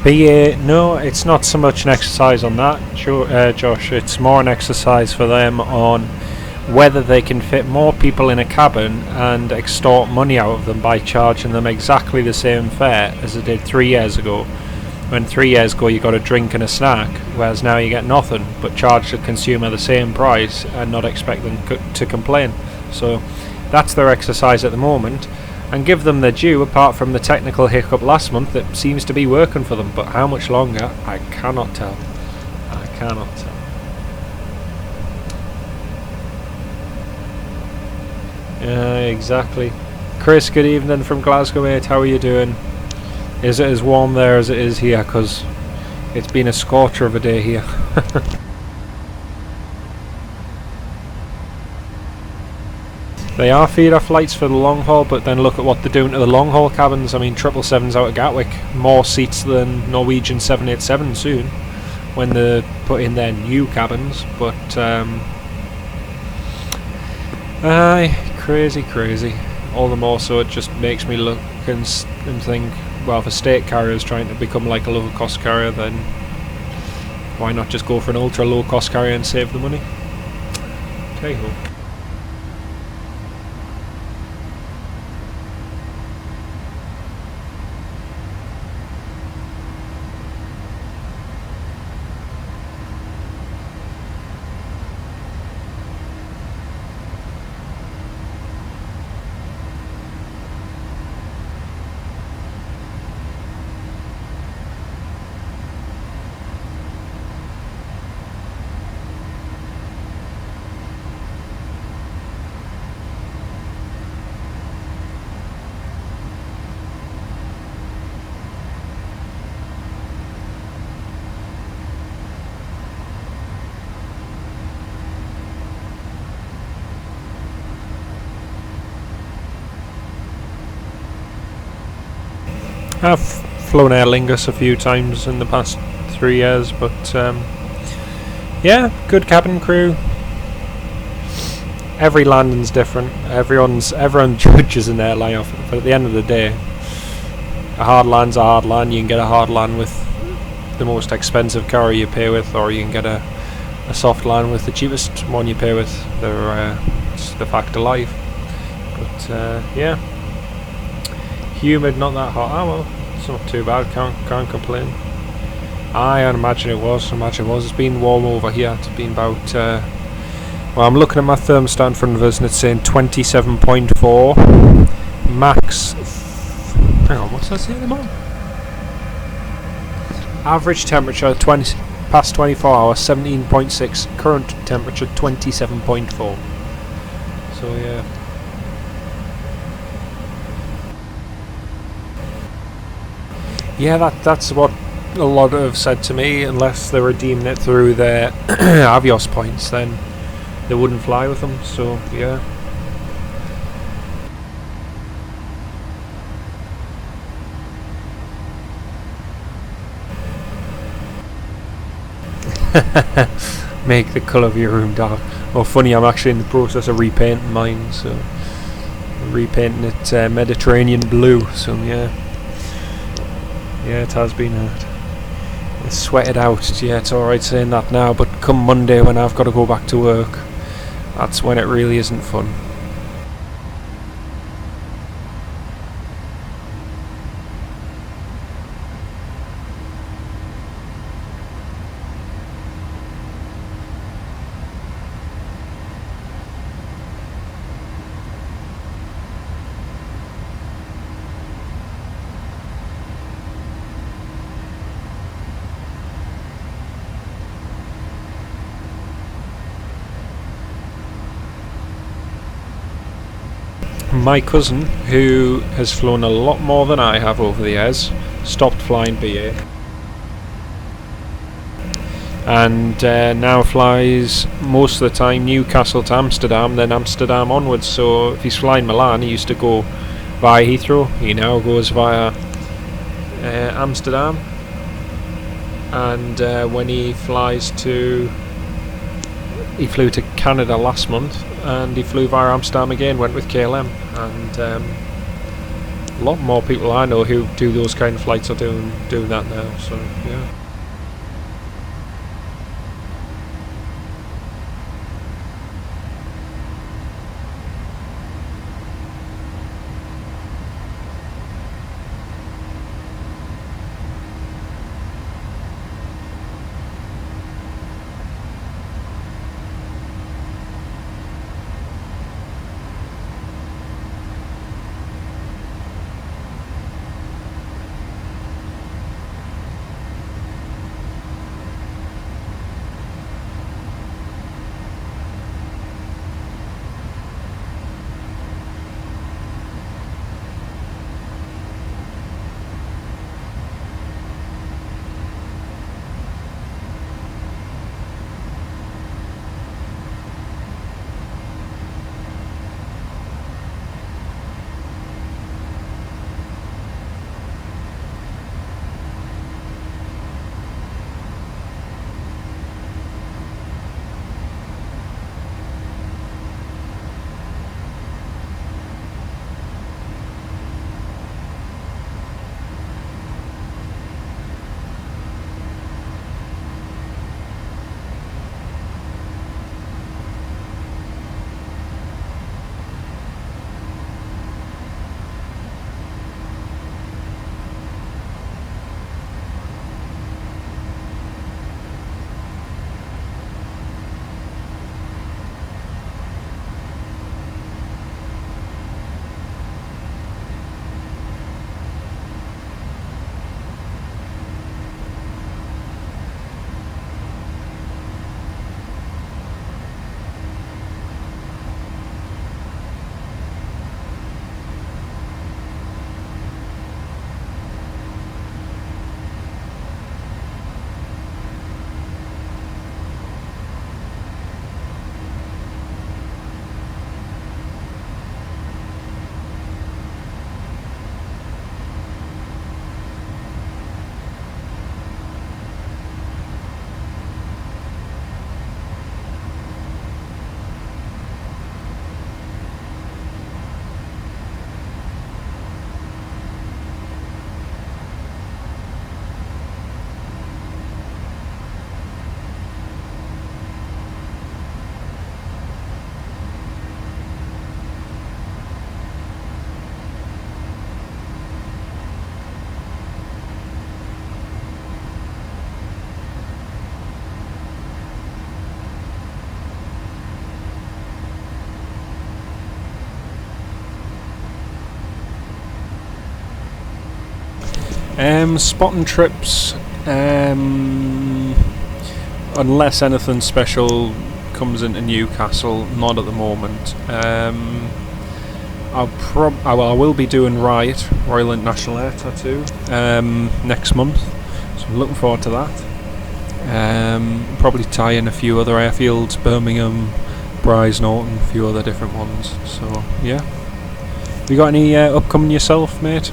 But no, it's not so much an exercise on that, Josh. It's more an exercise for them on whether they can fit more people in a cabin and extort money out of them by charging them exactly the same fare as they did 3 years ago. When 3 years ago you got a drink and a snack, whereas now you get nothing, but charge the consumer the same price and not expect them to complain. So that's their exercise at the moment, and give them their due, apart from the technical hiccup last month that seems to be working for them. But how much longer, I cannot tell. I cannot tell. Yeah, exactly. Chris, good evening from Glasgow, mate. How are you doing? Is it as warm there as it is here? Because it's been a scorcher of a day here. They are feeder flights for the long haul, but then look at what they're doing to the long haul cabins. I mean, 777s out of Gatwick, more seats than Norwegian 787 soon, when they put in their new cabins. But crazy. All the more so, it just makes me look and think, well, if a state carrier is trying to become like a low cost carrier, then why not just go for an ultra low cost carrier and save the money? Okay, ho. I've flown Aer Lingus a few times in the past 3 years, but yeah, good cabin crew. Every landing's different. Everyone judges an airline off it, but at the end of the day, a hard land's a hard land. You can get a hard land with the most expensive carrier you pay with, or you can get a soft land with the cheapest one you pay with. They're just the fact of life. But yeah. Humid, not that hot. Ah well, it's not too bad. Can't complain. I imagine it was. It's been warm over here. It's been about. Well, I'm looking at my thermostat in front of us, and it's saying 27.4 max. Hang on, what's that saying at the moment? Average temperature past 24 hours 17.6. Current temperature 27.4. So yeah. Yeah, that's what a lot have said to me. Unless they're redeeming it through their Avios points, then they wouldn't fly with them. So yeah. Make the colour of your room dark. Oh, funny, I'm actually in the process of repainting mine, so repainting it Mediterranean blue. So yeah, it has been it's sweated out. Yeah, it's alright saying that now, but come Monday when I've got to go back to work, that's when it really isn't fun. My cousin, who has flown a lot more than I have over the years, stopped flying BA and now flies most of the time Newcastle to Amsterdam, then Amsterdam onwards. So if he's flying Milan, he used to go via Heathrow, he now goes via Amsterdam, and when he flies to, he flew to Canada last month and he flew via Amsterdam again, went with KLM, and a lot more people I know who do those kind of flights are doing that now, so yeah. Spotting trips, unless anything special comes into Newcastle, not at the moment. I will be doing Royal International Air Tattoo next month, so I'm looking forward to that. Probably tie in a few other airfields, Birmingham, Bryce Norton, a few other different ones. So yeah, you got any upcoming yourself, mate?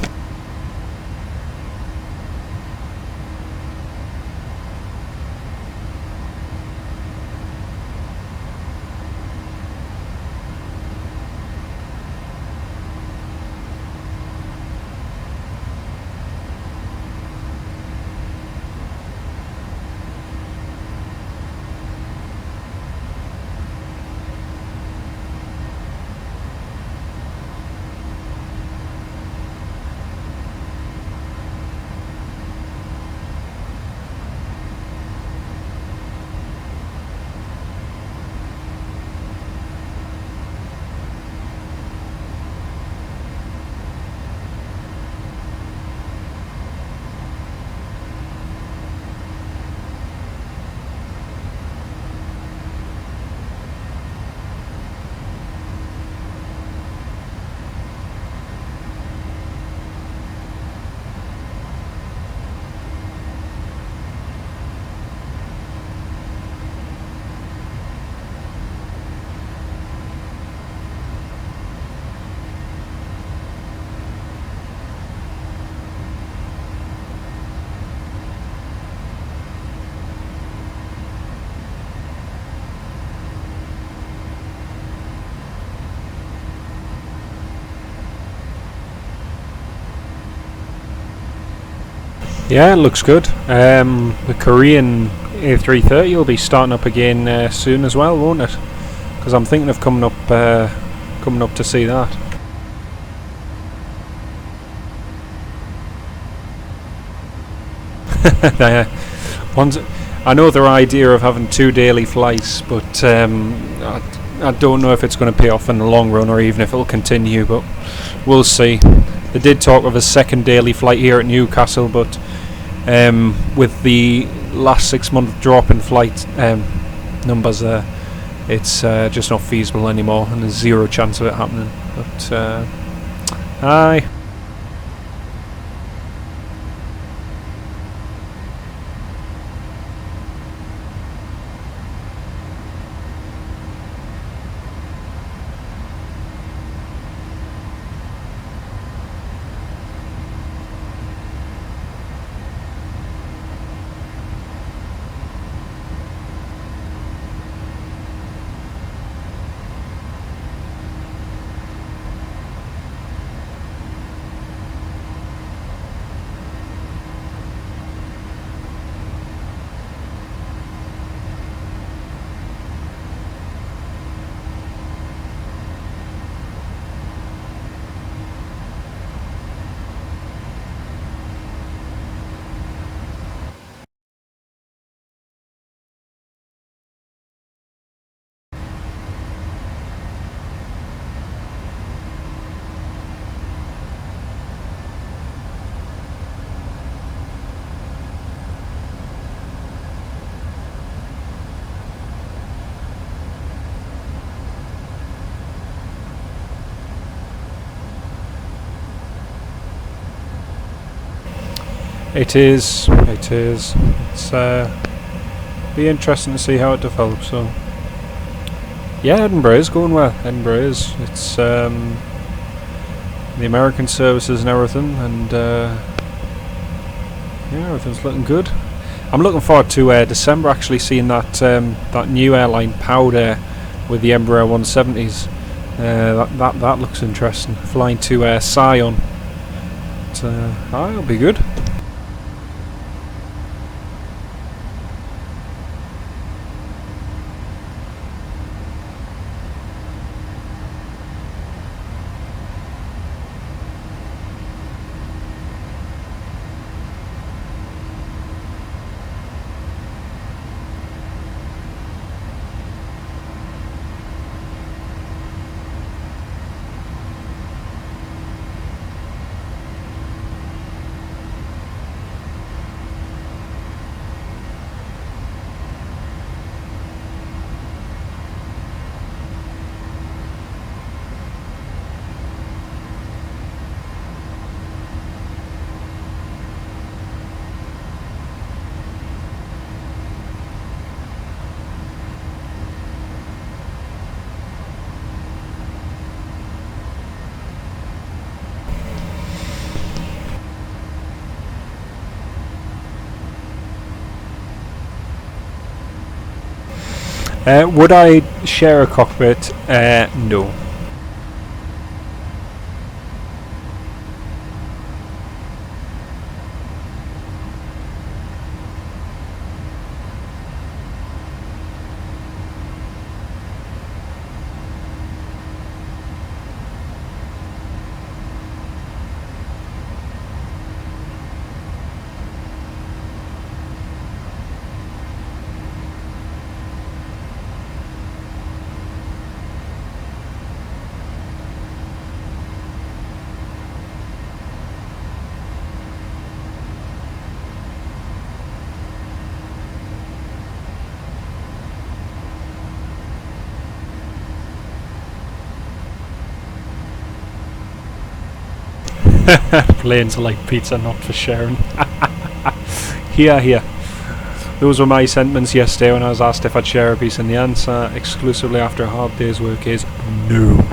Yeah, it looks good. The Korean A330 will be starting up again soon as well, won't it? Because I'm thinking of coming up to see that. I know their idea of having 2 daily flights, but I don't know if it's going to pay off in the long run or even if it'll continue, but we'll see. They did talk of a 2nd daily flight here at Newcastle, but with the last 6-month drop in flight numbers there, it's just not feasible anymore, and there's 0 chance of it happening. But aye. It is. It's be interesting to see how it develops. So, yeah, Edinburgh is going well. Edinburgh is. It's the American services and everything, and yeah, everything's looking good. I'm looking forward to December actually seeing that new airline Powder with the Embraer 170s. That looks interesting. Flying to Sion. It'll be good. Would I share a cockpit? No. Planes are like pizza, not for sharing. Here. Those were my sentiments yesterday when I was asked if I'd share a piece, and the answer, exclusively after a hard day's work, is no.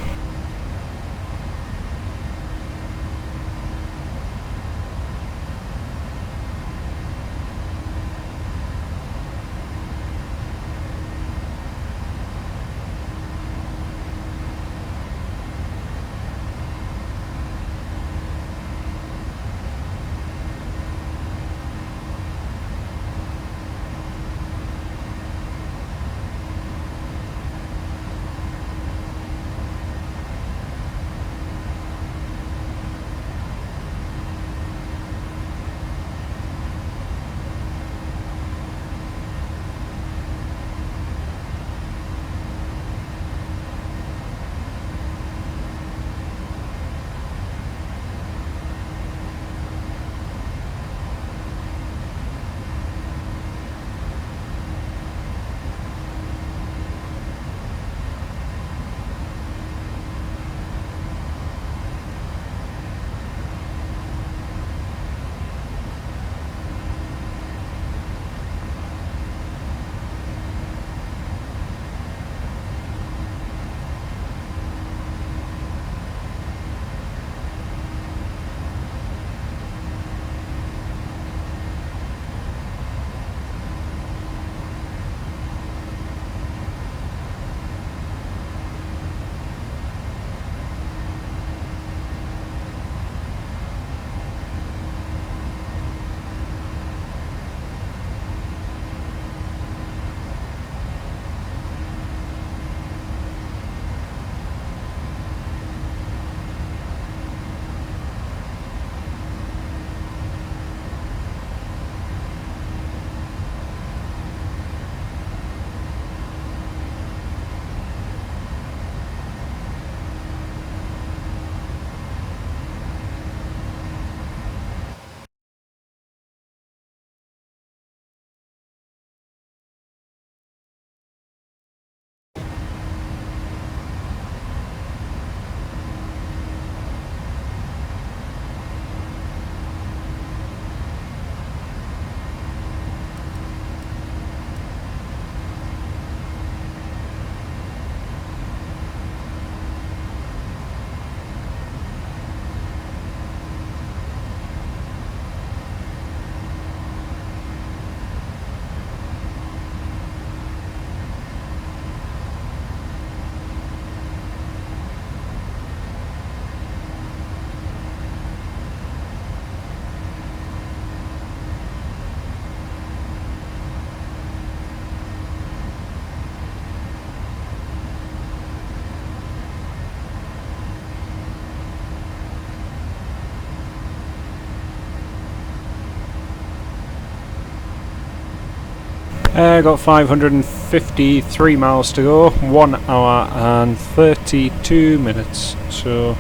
Got 553 miles to go, 1 hour and 32 minutes, so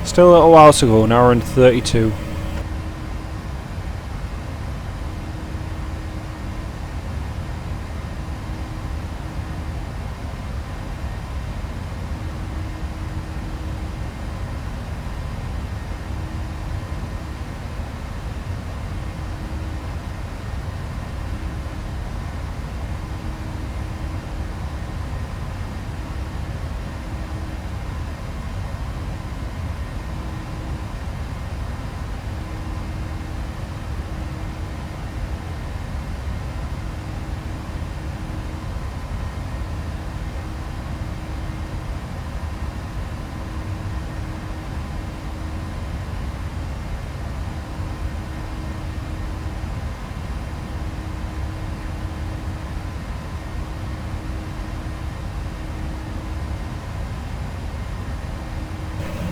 still a little while to go, an hour and 32.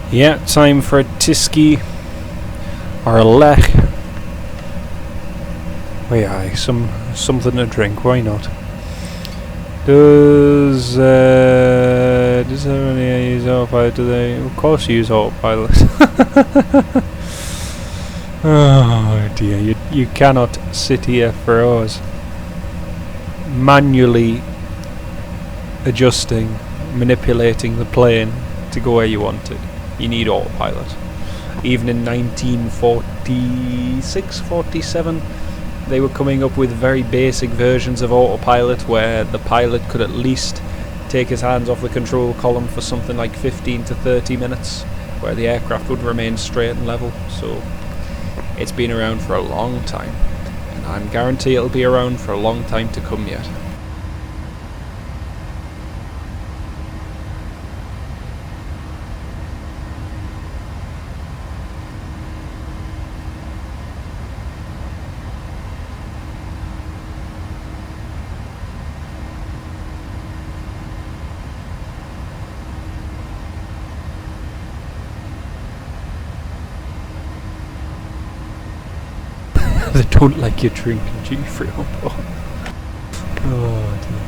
Yeah, time for a Tiski or a Lech. Wait, aye, something to drink. Why not? Does everyone use autopilot? Do they? Of course, use autopilot. Oh dear, you cannot sit here for hours manually adjusting, manipulating the plane to go where you want it. You need autopilot. Even in 1946, 47, they were coming up with very basic versions of autopilot where the pilot could at least take his hands off the control column for something like 15 to 30 minutes, where the aircraft would remain straight and level. So it's been around for a long time, and I guarantee it'll be around for a long time to come yet. They don't like you drinking G3 on board. Oh dear.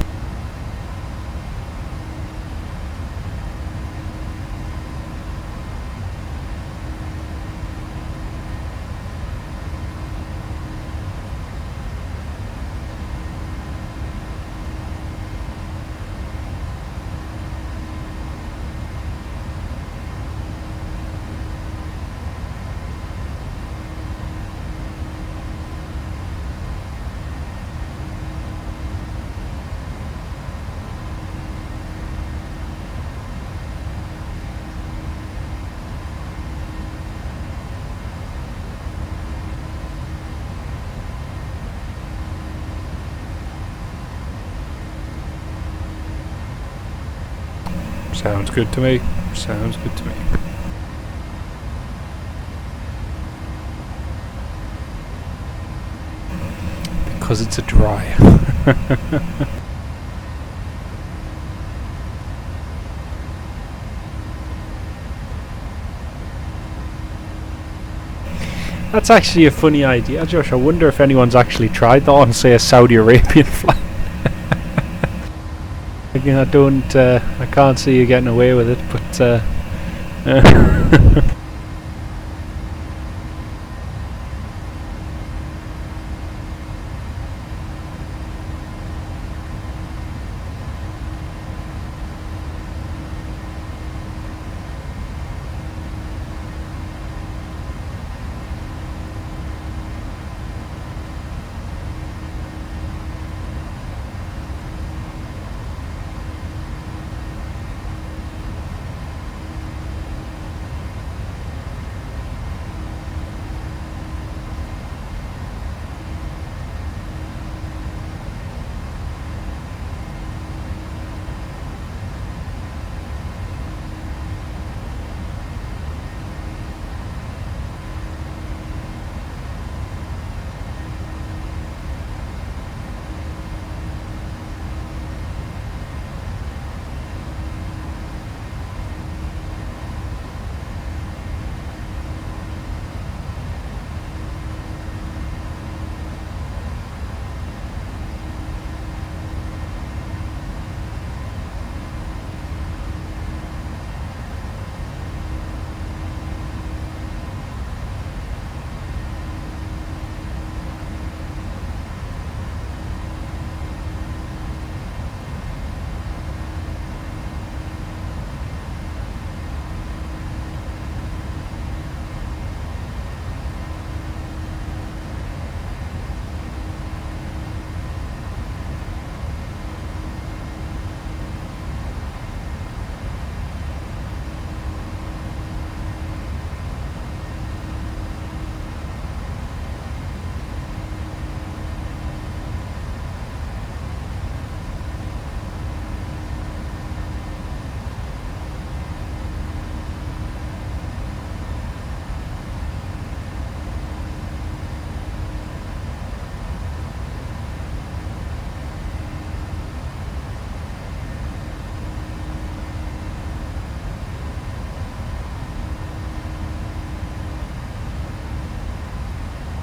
Sounds good to me. Sounds good to me. Because it's a dry. That's actually a funny idea, Josh. I wonder if anyone's actually tried that on, say, a Saudi Arabian flight. Again, I can't see you getting away with it, but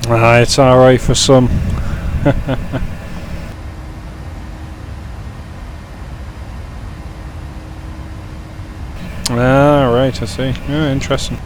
It's alright for some. Right, I see. Yeah, interesting.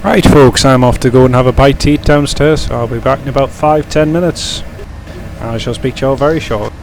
Right folks, I'm off to go and have a bite to eat downstairs, so I'll be back in about 5-10 minutes. I shall speak to you all very shortly.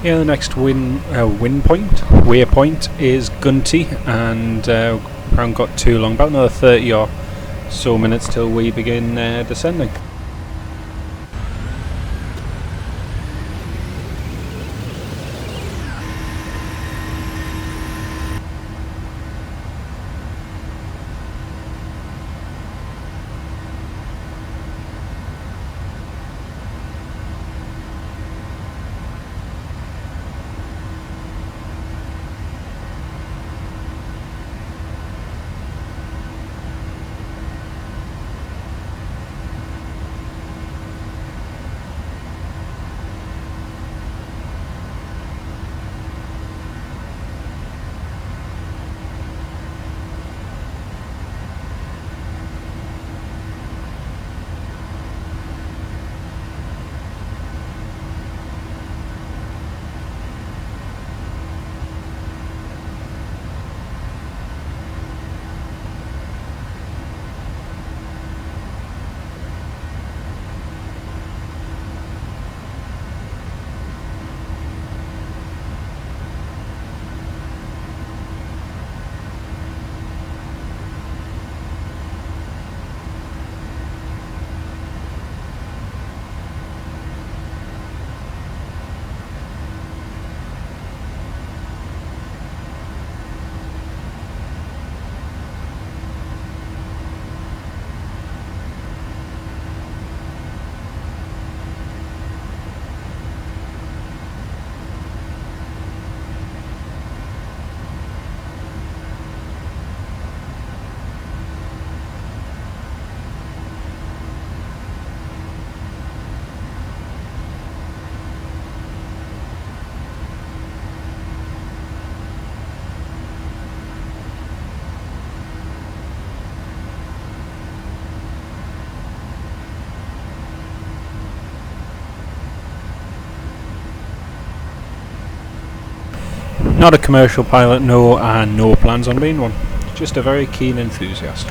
Yeah, the next waypoint is Gunty, and we haven't got too long, about another 30 or so minutes till we begin descending. Not a commercial pilot, no, and no plans on being one. Just a very keen enthusiast.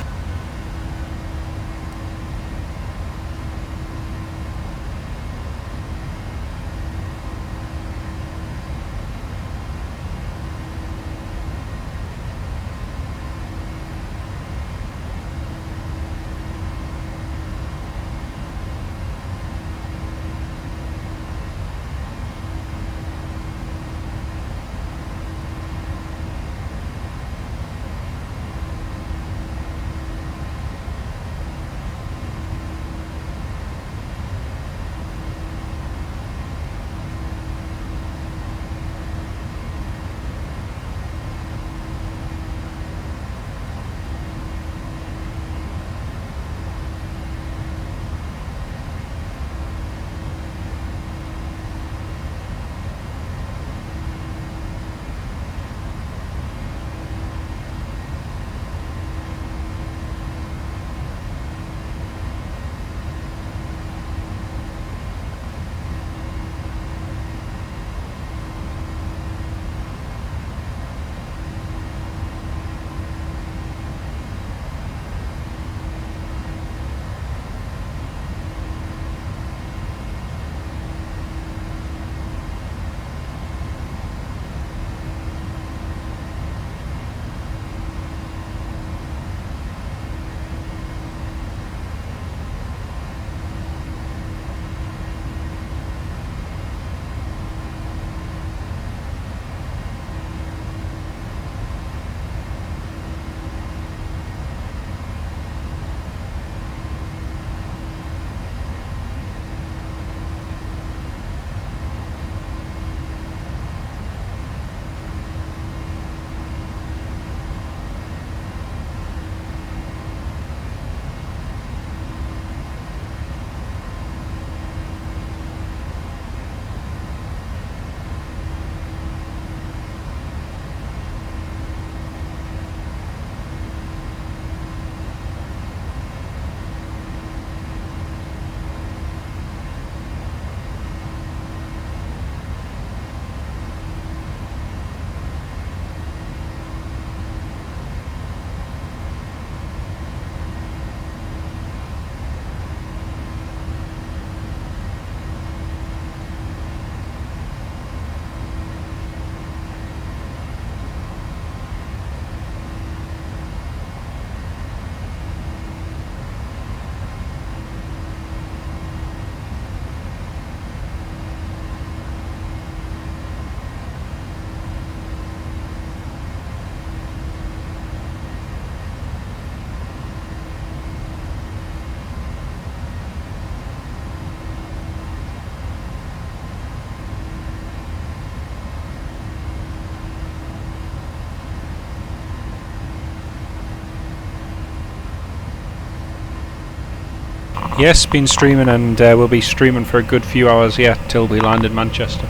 Yes, been streaming, and we'll be streaming for a good few hours yet till we land in Manchester.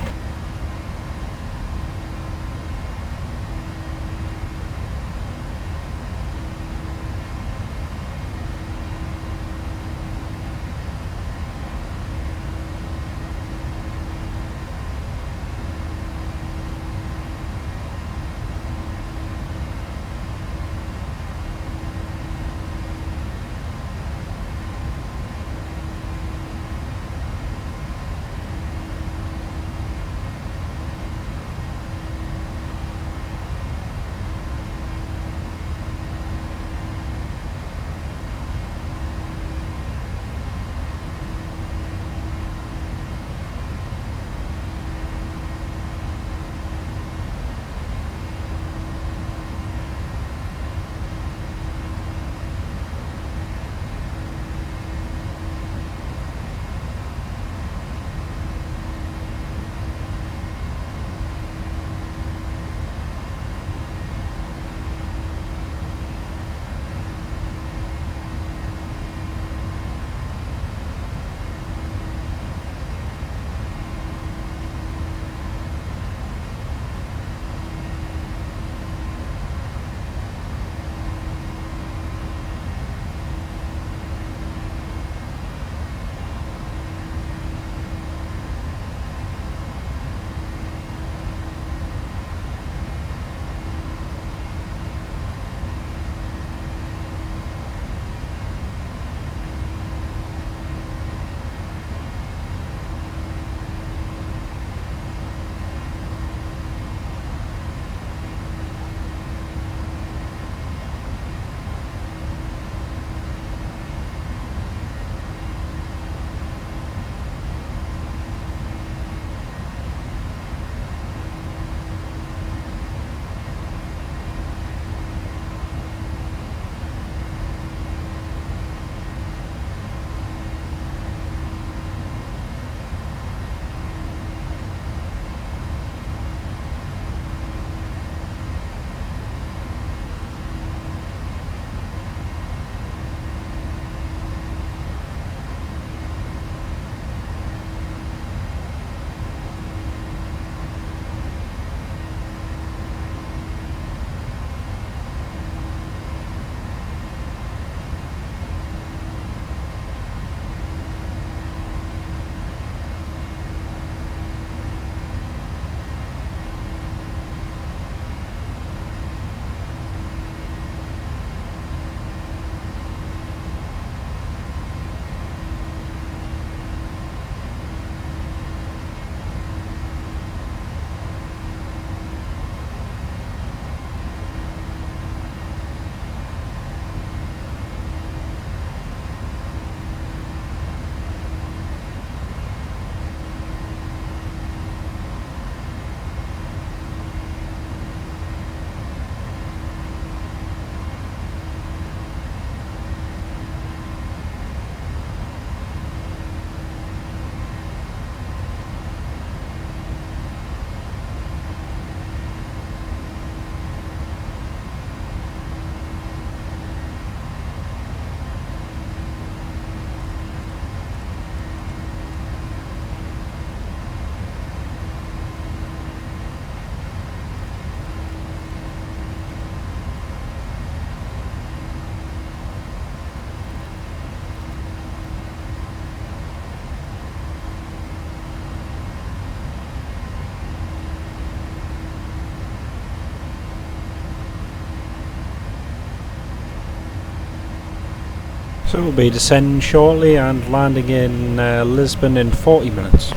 So we'll be descending shortly and landing in Lisbon in 40 minutes.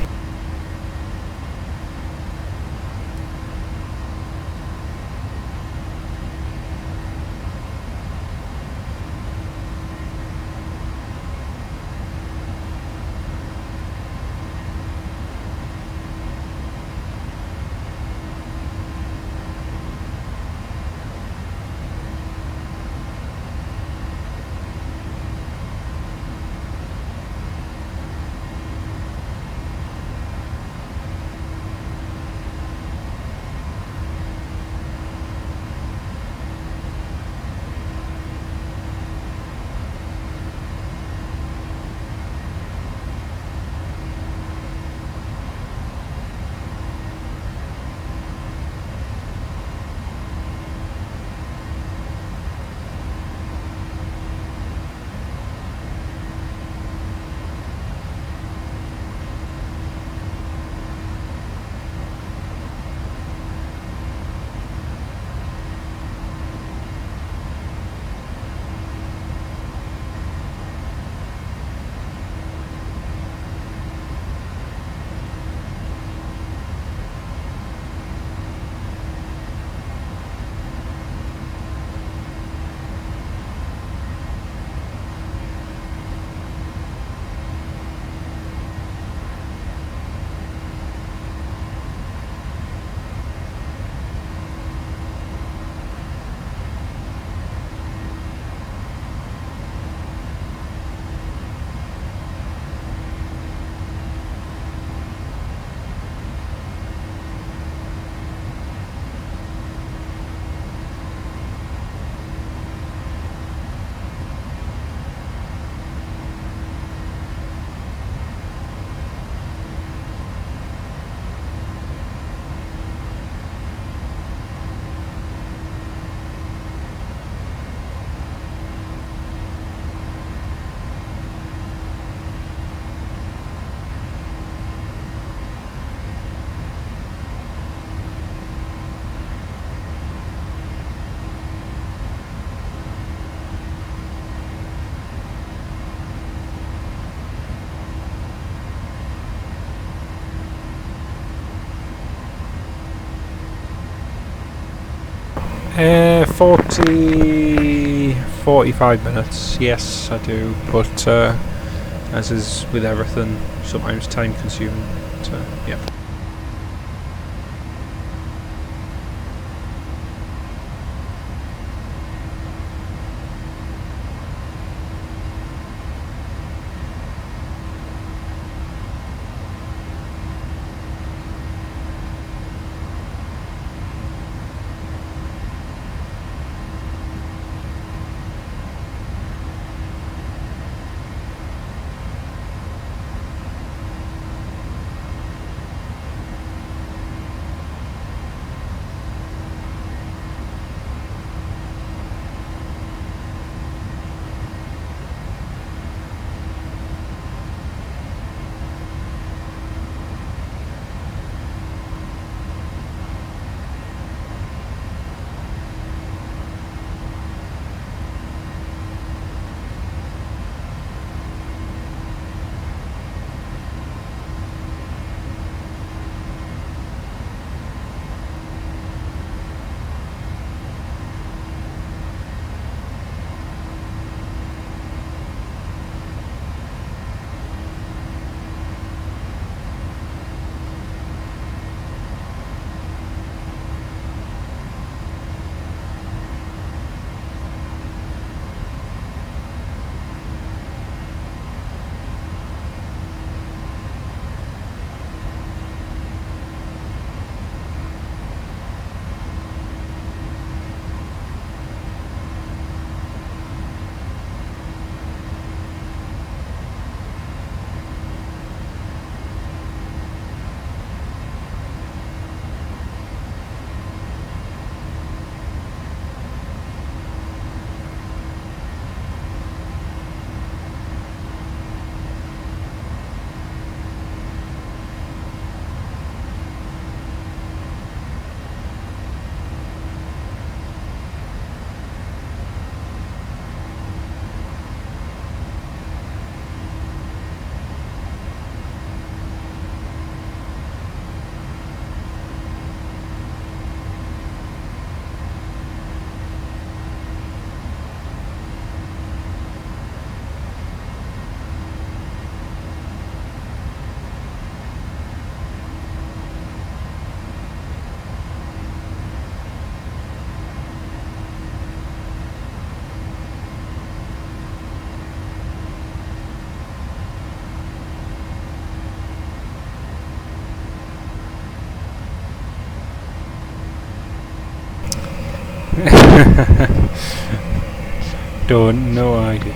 45 minutes, yes I do, but as is with everything, sometimes time consuming, so yeah. Don't, no idea.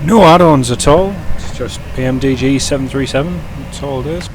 No add-ons at all. It's just PMDG 737. That's all it is.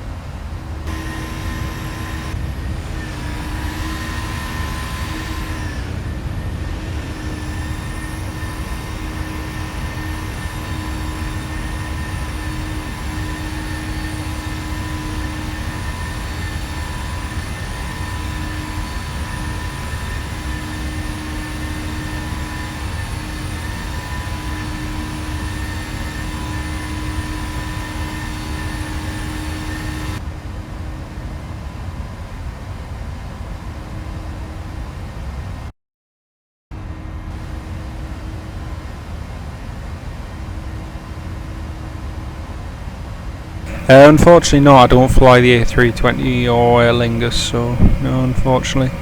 Unfortunately no, I don't fly the A320 or Aer Lingus, so no, unfortunately.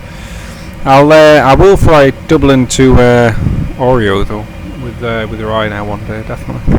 I will fly Dublin to Oreo though, with the Ryanair one day, definitely.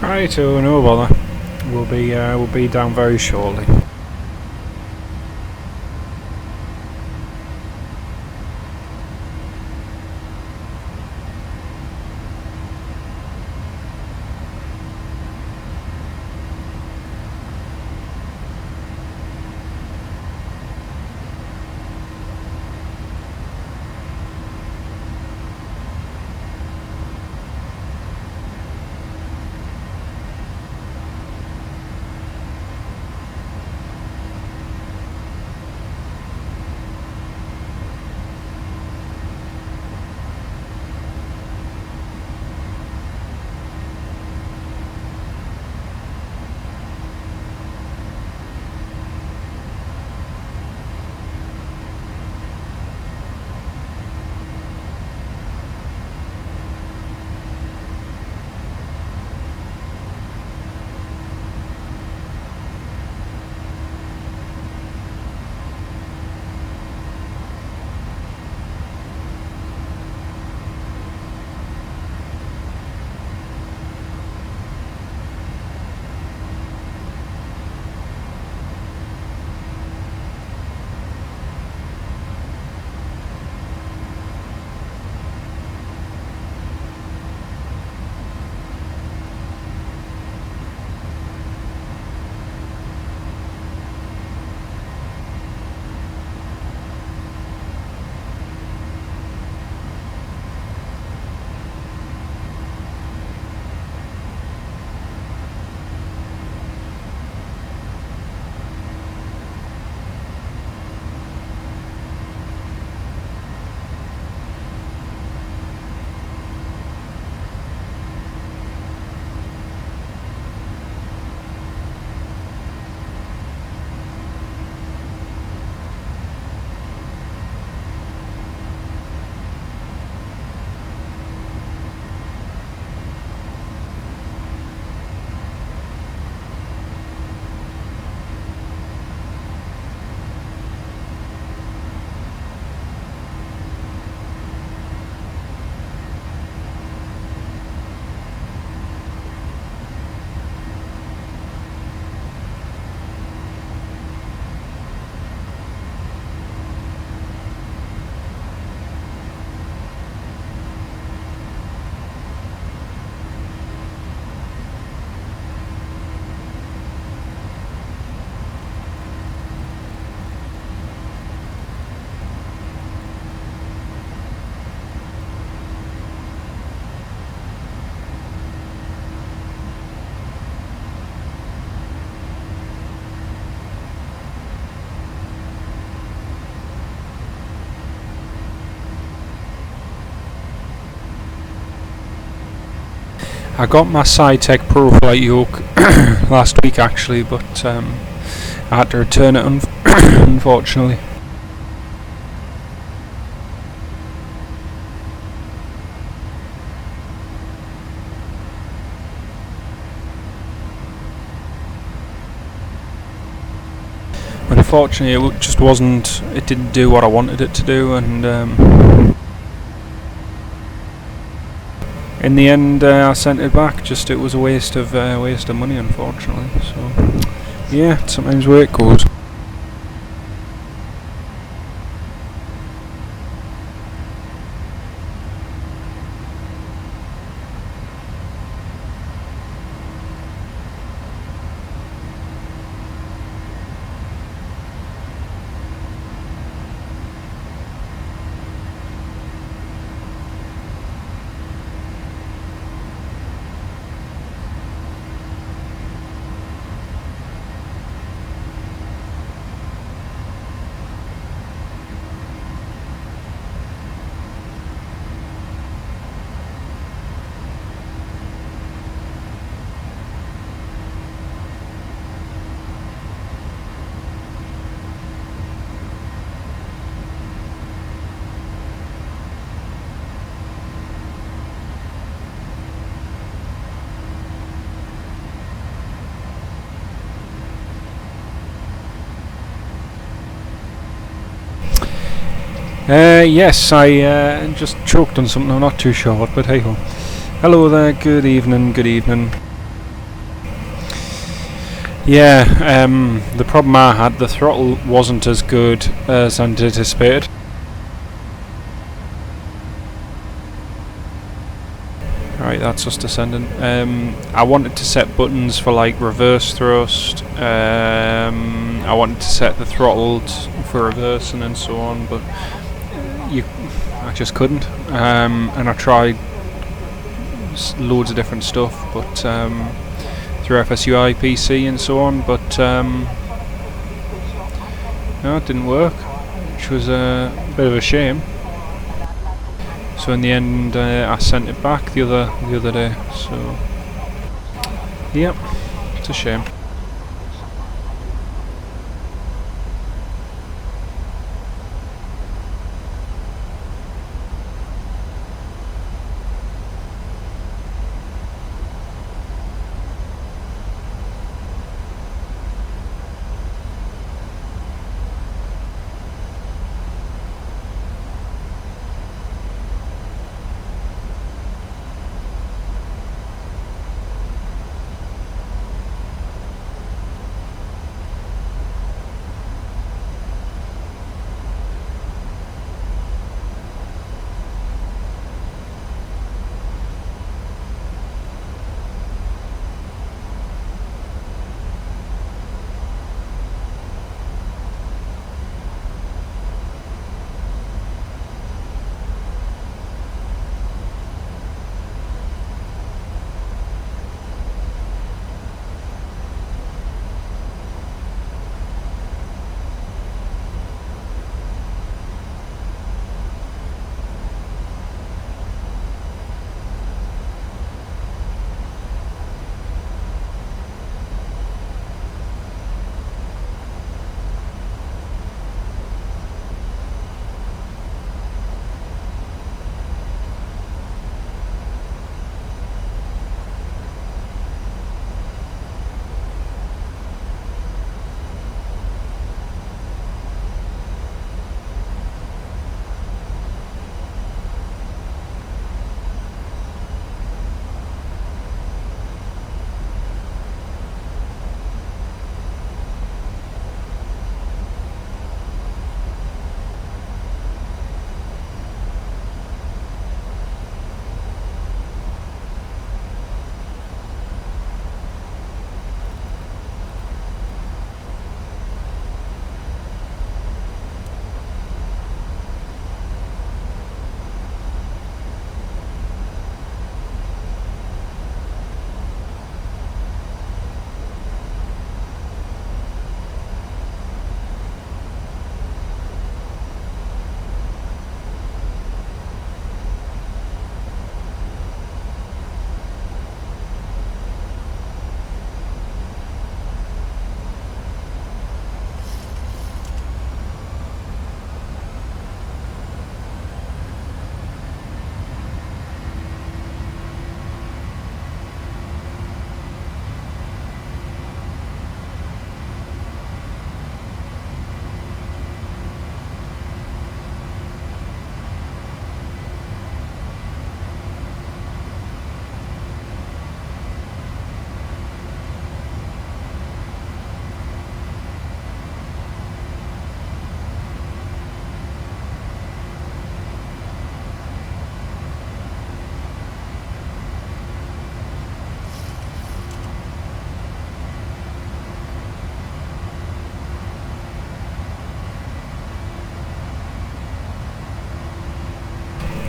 Right, so no bother. We'll be down very shortly. I got my SciTech Pro Flight yoke last week actually, but I had to return it unfortunately. But unfortunately it just wasn't, it didn't do what I wanted it to do, and in the end I sent it back. Just it was a waste of money unfortunately. So yeah, sometimes where it goes. Yes, I just choked on something, I'm not too sure what, but hey ho. Hello there, good evening, good evening. Yeah, the problem I had, the throttle wasn't as good as anticipated. Right, that's us descending. I wanted to set buttons for like reverse thrust, I wanted to set the throttle for reversing and so on, but I just couldn't, and I tried loads of different stuff, but through FSUI PC and so on, but no, it didn't work, which was a bit of a shame. So in the end, I sent it back the other day. So yep, it's a shame.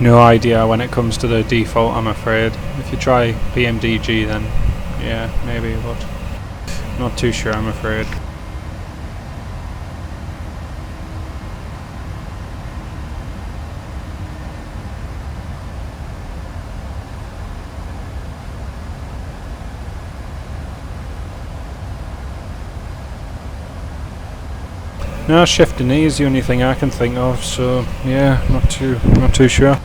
No idea when it comes to the default, I'm afraid. If you try PMDG then, yeah, maybe, but not too sure, I'm afraid. No, shift and E is the only thing I can think of, so yeah, not too sure.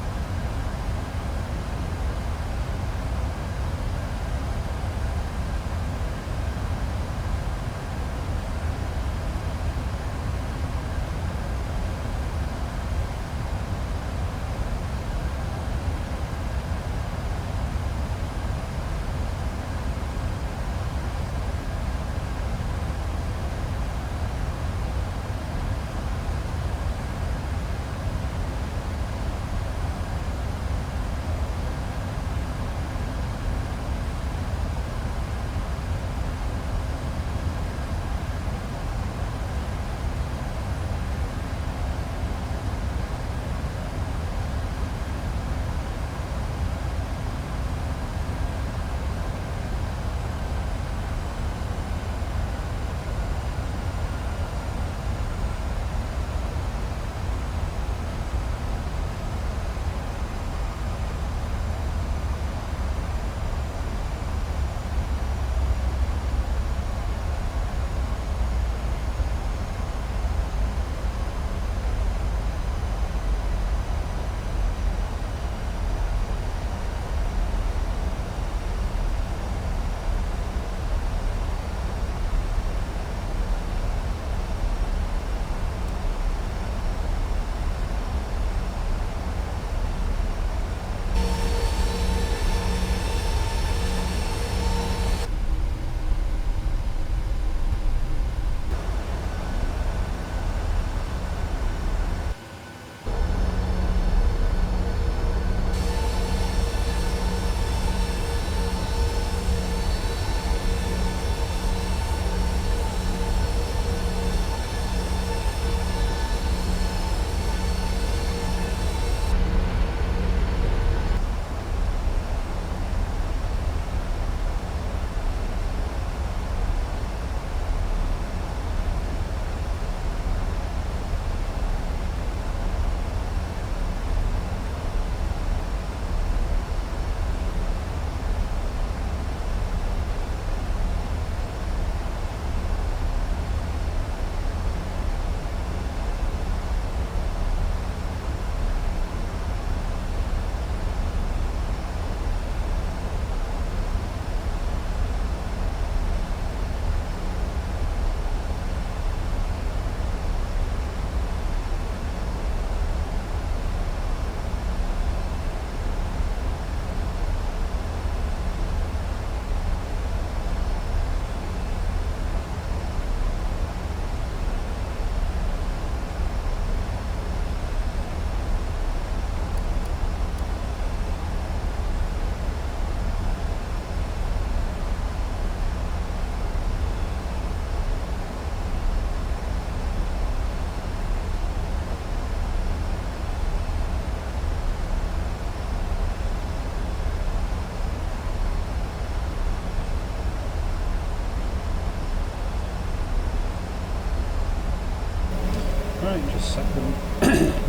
Right, just set the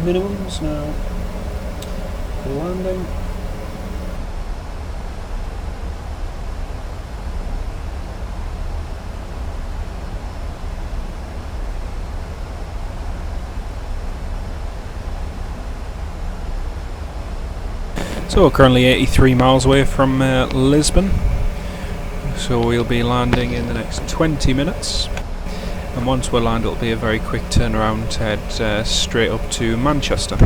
minimums now for landing. So we're currently 83 miles away from Lisbon, so we'll be landing in the next 20 minutes. And once we're landed, it'll be a very quick turnaround to head straight up to Manchester.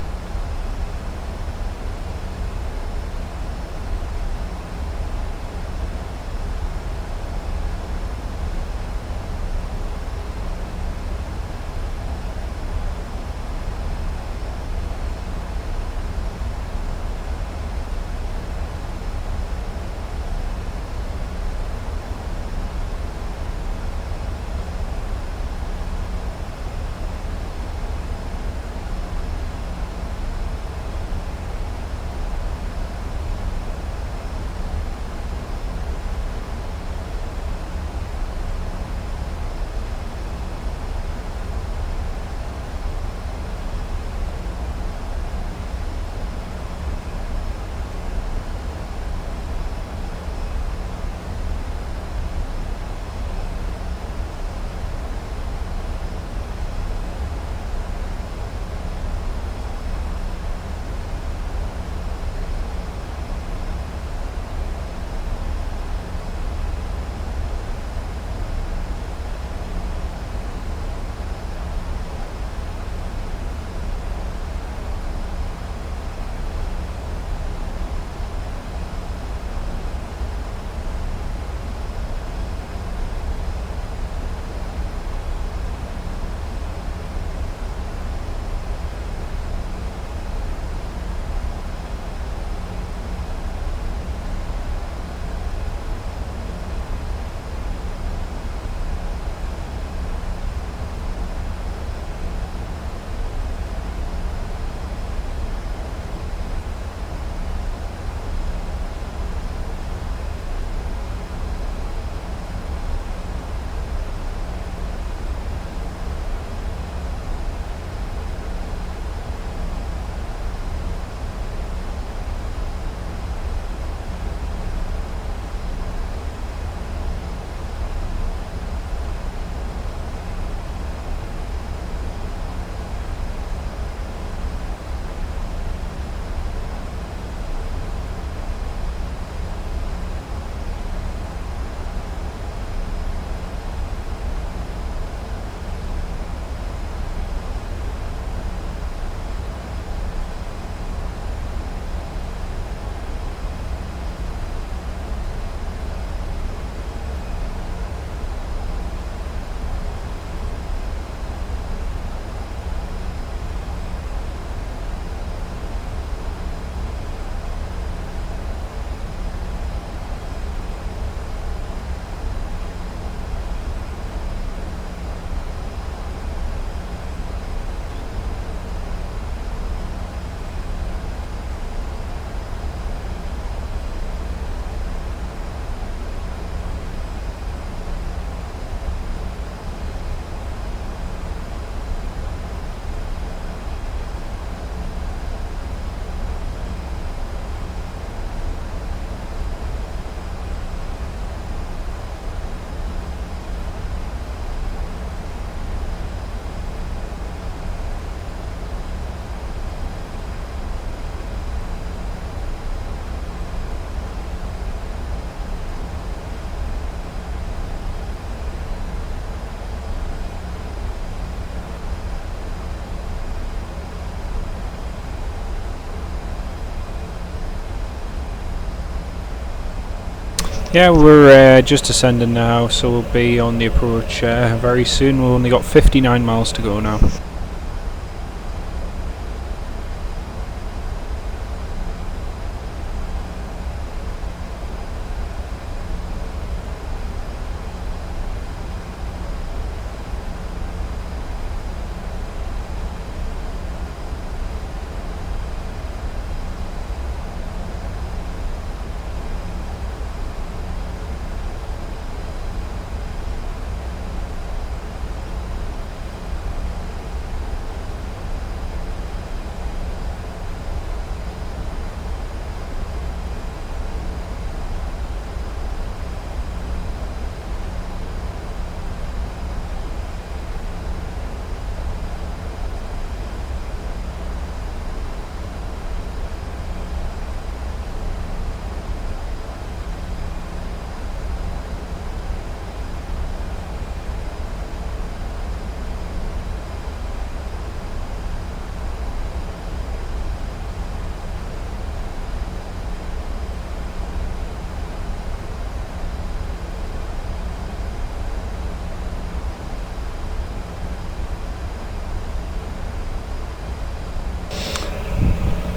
Yeah, we're just descending now, so we'll be on the approach very soon. We've only got 59 miles to go now.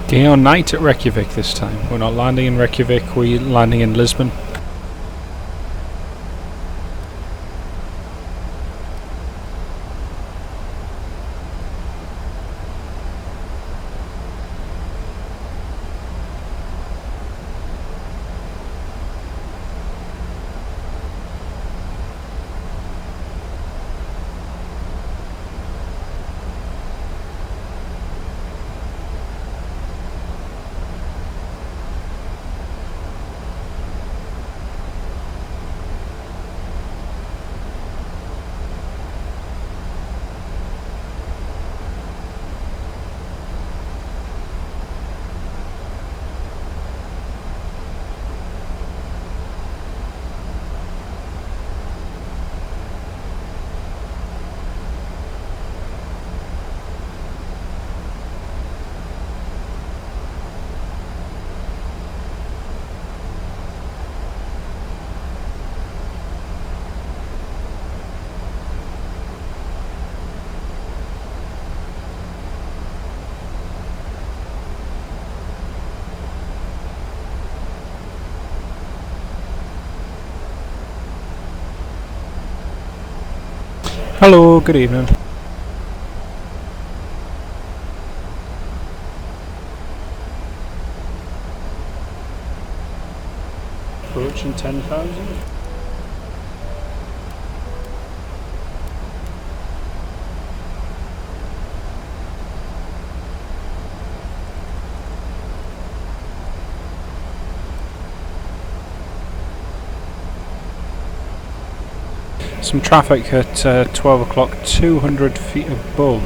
Day or night at Reykjavik this time. We're not landing in Reykjavik, we're landing in Lisbon. Hello, good evening. Approaching 10,000. Some traffic at 12 o'clock, 200 feet above.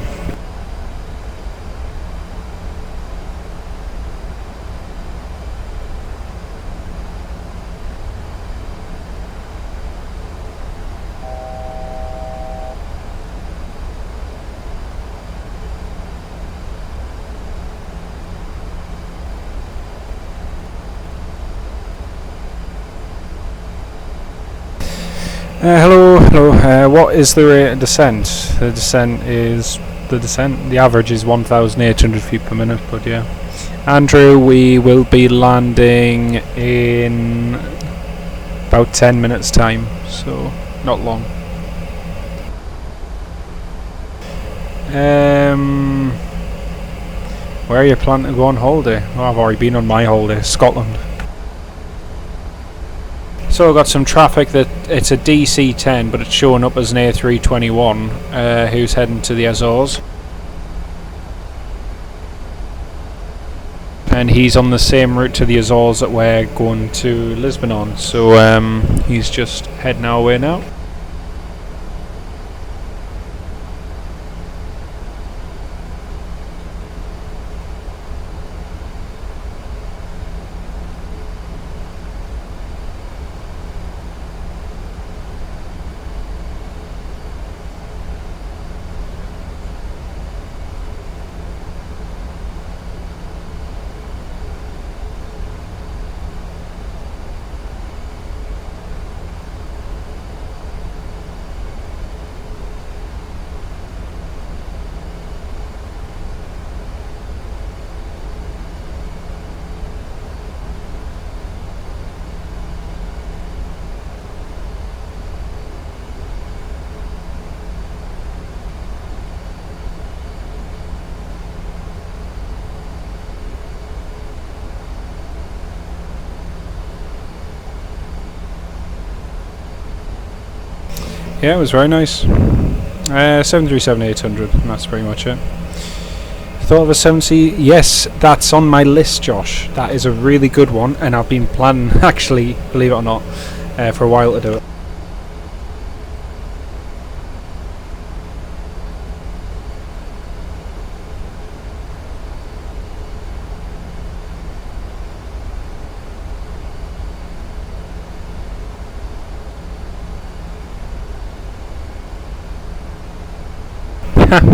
Hello. What is the rate of descent? The average is 1,800 feet per minute, but yeah. Andrew, we will be landing in about 10 minutes time, so not long. Where are you planning to go on holiday? Oh, I've already been on my holiday, Scotland. So I've got some traffic that it's a DC-10, but it's showing up as an A321 who's heading to the Azores. And he's on the same route to the Azores that we're going to Lisbon on, so he's just heading our way now. Yeah, it was very nice. 737-800, and that's pretty much it. Thought of a 7C? Yes, that's on my list, Josh. That is a really good one, and I've been planning, actually, believe it or not, for a while to do it.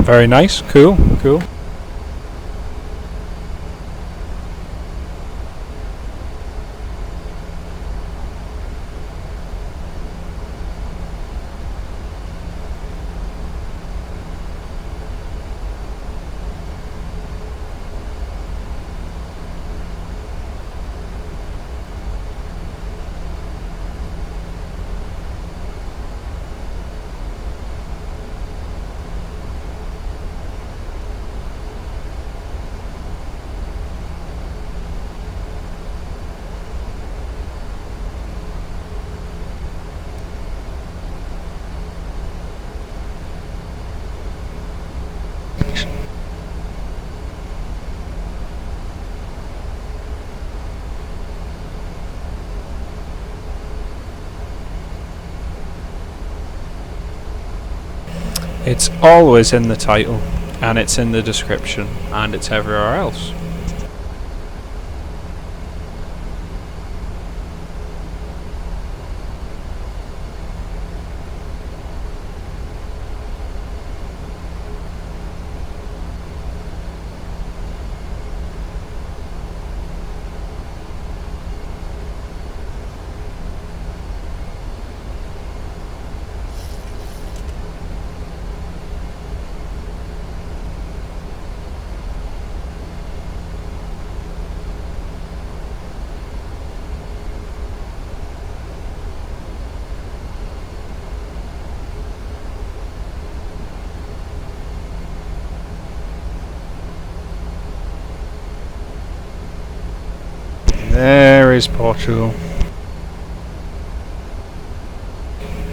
Very nice, cool. It's always in the title, and it's in the description, and it's everywhere else. There is Portugal.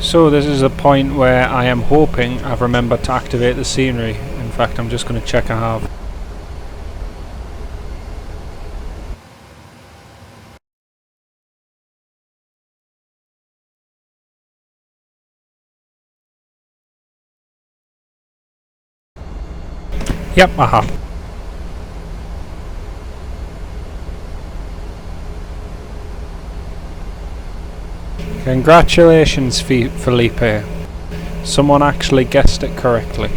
So this is a point where I am hoping I've remembered to activate the scenery. In fact, I'm just going to check I have. Yep, I have. Congratulations, Felipe. Someone actually guessed it correctly.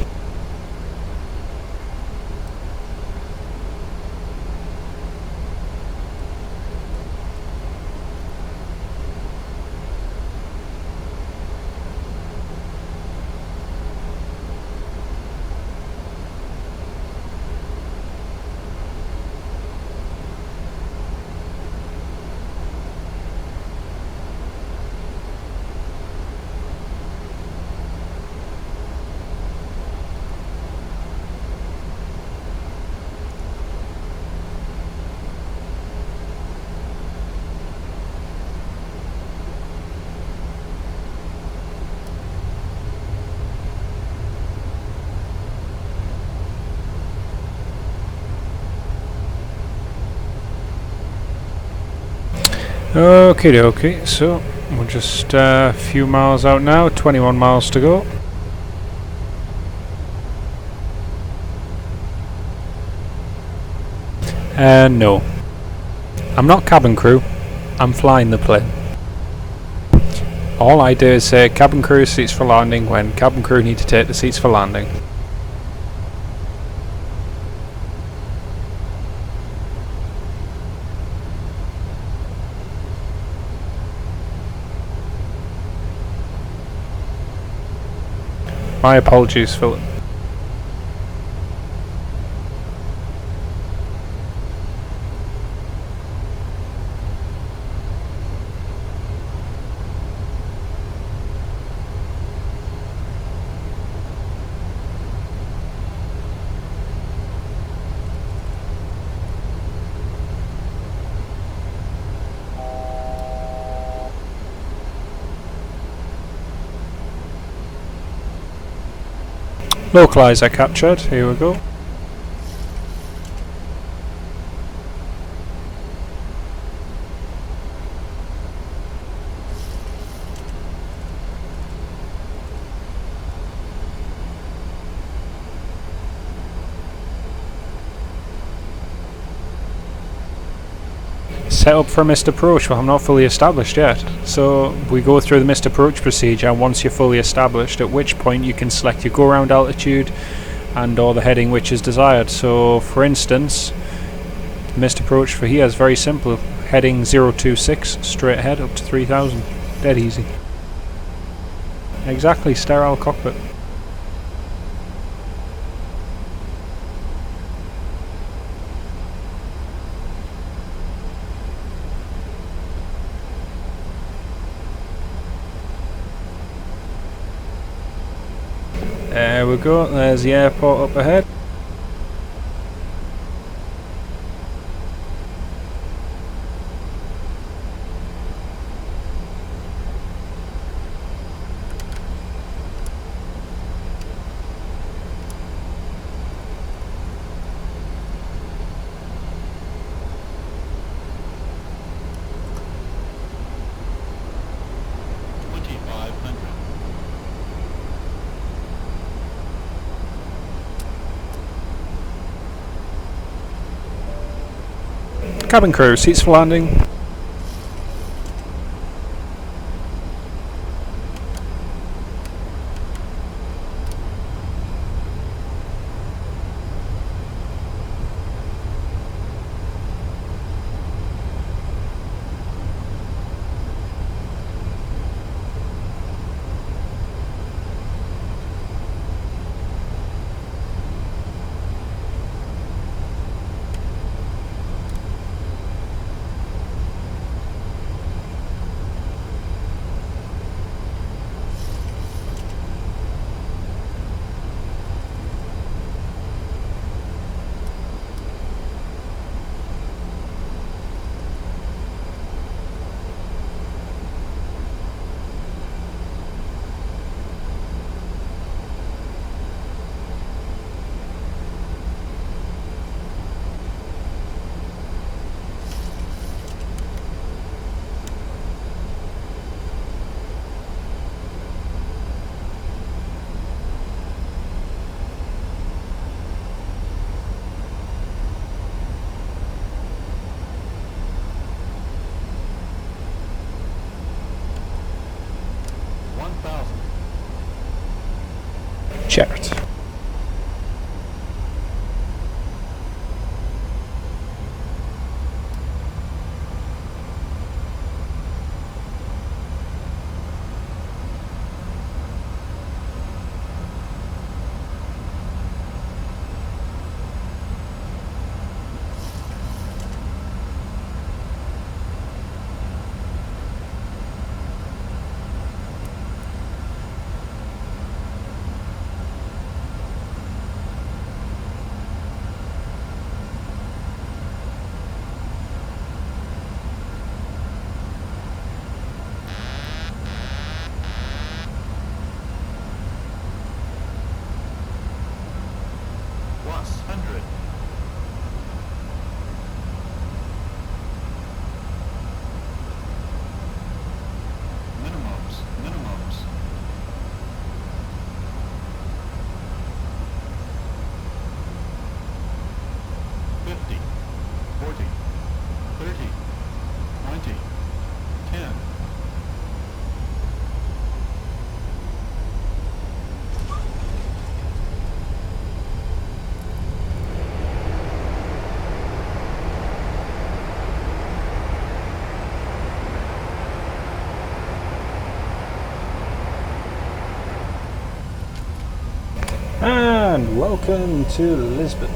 Okie dokie, so we're just a few miles out now, 21 miles to go. No. I'm not cabin crew, I'm flying the plane. All I do is say cabin crew seats for landing when cabin crew need to take the seats for landing. My apologies, Philip. Localizer captured, here we go. Set up for a missed approach. Well, I'm not fully established yet. So we go through the missed approach procedure once you're fully established, at which point you can select your go around altitude and or the heading which is desired. So for instance, the missed approach for here is very simple. Heading 026 straight ahead up to 3000. Dead easy. Exactly, sterile cockpit. There we go, there's the airport up ahead. Cabin crew, seats for landing. Checked. And welcome to Lisbon.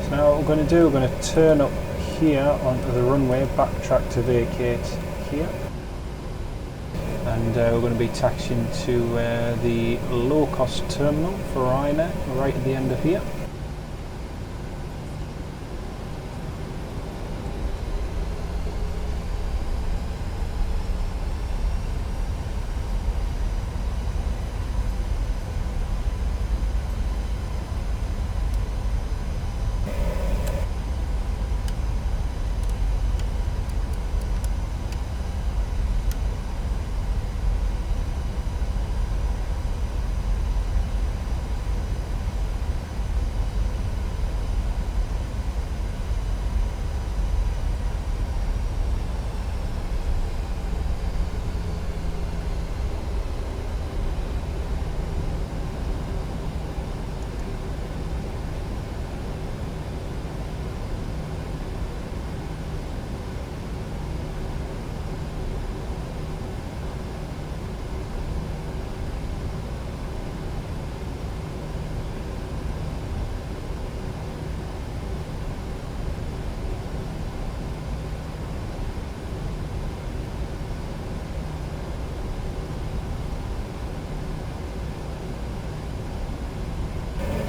So now what we're going to do, we're going to turn up here onto the runway, backtrack to vacate here. And we're going to be taxiing to the low-cost terminal for Ryanair, right at the end of here.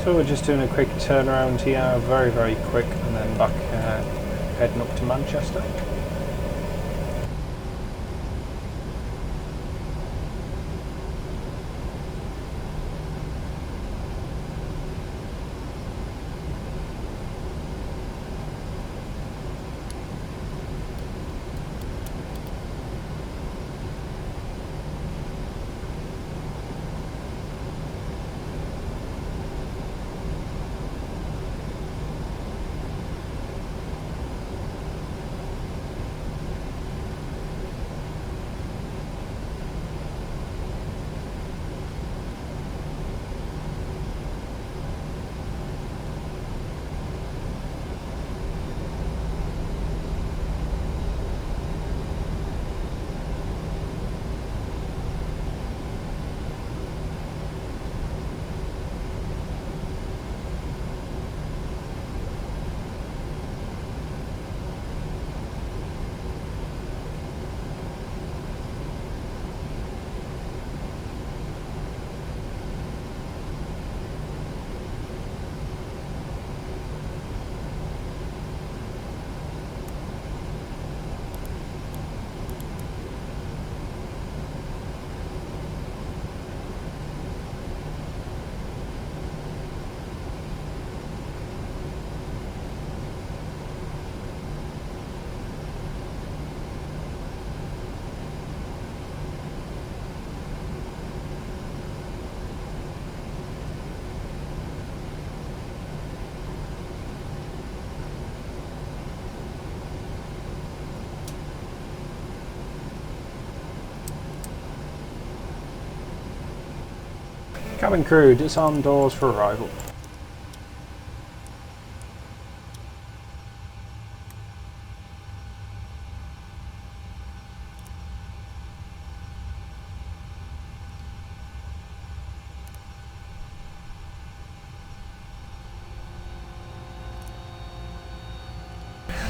So we're just doing a quick turnaround here, very quick, and then back heading up to Manchester. Cabin crew, disarm doors for arrival.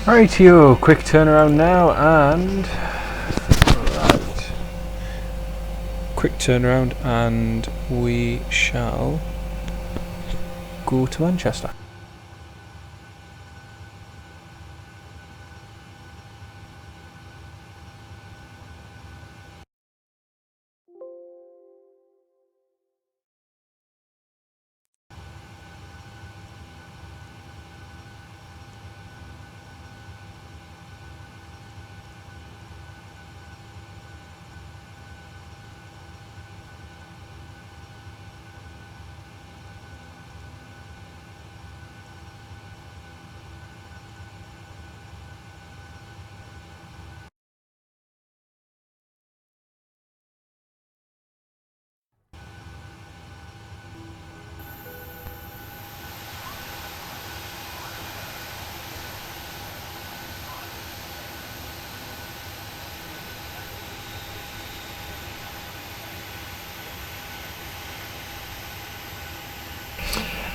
Rightio, quick turnaround now and... Right. Quick turnaround and we shall go to Manchester.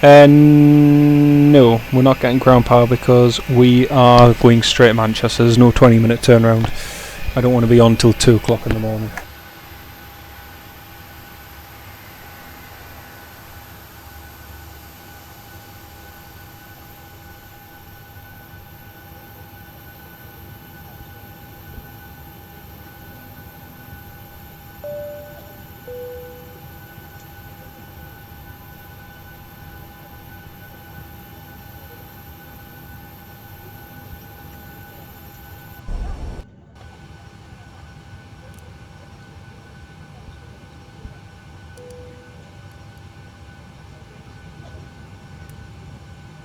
No, we're not getting ground power because we are going straight to Manchester. There's no 20-minute turnaround. I don't want to be on till 2 o'clock in the morning.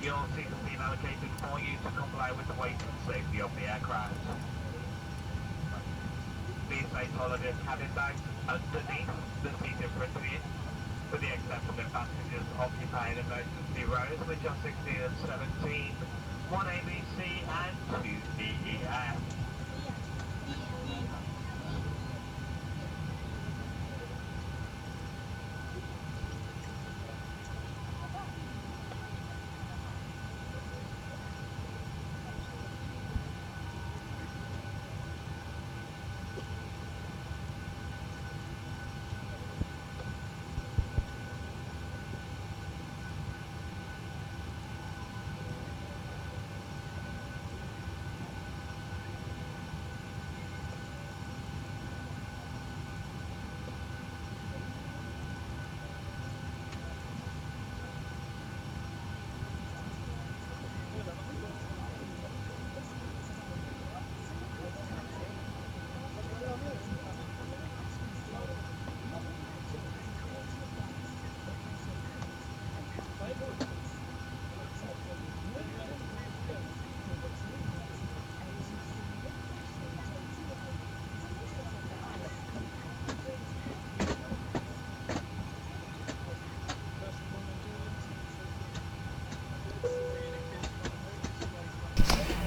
Your seat has been allocated for you to comply with the weight and safety of the aircraft. Please place all of your cabin bags underneath the seat in front of you, with the exception of passengers occupying emergency rows, which are 16 and 17, 1 ABC and 2 DEF.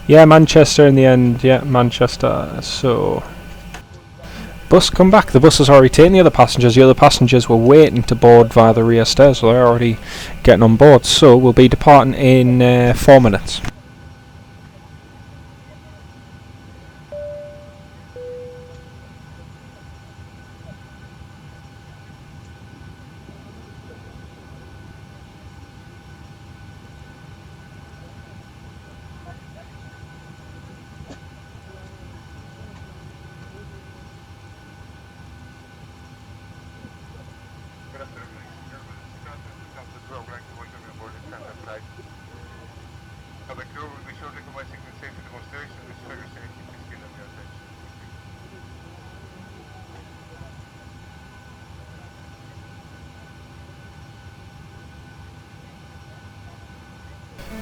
Yeah, Manchester in the end. Yeah, Manchester. So, bus come back. The bus has already taken the other passengers. The other passengers were waiting to board via the rear stairs, so they're already getting on board. So we'll be departing in 4 minutes. Good afternoon, ladies and gentlemen. This is Jonathan. Welcome to the program to welcome you aboard the Standard flight. Cabin crew will be shortly commencing the safety demonstration, which further safety, please give them your attention.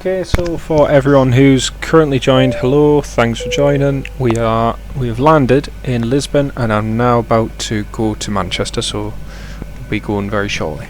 Thank you. Okay, so for everyone who's currently joined, hello, thanks for joining. We have landed in Lisbon and I'm now about to go to Manchester, so we'll be going very shortly.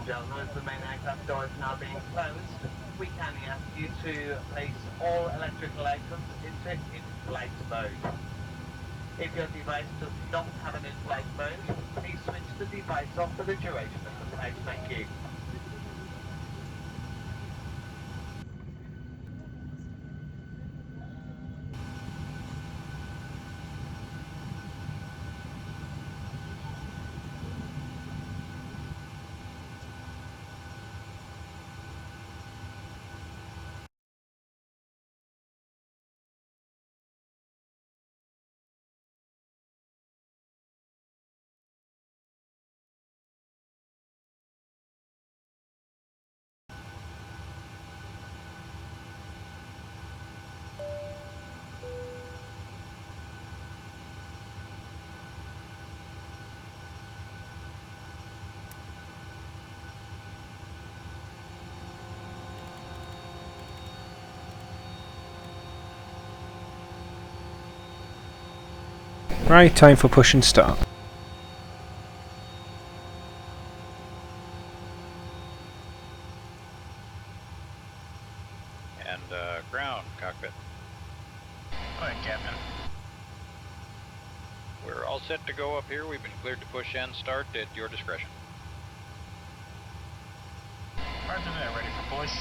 Gentlemen, as the main aircraft door is now being closed, we kindly ask you to place all electrical items into in-flight mode. If your device does not have an in-flight mode, please switch the device off for the duration of the flight. Thank you. Right, time for push and start. And ground, cockpit. Go ahead, Captain. We're all set to go up here. We've been cleared to push and start at your discretion. Roger that, ready for push.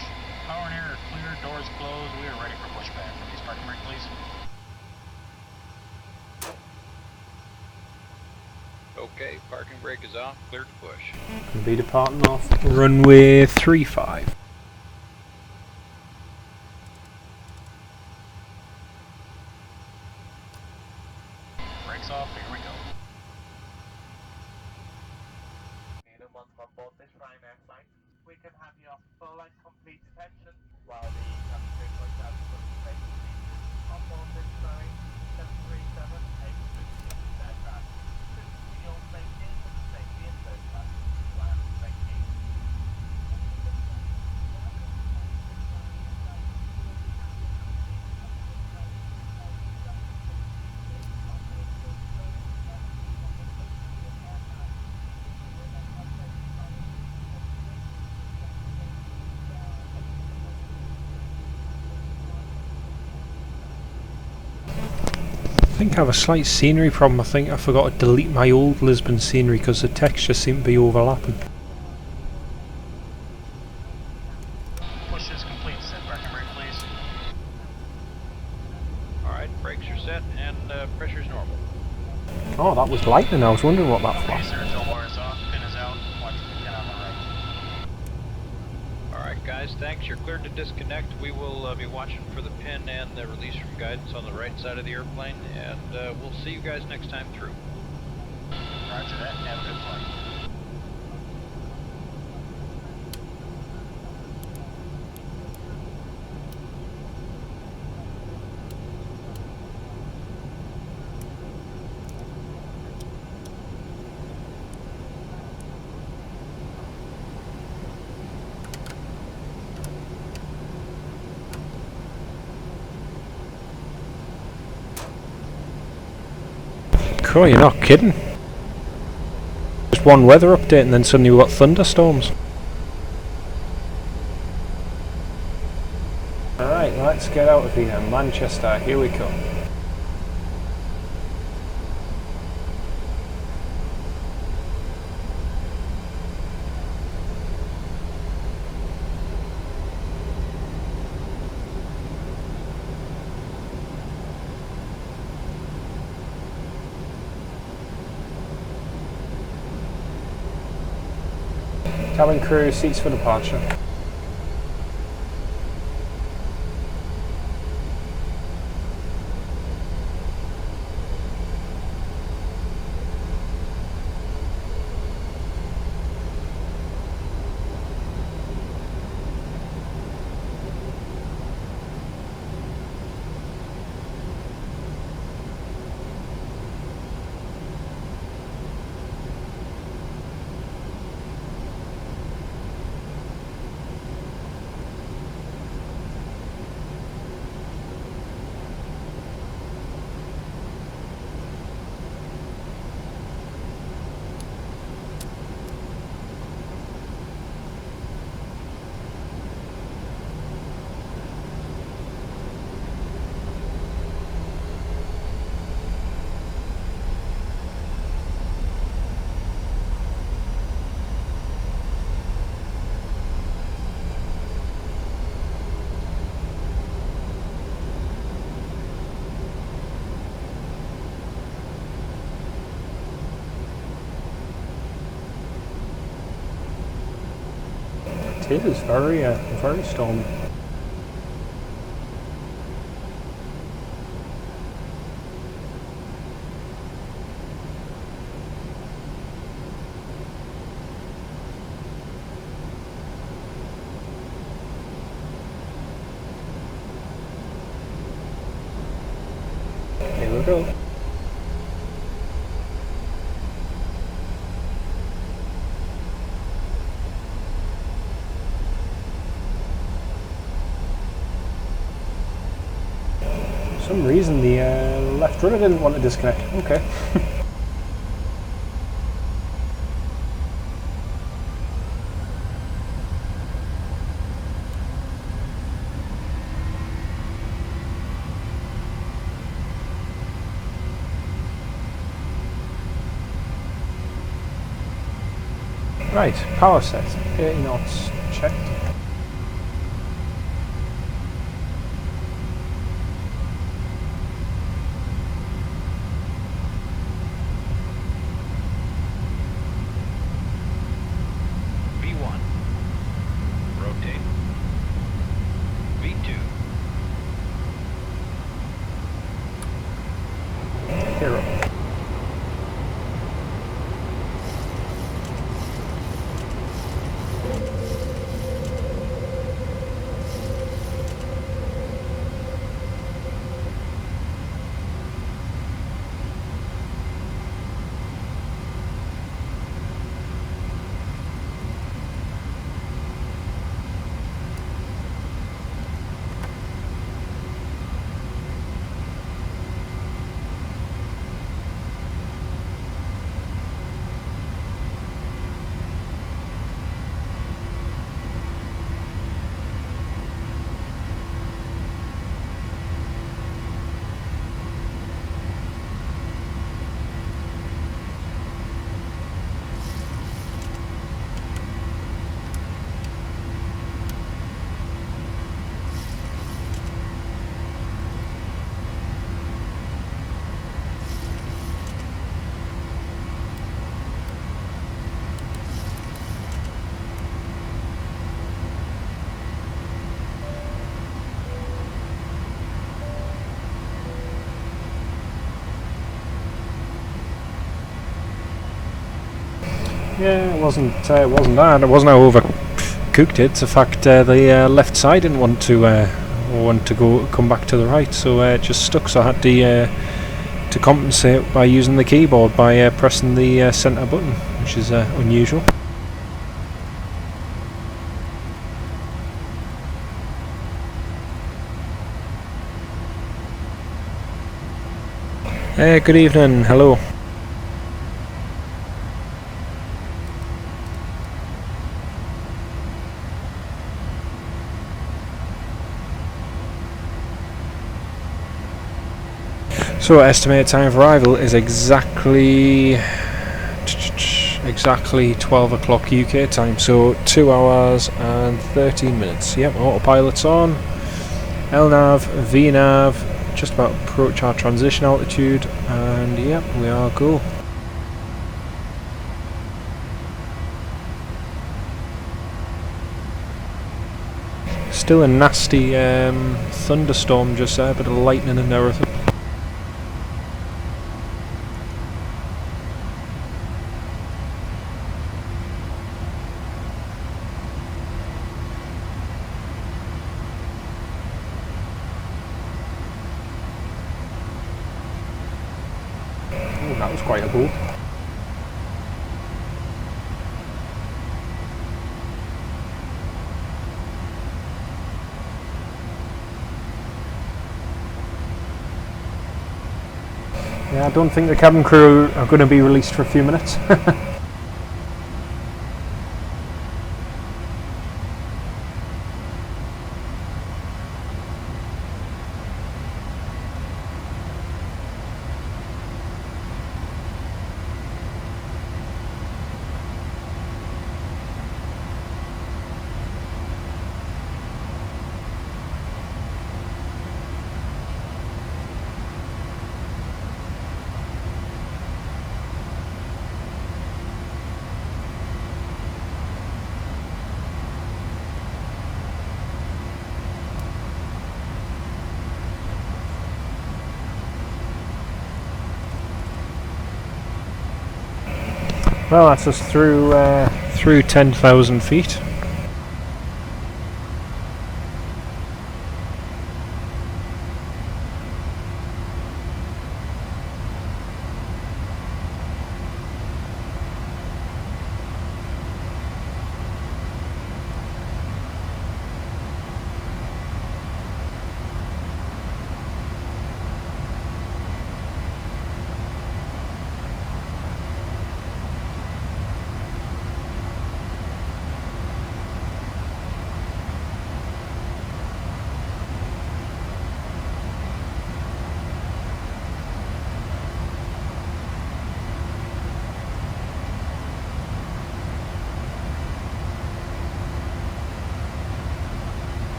Power and air are clear, doors closed. We are ready for pushback. Release parking brake, please. Okay, parking brake is off, cleared to push. We'll be departing off runway 35. Brakes off, here we go. Neither one on board this Ryanair flight. We can have your full and complete attention while the cabin crew points out some safety features on board this Boeing 737-800 aircraft. This is for your safety and the safety of those passengers. Thank you. I think I have a slight scenery problem. I think I forgot to delete my old Lisbon scenery because the textures seem to be overlapping. Push is complete. Set parking brake, please. Alright, brakes are set and pressure's normal. Oh, that was lightning. I was wondering what that Okay, was. sir, tow bar is off, pin is out. Watch the pin on the right. Alright guys, thanks. You're cleared to disconnect. We will be watching for the pin and the release from guidance on the right side of the airplane, and we'll see you guys next time through. Roger that, have a good flight. Oh, you're not kidding. Just one weather update and then suddenly we've got thunderstorms. Alright, let's get out of here. Manchester, here we come. Cabin crew, seats for departure. It is very stormy. Here we go. For some reason the left rudder didn't want to disconnect. Okay. Right, power set, 80 knots, checked. V1, rotate. V2, Hero. Yeah, it wasn't that. It wasn't how overcooked it. It's the fact the left side didn't want to come back to the right, so it just stuck. So I had to compensate by using the keyboard by pressing the centre button, which is unusual. Good evening. Hello. So estimated time of arrival is exactly 12 o'clock UK time, so 2 hours and 13 minutes. Yep, autopilot's on. LNAV, VNAV, just about approach our transition altitude, and yep, we are go. Still a nasty thunderstorm just there, bit of lightning and everything. That was quite a ball. Yeah, I don't think the cabin crew are going to be released for a few minutes. Well, that's us through 10,000 feet.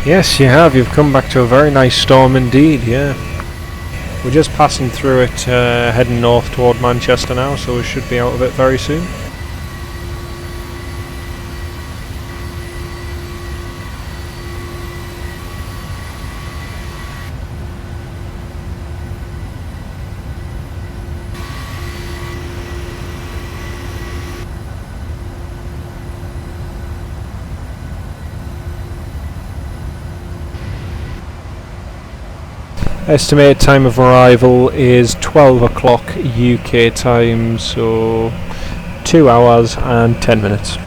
Yes, you have. You've come back to a very nice storm indeed, yeah. We're just passing through it, heading north toward Manchester now, so we should be out of it very soon. Estimated time of arrival is 12 o'clock UK time, so 2 hours and 10 minutes.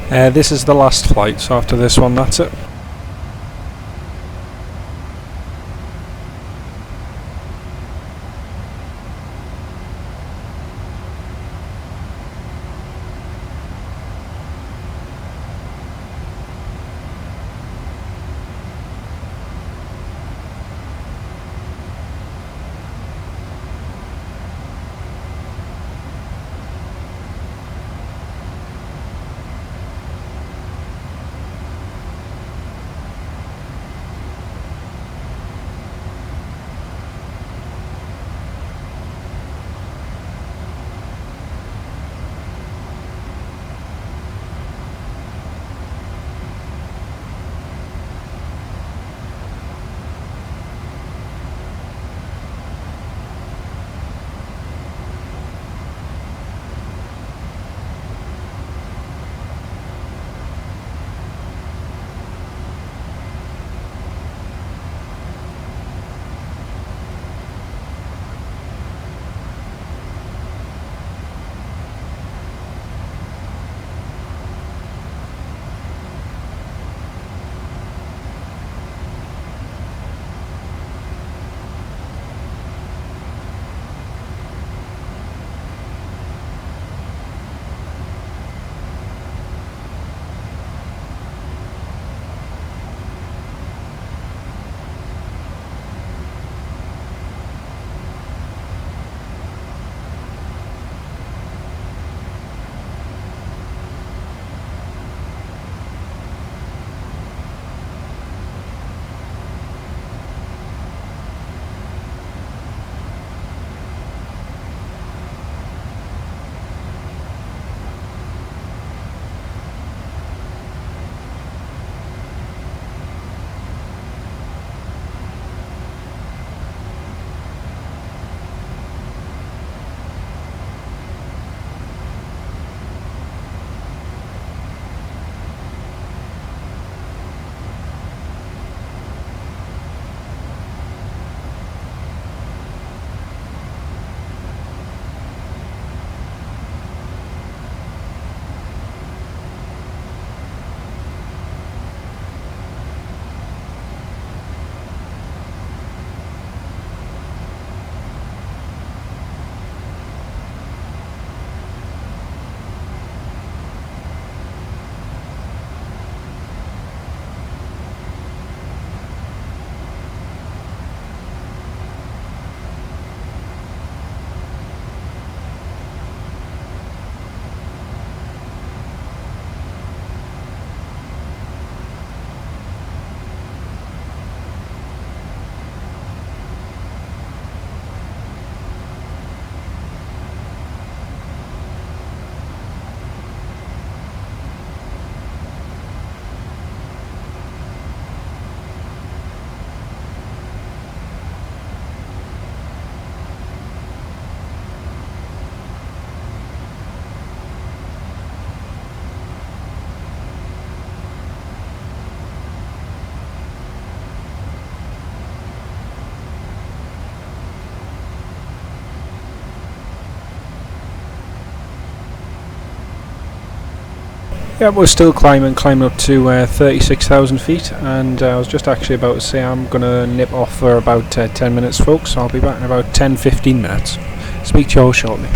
This is the last flight, so after this one, that's it. Yeah, we're still climbing up to 36,000 feet, and I was just actually about to say I'm going to nip off for about 10 minutes, folks. I'll be back in about 10-15 minutes. Speak to you all shortly.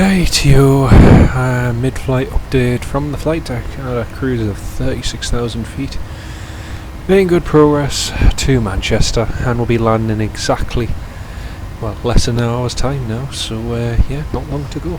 ATO mid-flight update from the flight deck at a cruise of 36,000 feet. Making good progress to Manchester, and we'll be landing exactly, well, less than an hour's time now, so yeah, not long to go.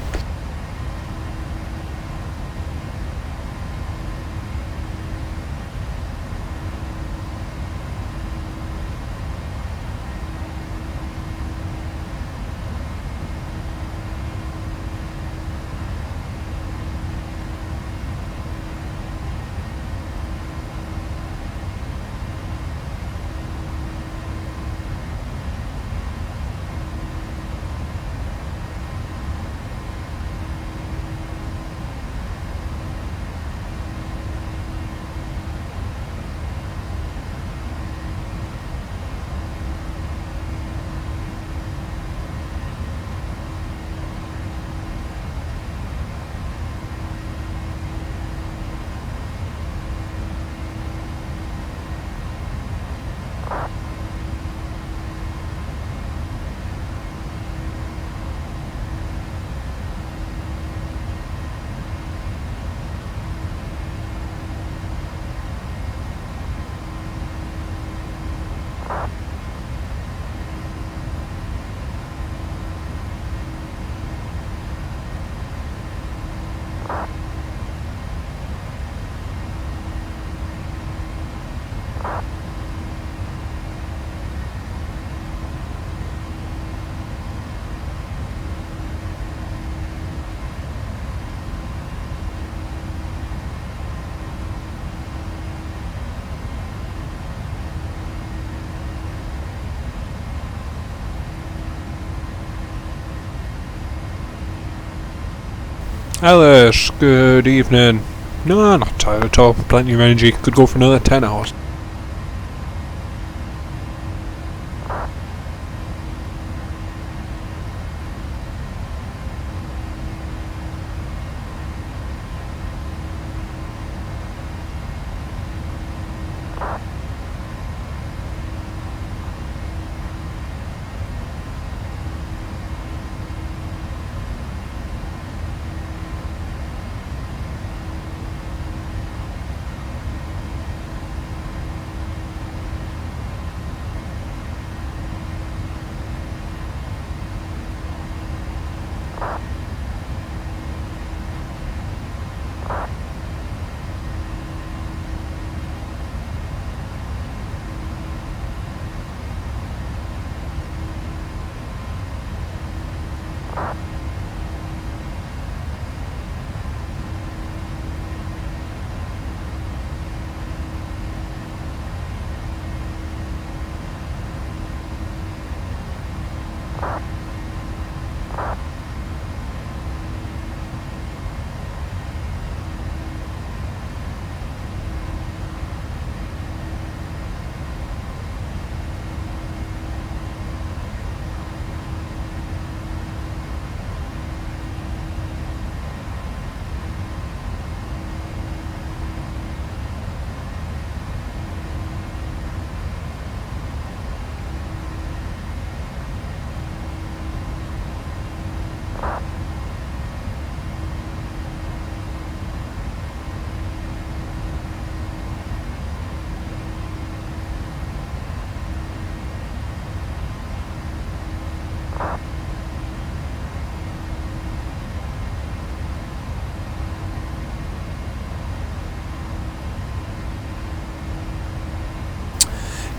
Alice, good evening. No, not tired at all. Plenty of energy. Could go for another 10 hours.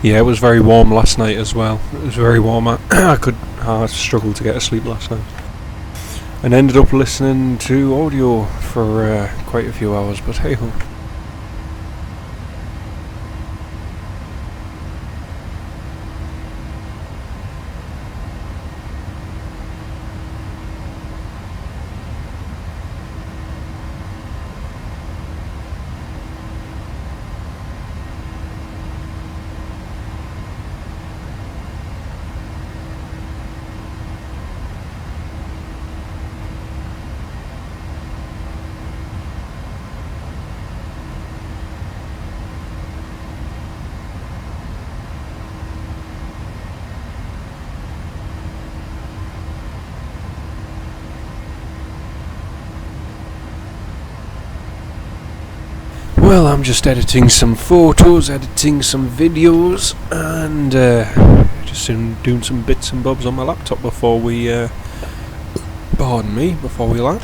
Yeah, it was very warm last night as well. It was very warm. I struggled to get to sleep last night. And ended up listening to audio for quite a few hours, but hey ho. Well, I'm just editing some photos, editing some videos, and just doing some bits and bobs on my laptop before we, before we land.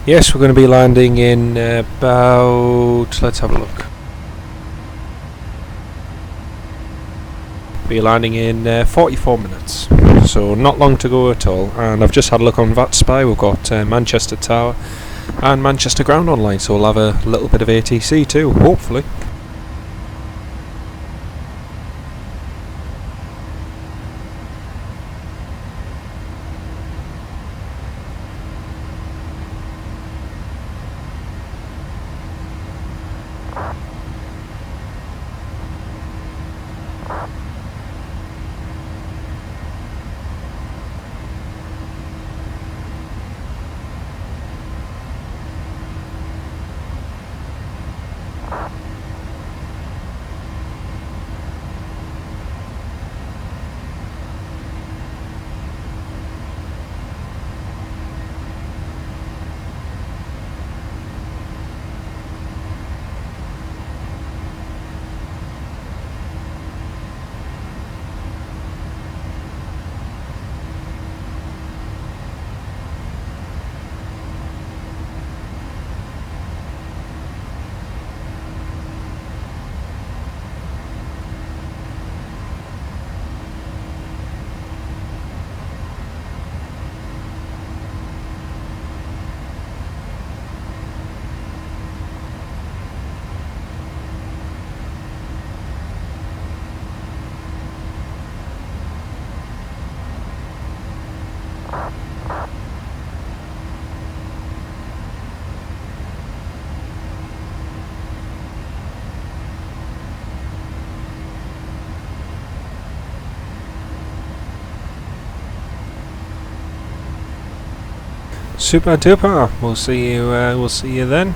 Yes, we're going to be landing in about... let's have a look. We're landing in 44 minutes, so not long to go at all. And I've just had a look on Vatsim. We've got Manchester Tower and Manchester Ground online, so we'll have a little bit of ATC too, hopefully. Super duper. We'll see you. We'll see you then.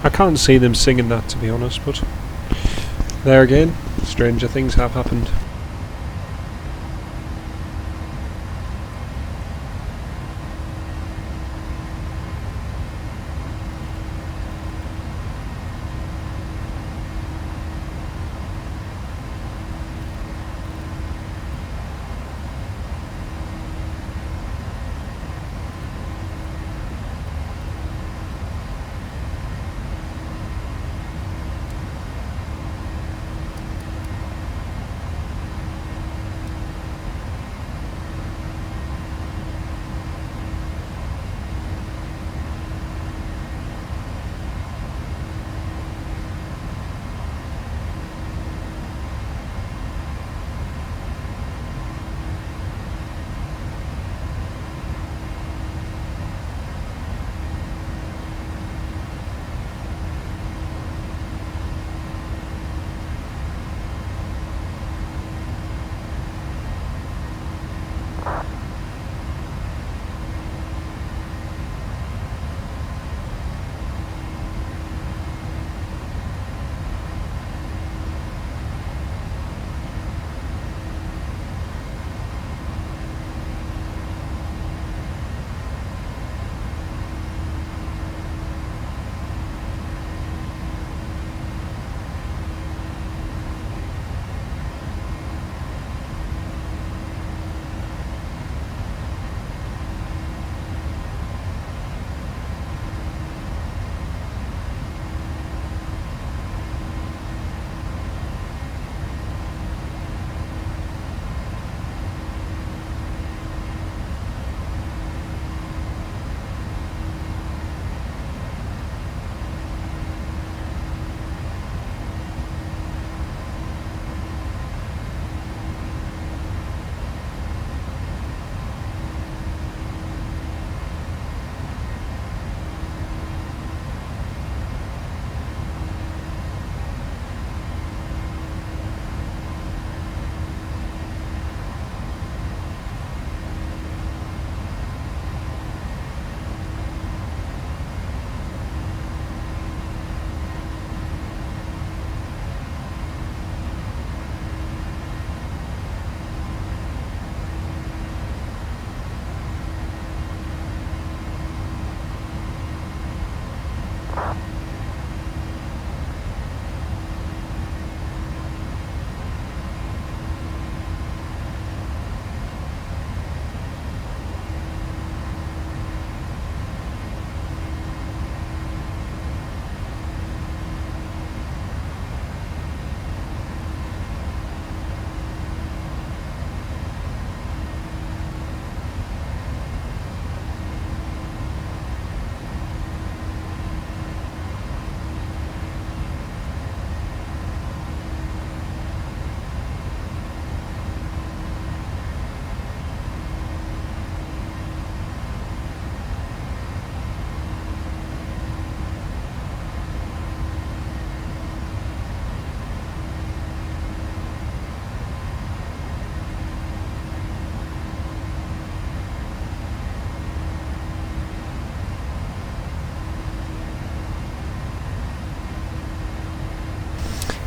I can't see them singing that, to be honest, but there again, stranger things have happened.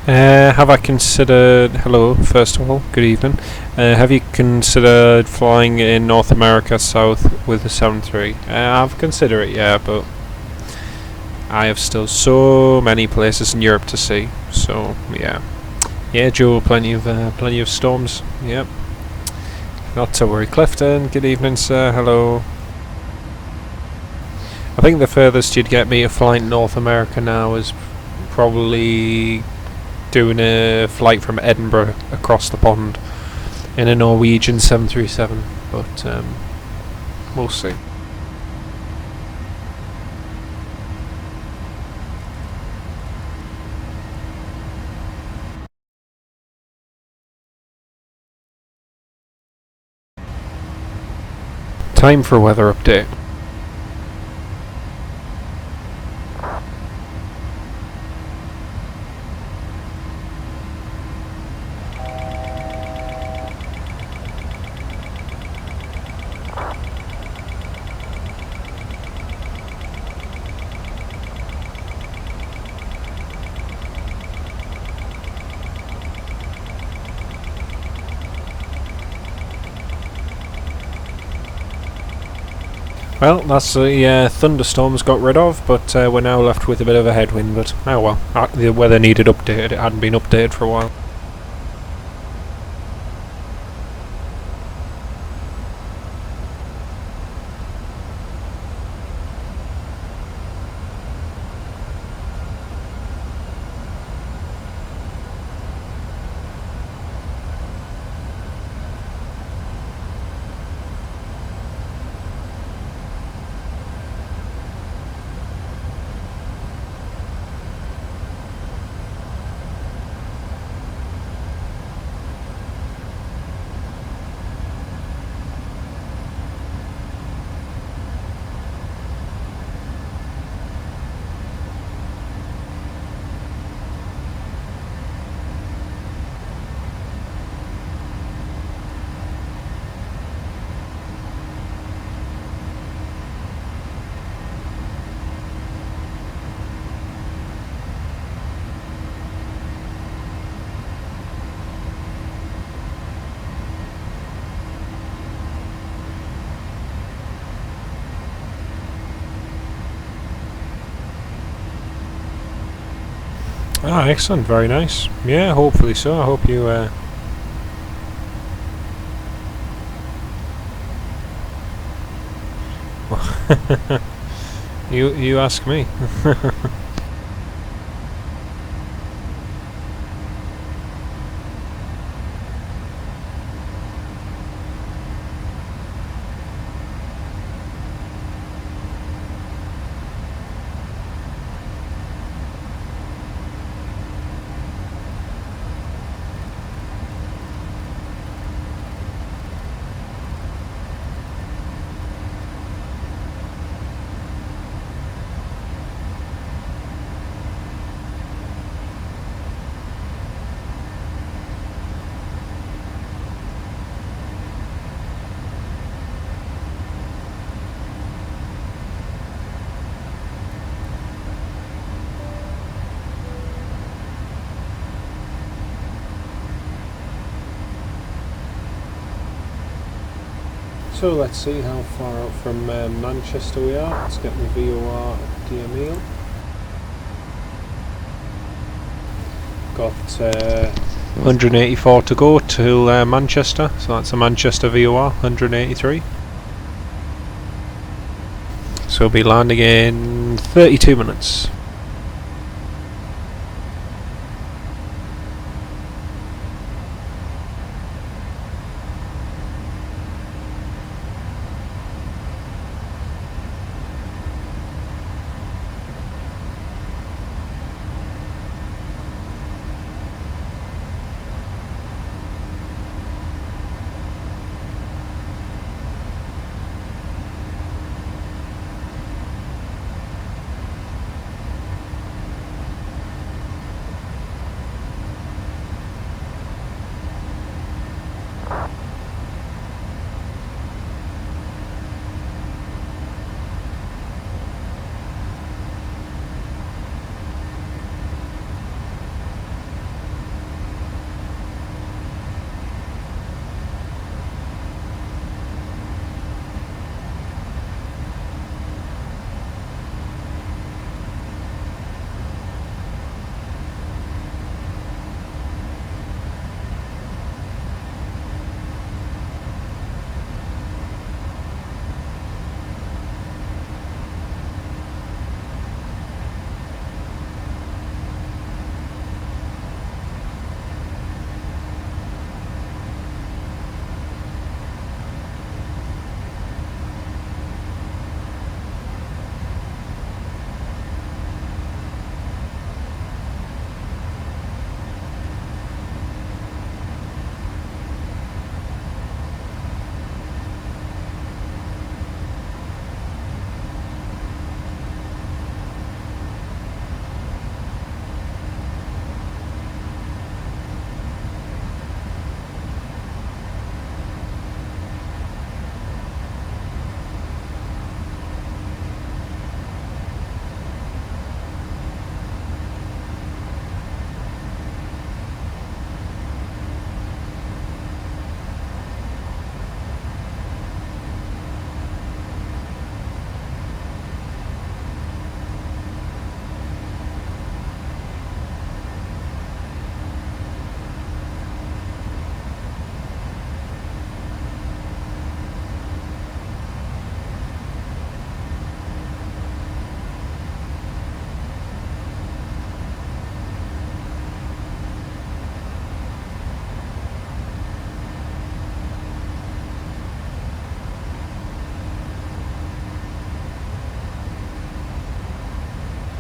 Have I considered, hello, first of all, good evening, have you considered flying in North America south with the 7-3? I've considered it, yeah, but I have still so many places in Europe to see, so yeah. Yeah, Joe, plenty of storms, yep. Not to worry. Clifton, good evening, sir, hello. I think the furthest you'd get me to fly in North America now is probably doing a flight from Edinburgh across the pond in a Norwegian 737, but we'll see. Time for a weather update. Well, that's the thunderstorms got rid of, but we're now left with a bit of a headwind, but oh well. The weather needed updated, it hadn't been updated for a while. Ah, excellent, very nice. Yeah, hopefully so. I hope you you ask me. So let's see how far out from Manchester we are. Let's get the VOR DME. Got 184 to go till Manchester, so that's a Manchester VOR, 183. So we'll be landing in 32 minutes.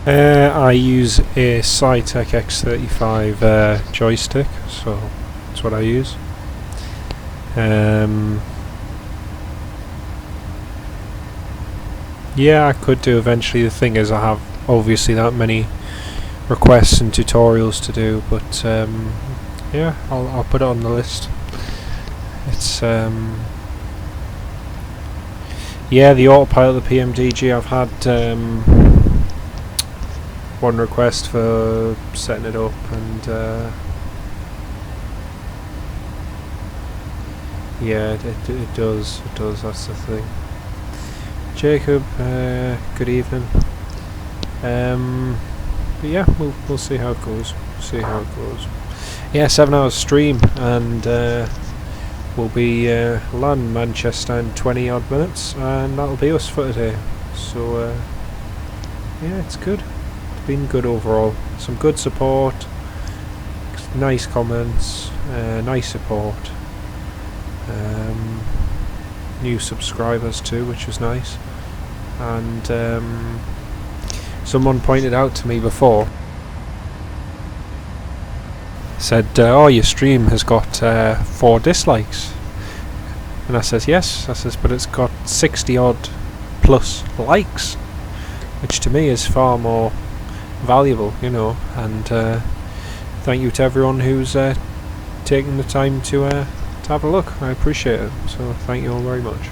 I use a Cytec X35 joystick, so that's what I use. Yeah, I could do eventually. The thing is, I have obviously that many requests and tutorials to do, but yeah, I'll put it on the list. It's yeah, the autopilot, the PMDG. I've had one request for setting it up, and yeah, it does. That's the thing. Jacob, good evening. But yeah, we'll see how it goes. Yeah, 7 hours stream, and we'll be landing Manchester in 20 odd minutes, and that'll be us for today. So yeah, it's good. It's been good overall. Some good support, nice comments, nice support. New subscribers too, which was nice. And someone pointed out to me before, said, oh, your stream has got 4 dislikes. And I says, yes. I says, but it's got 60 odd plus likes, which to me is far more valuable, you know. And thank you to everyone who's taking the time to have a look. I appreciate it, so thank you all very much.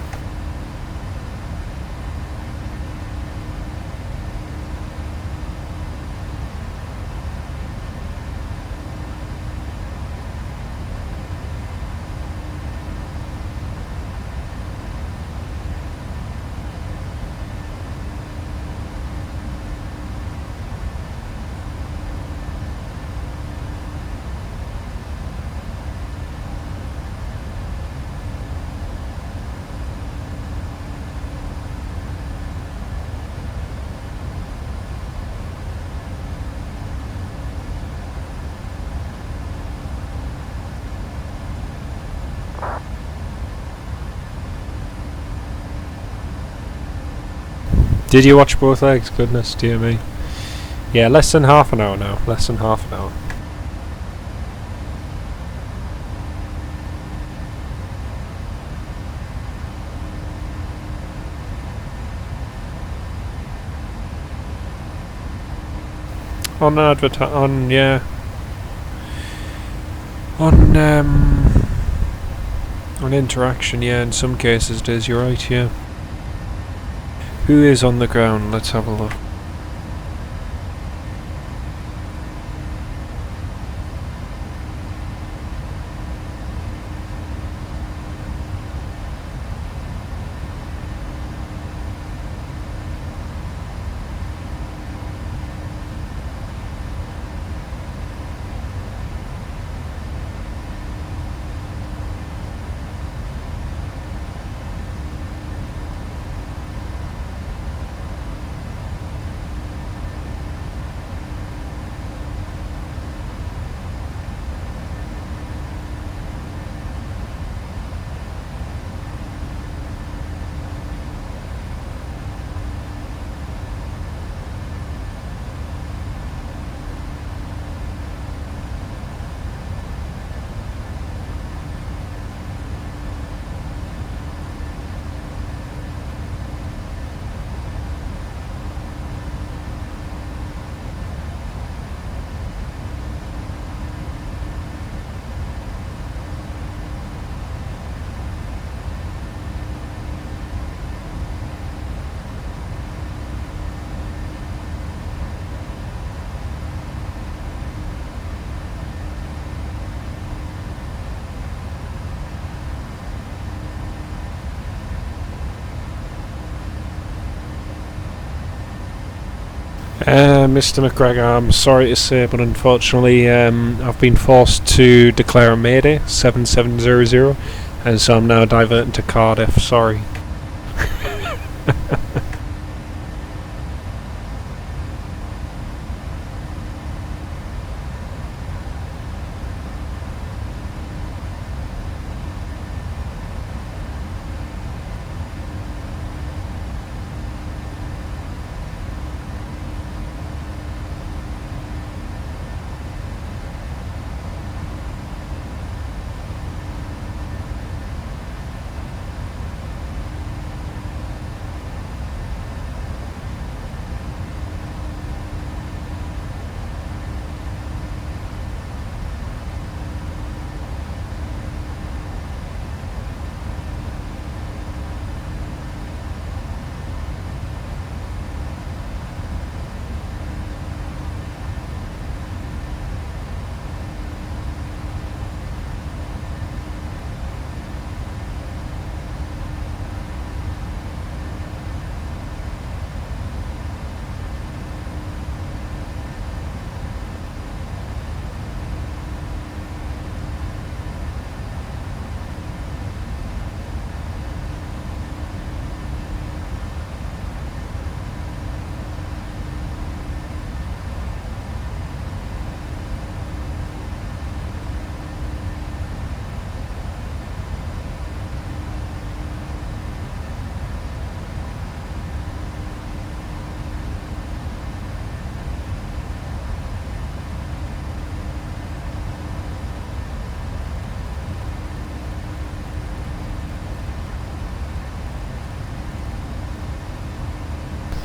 Did you watch both legs? Goodness dear me. Yeah, less than half an hour now. Less than half an hour. On interaction, yeah, in some cases it is, you're right, yeah. Who is on the ground? Let's have a look. Mr. McGregor, I'm sorry to say, but unfortunately I've been forced to declare a Mayday 7700, and so I'm now diverting to Cardiff. Sorry.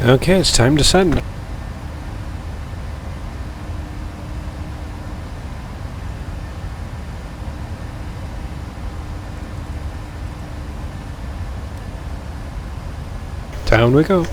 Okay, it's time to send. Down we go.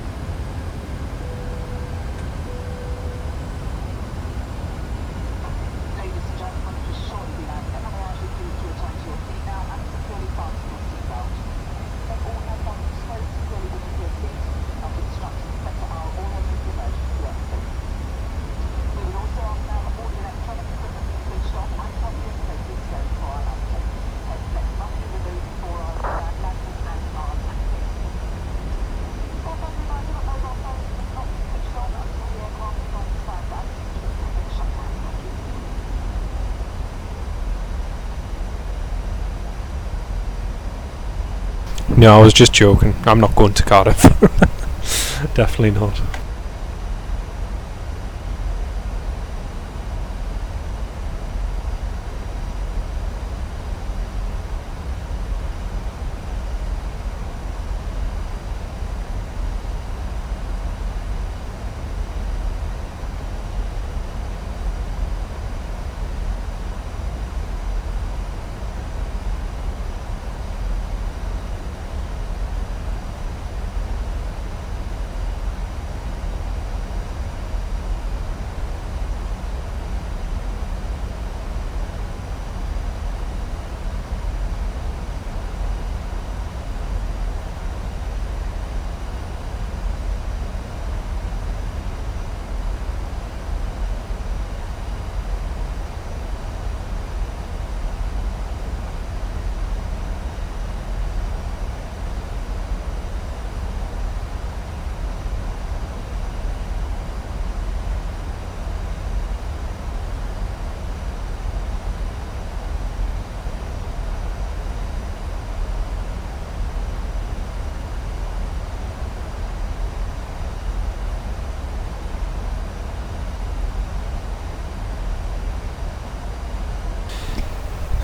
No, I was just joking. I'm not going to Cardiff. Definitely not.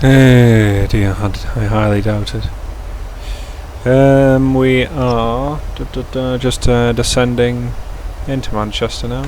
Dear, I highly doubt it. We are just descending into Manchester now.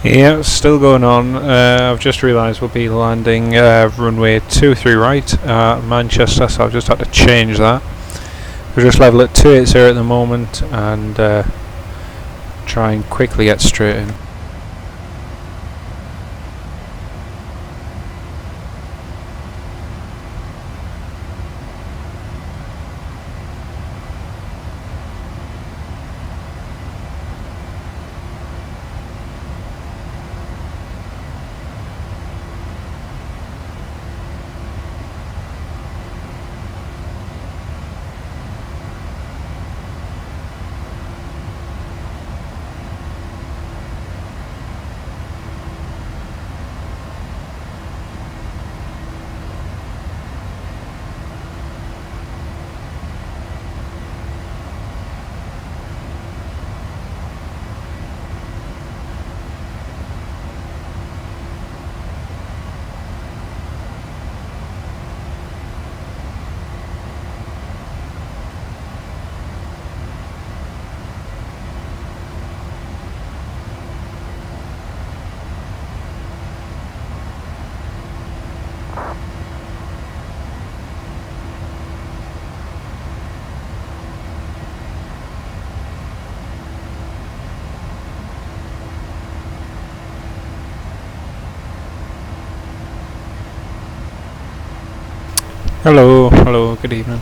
Yeah, still going on. I've just realised we'll be landing runway 23 right at Manchester, so I've just had to change that. We're just level at 280 at the moment and try and quickly get straight in. Hello, good evening.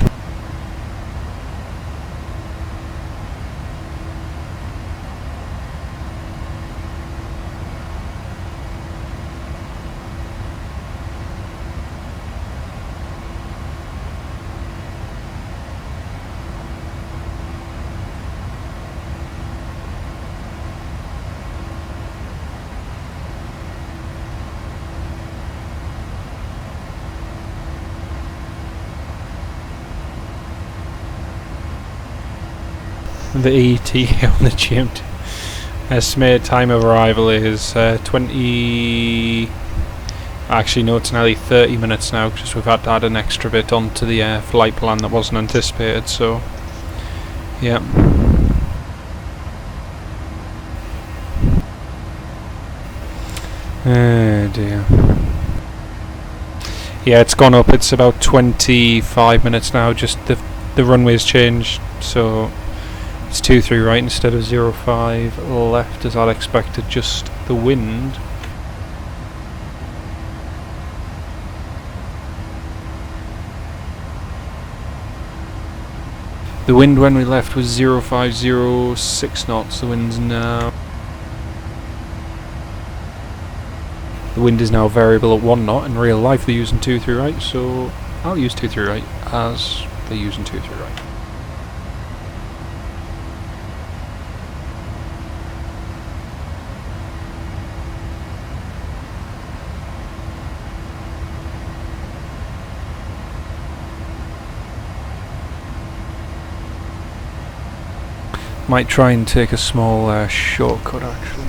The ETA on the GMT. Estimated time of arrival is 20... Actually no, it's nearly 30 minutes now because we've had to add an extra bit onto the flight plan that wasn't anticipated, so... yeah. Oh dear. Yeah, it's gone up, it's about 25 minutes now, just the runway's changed, so... It's 23 right instead of 05 left as I'd expected, just the wind. The wind when we left was 0506 knots, the wind's now... The wind is now variable at 1 knot, in real life they're using 23 right, so I'll use 23 right as they're using 23 right. Might try and take a small shortcut actually.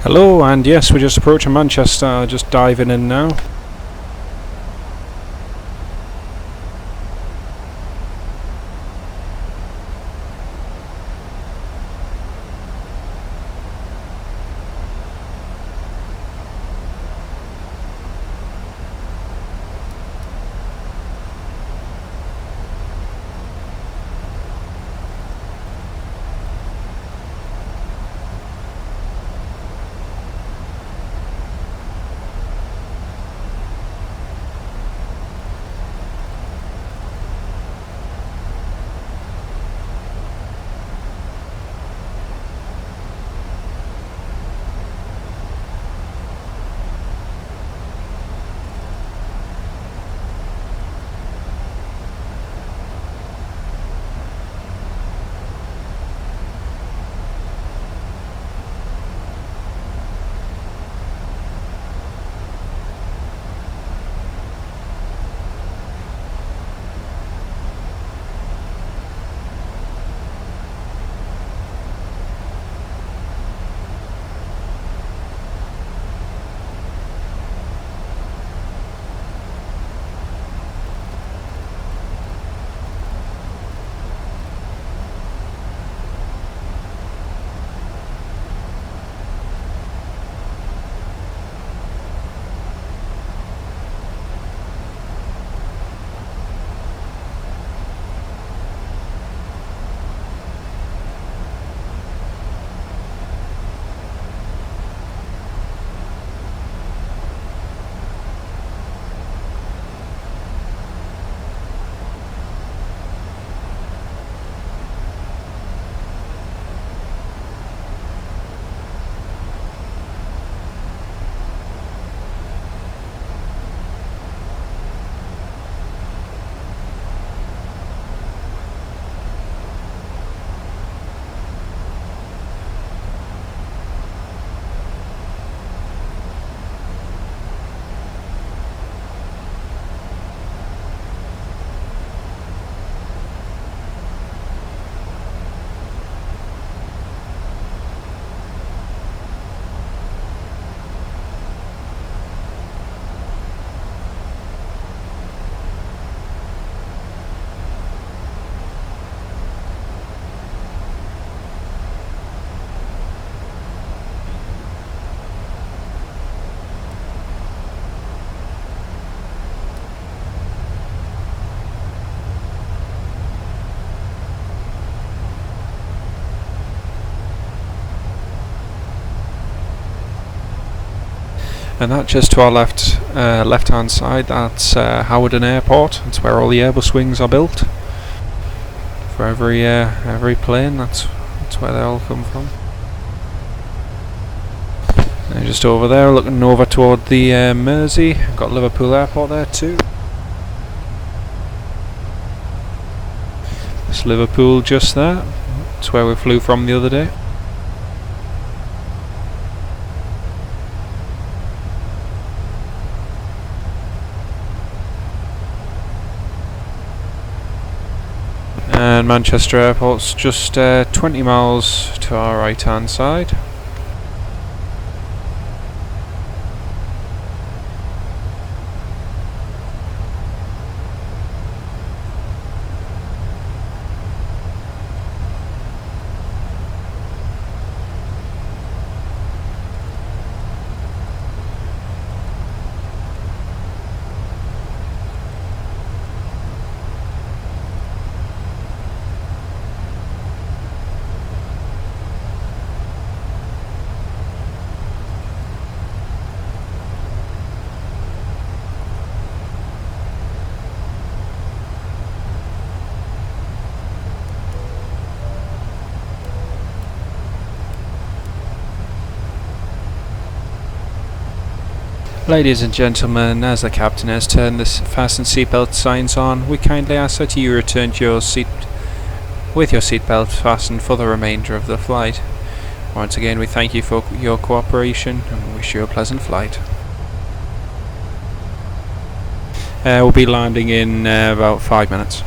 Hello, and yes, we're just approaching Manchester, just diving in now. And that just to our left hand side, that's Howden Airport. That's where all the Airbus wings are built. For every plane, that's where they all come from. And just over there, looking over toward the Mersey, got Liverpool Airport there too. It's Liverpool just there. That's where we flew from the other day. And Manchester Airport's just 20 miles to our right hand side. Ladies and gentlemen, as the captain has turned the fasten seatbelt signs on, we kindly ask that you return to your seat with your seatbelt fastened for the remainder of the flight. Once again, we thank you for your cooperation and wish you a pleasant flight. We'll be landing in about 5 minutes.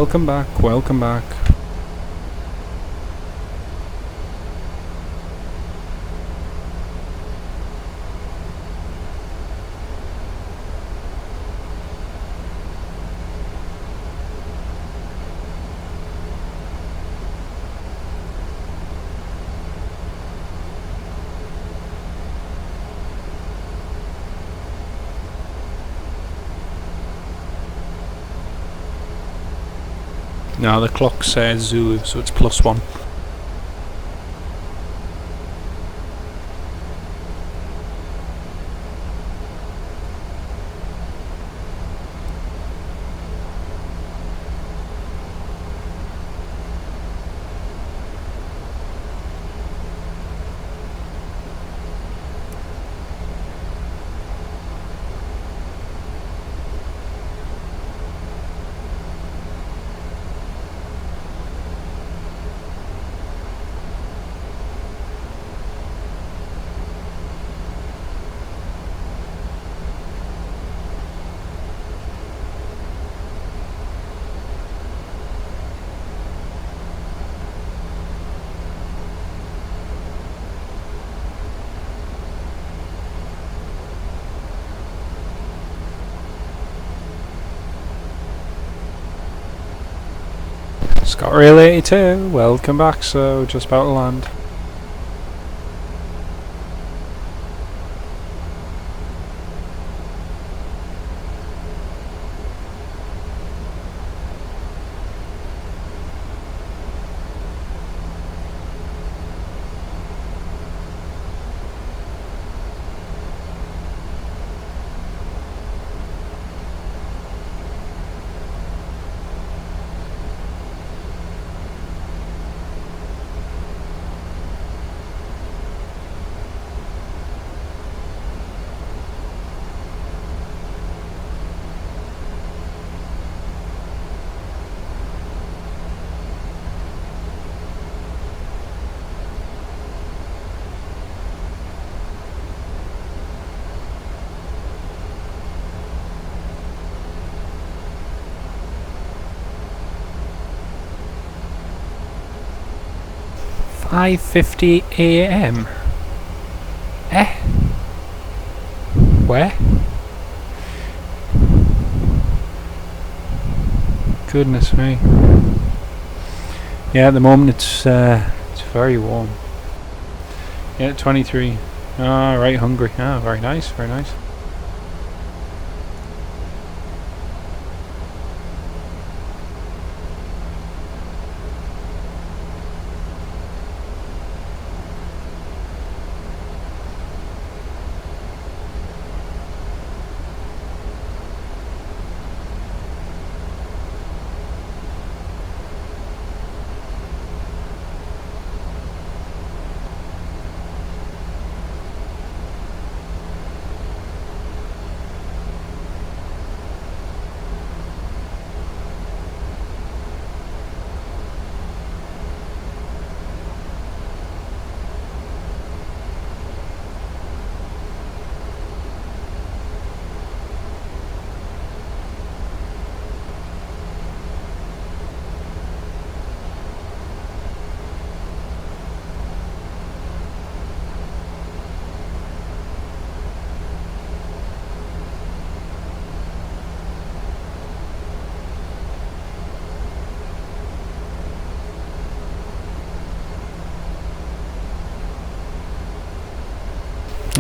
welcome back, welcome back. Now the clock says Zulu, so it's +1. Scott Rail 82, welcome back, so just about to land. .50 AM. Eh? Where? Goodness me. Yeah, at the moment it's very warm. Yeah, 23. Ah, right, hungry. Ah, very nice, very nice.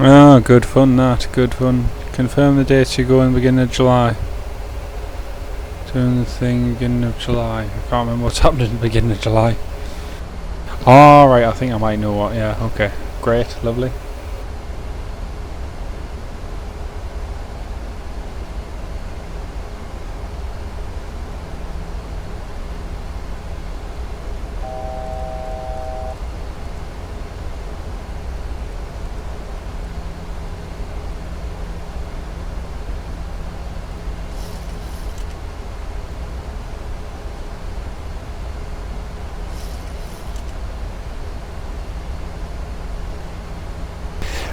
Ah, good fun that, good fun. Confirm the dates you go in the beginning of July. Doing the thing beginning of July. I can't remember what's happening in the beginning of July. Alright, I think I might know what, yeah, okay. Great, lovely.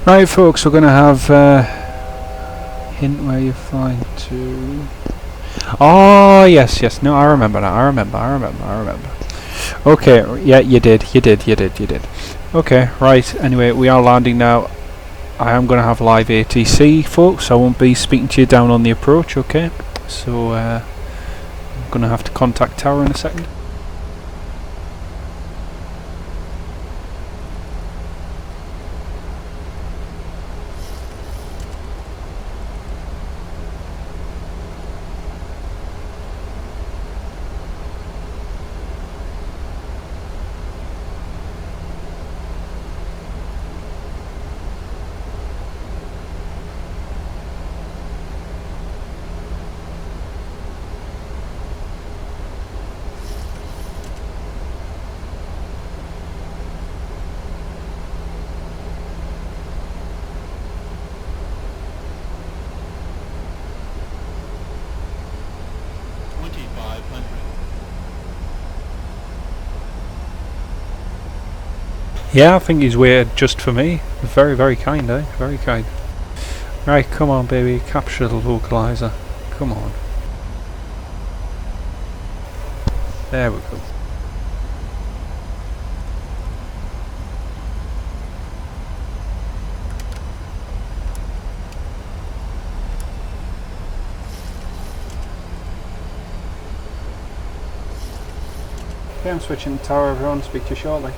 Right folks, we're going to have hint where you're flying to. Oh, yes, yes. No, I remember now. I remember. Okay, yeah, you did. Okay, right. Anyway, we are landing now. I am going to have live ATC, folks. I won't be speaking to you down on the approach, okay? So, I'm going to have to contact tower in a second. Yeah, I think he's waited just for me. Very, very kind, eh? Very kind. Right, come on, baby. Capture the localizer. Come on. There we go. Okay, I'm switching to tower, everyone. Speak to you shortly.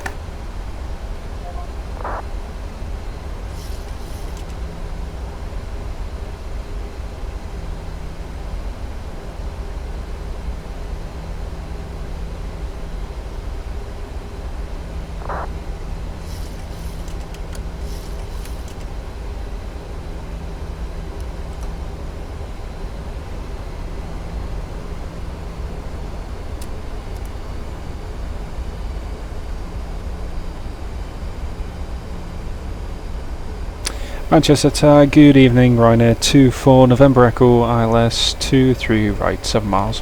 Manchester Tower, good evening, Ryanair 24 November Echo ILS 23 right, 7 miles.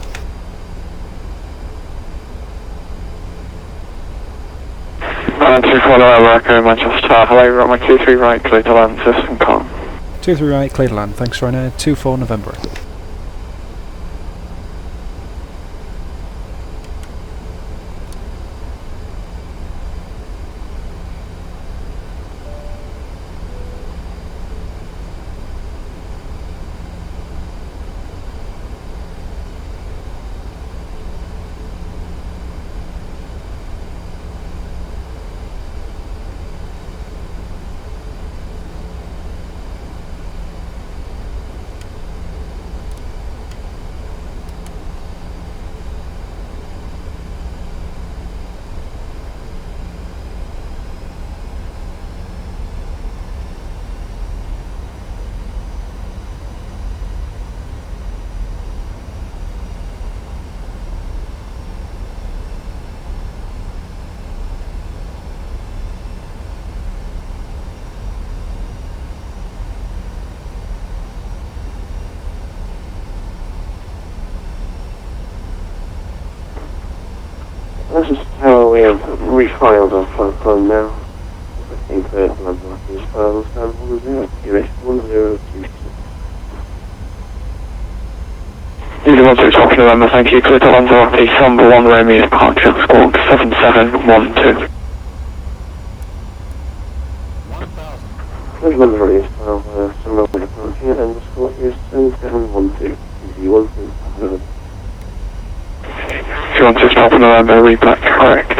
And 24 November Echo Manchester Tower, hello, you're on my 23 right, clear to land, system com. 23 right, clear to land, thanks Ryanair 24 November Echo. This is how we have refiled our flight plan now. I think that landmark is file stand 10, US 1026. Easy 1 November, thank you. Clear to land northeast, number 1 Romeo departure, squawk 7712. 1000. There's number release file, some Romeo departure, and the squawk is 7712. Easy 1 If you want to stop November, read back correct.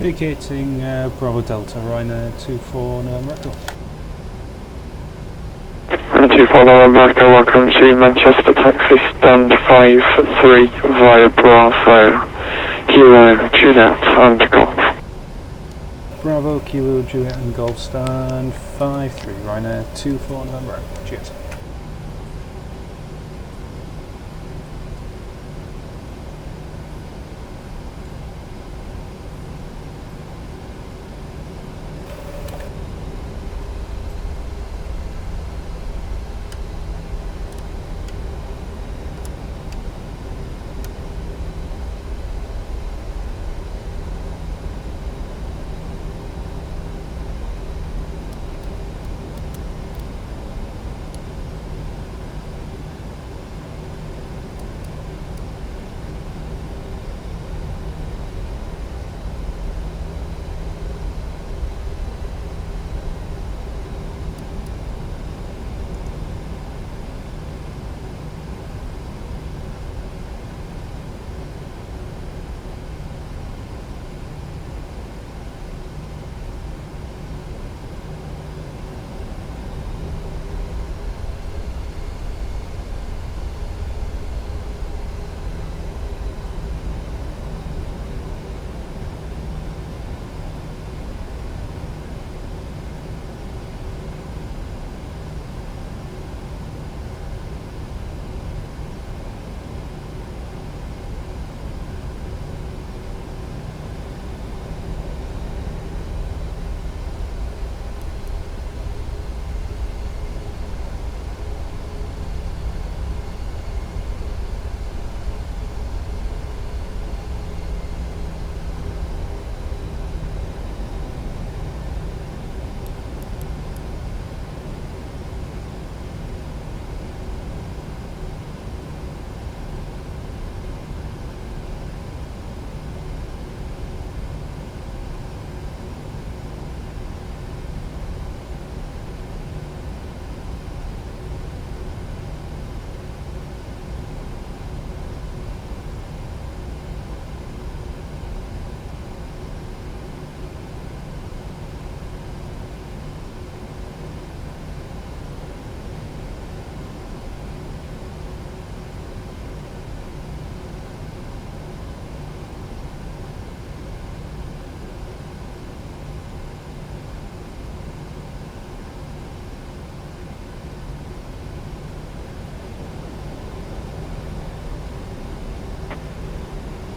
Vacating Bravo Delta, Ryanair 24 November Echo. 24 November, welcome to Manchester taxi stand 53 via Bravo, Kilo, Juliet and Golf. Bravo, Kilo, Juliet and Golf stand 53, Ryanair 24 November Echo. Cheers.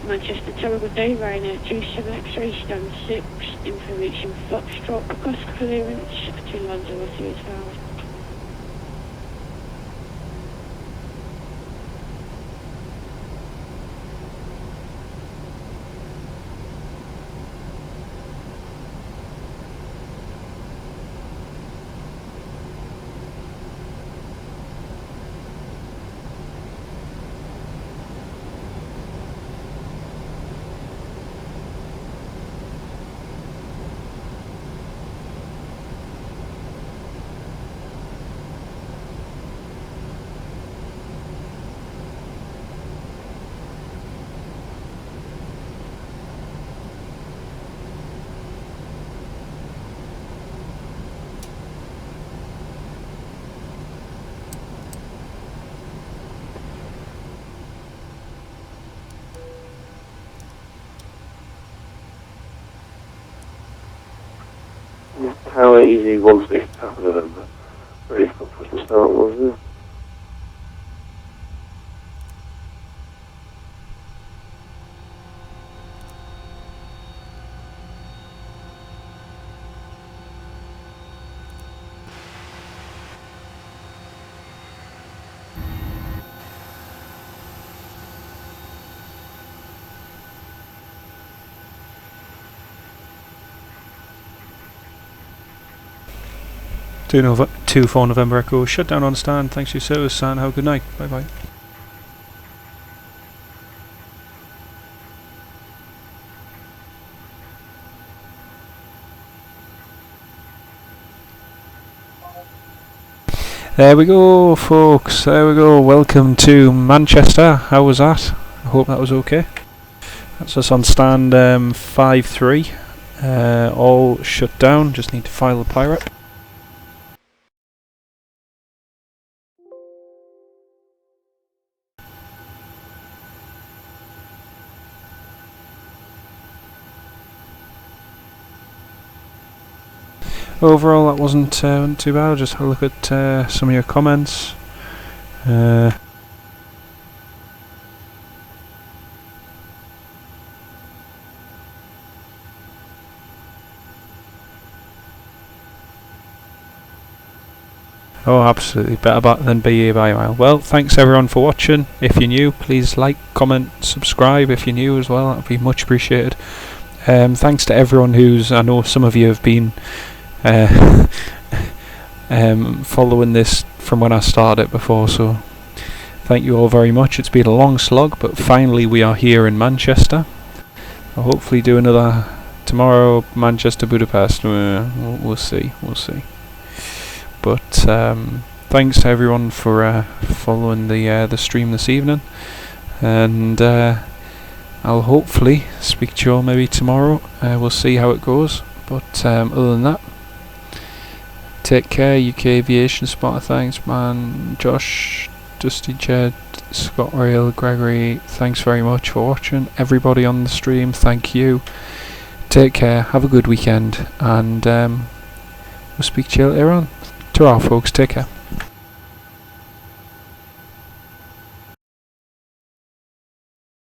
Manchester Tower, good day, Ryanair 27 X-ray, stand 6, information Foxtrot, across clearance to land 035. How easy was this November? Very difficult to start, wasn't it? Two 4 November Echo, shut down on stand, thanks for your service and have a good night, bye bye. There we go folks, there we go, welcome to Manchester. How was that? I hope that was okay. That's us on stand 5-3 all shut down. Just need to file a pirate. Overall, that wasn't too bad. I'll just have a look at some of your comments. Oh, absolutely. Better than BA by a mile. Well, thanks everyone for watching. If you're new, please like, comment, subscribe if you're new as well. That would be much appreciated. Thanks to everyone I know some of you have been following this from when I started before, so thank you all very much. It's been a long slog, but finally we are here in Manchester. I'll hopefully do another tomorrow, Manchester, Budapest. We'll see. But thanks to everyone for following the stream this evening, and I'll hopefully speak to you all maybe tomorrow. We'll see how it goes. But other than that, take care. UK Aviation Spotter, thanks man. Josh, Dusty Jed, Scott Rail, Gregory, thanks very much for watching. Everybody on the stream, thank you. Take care. Have a good weekend, and we'll speak to you later on. Ta-ra folks, take care.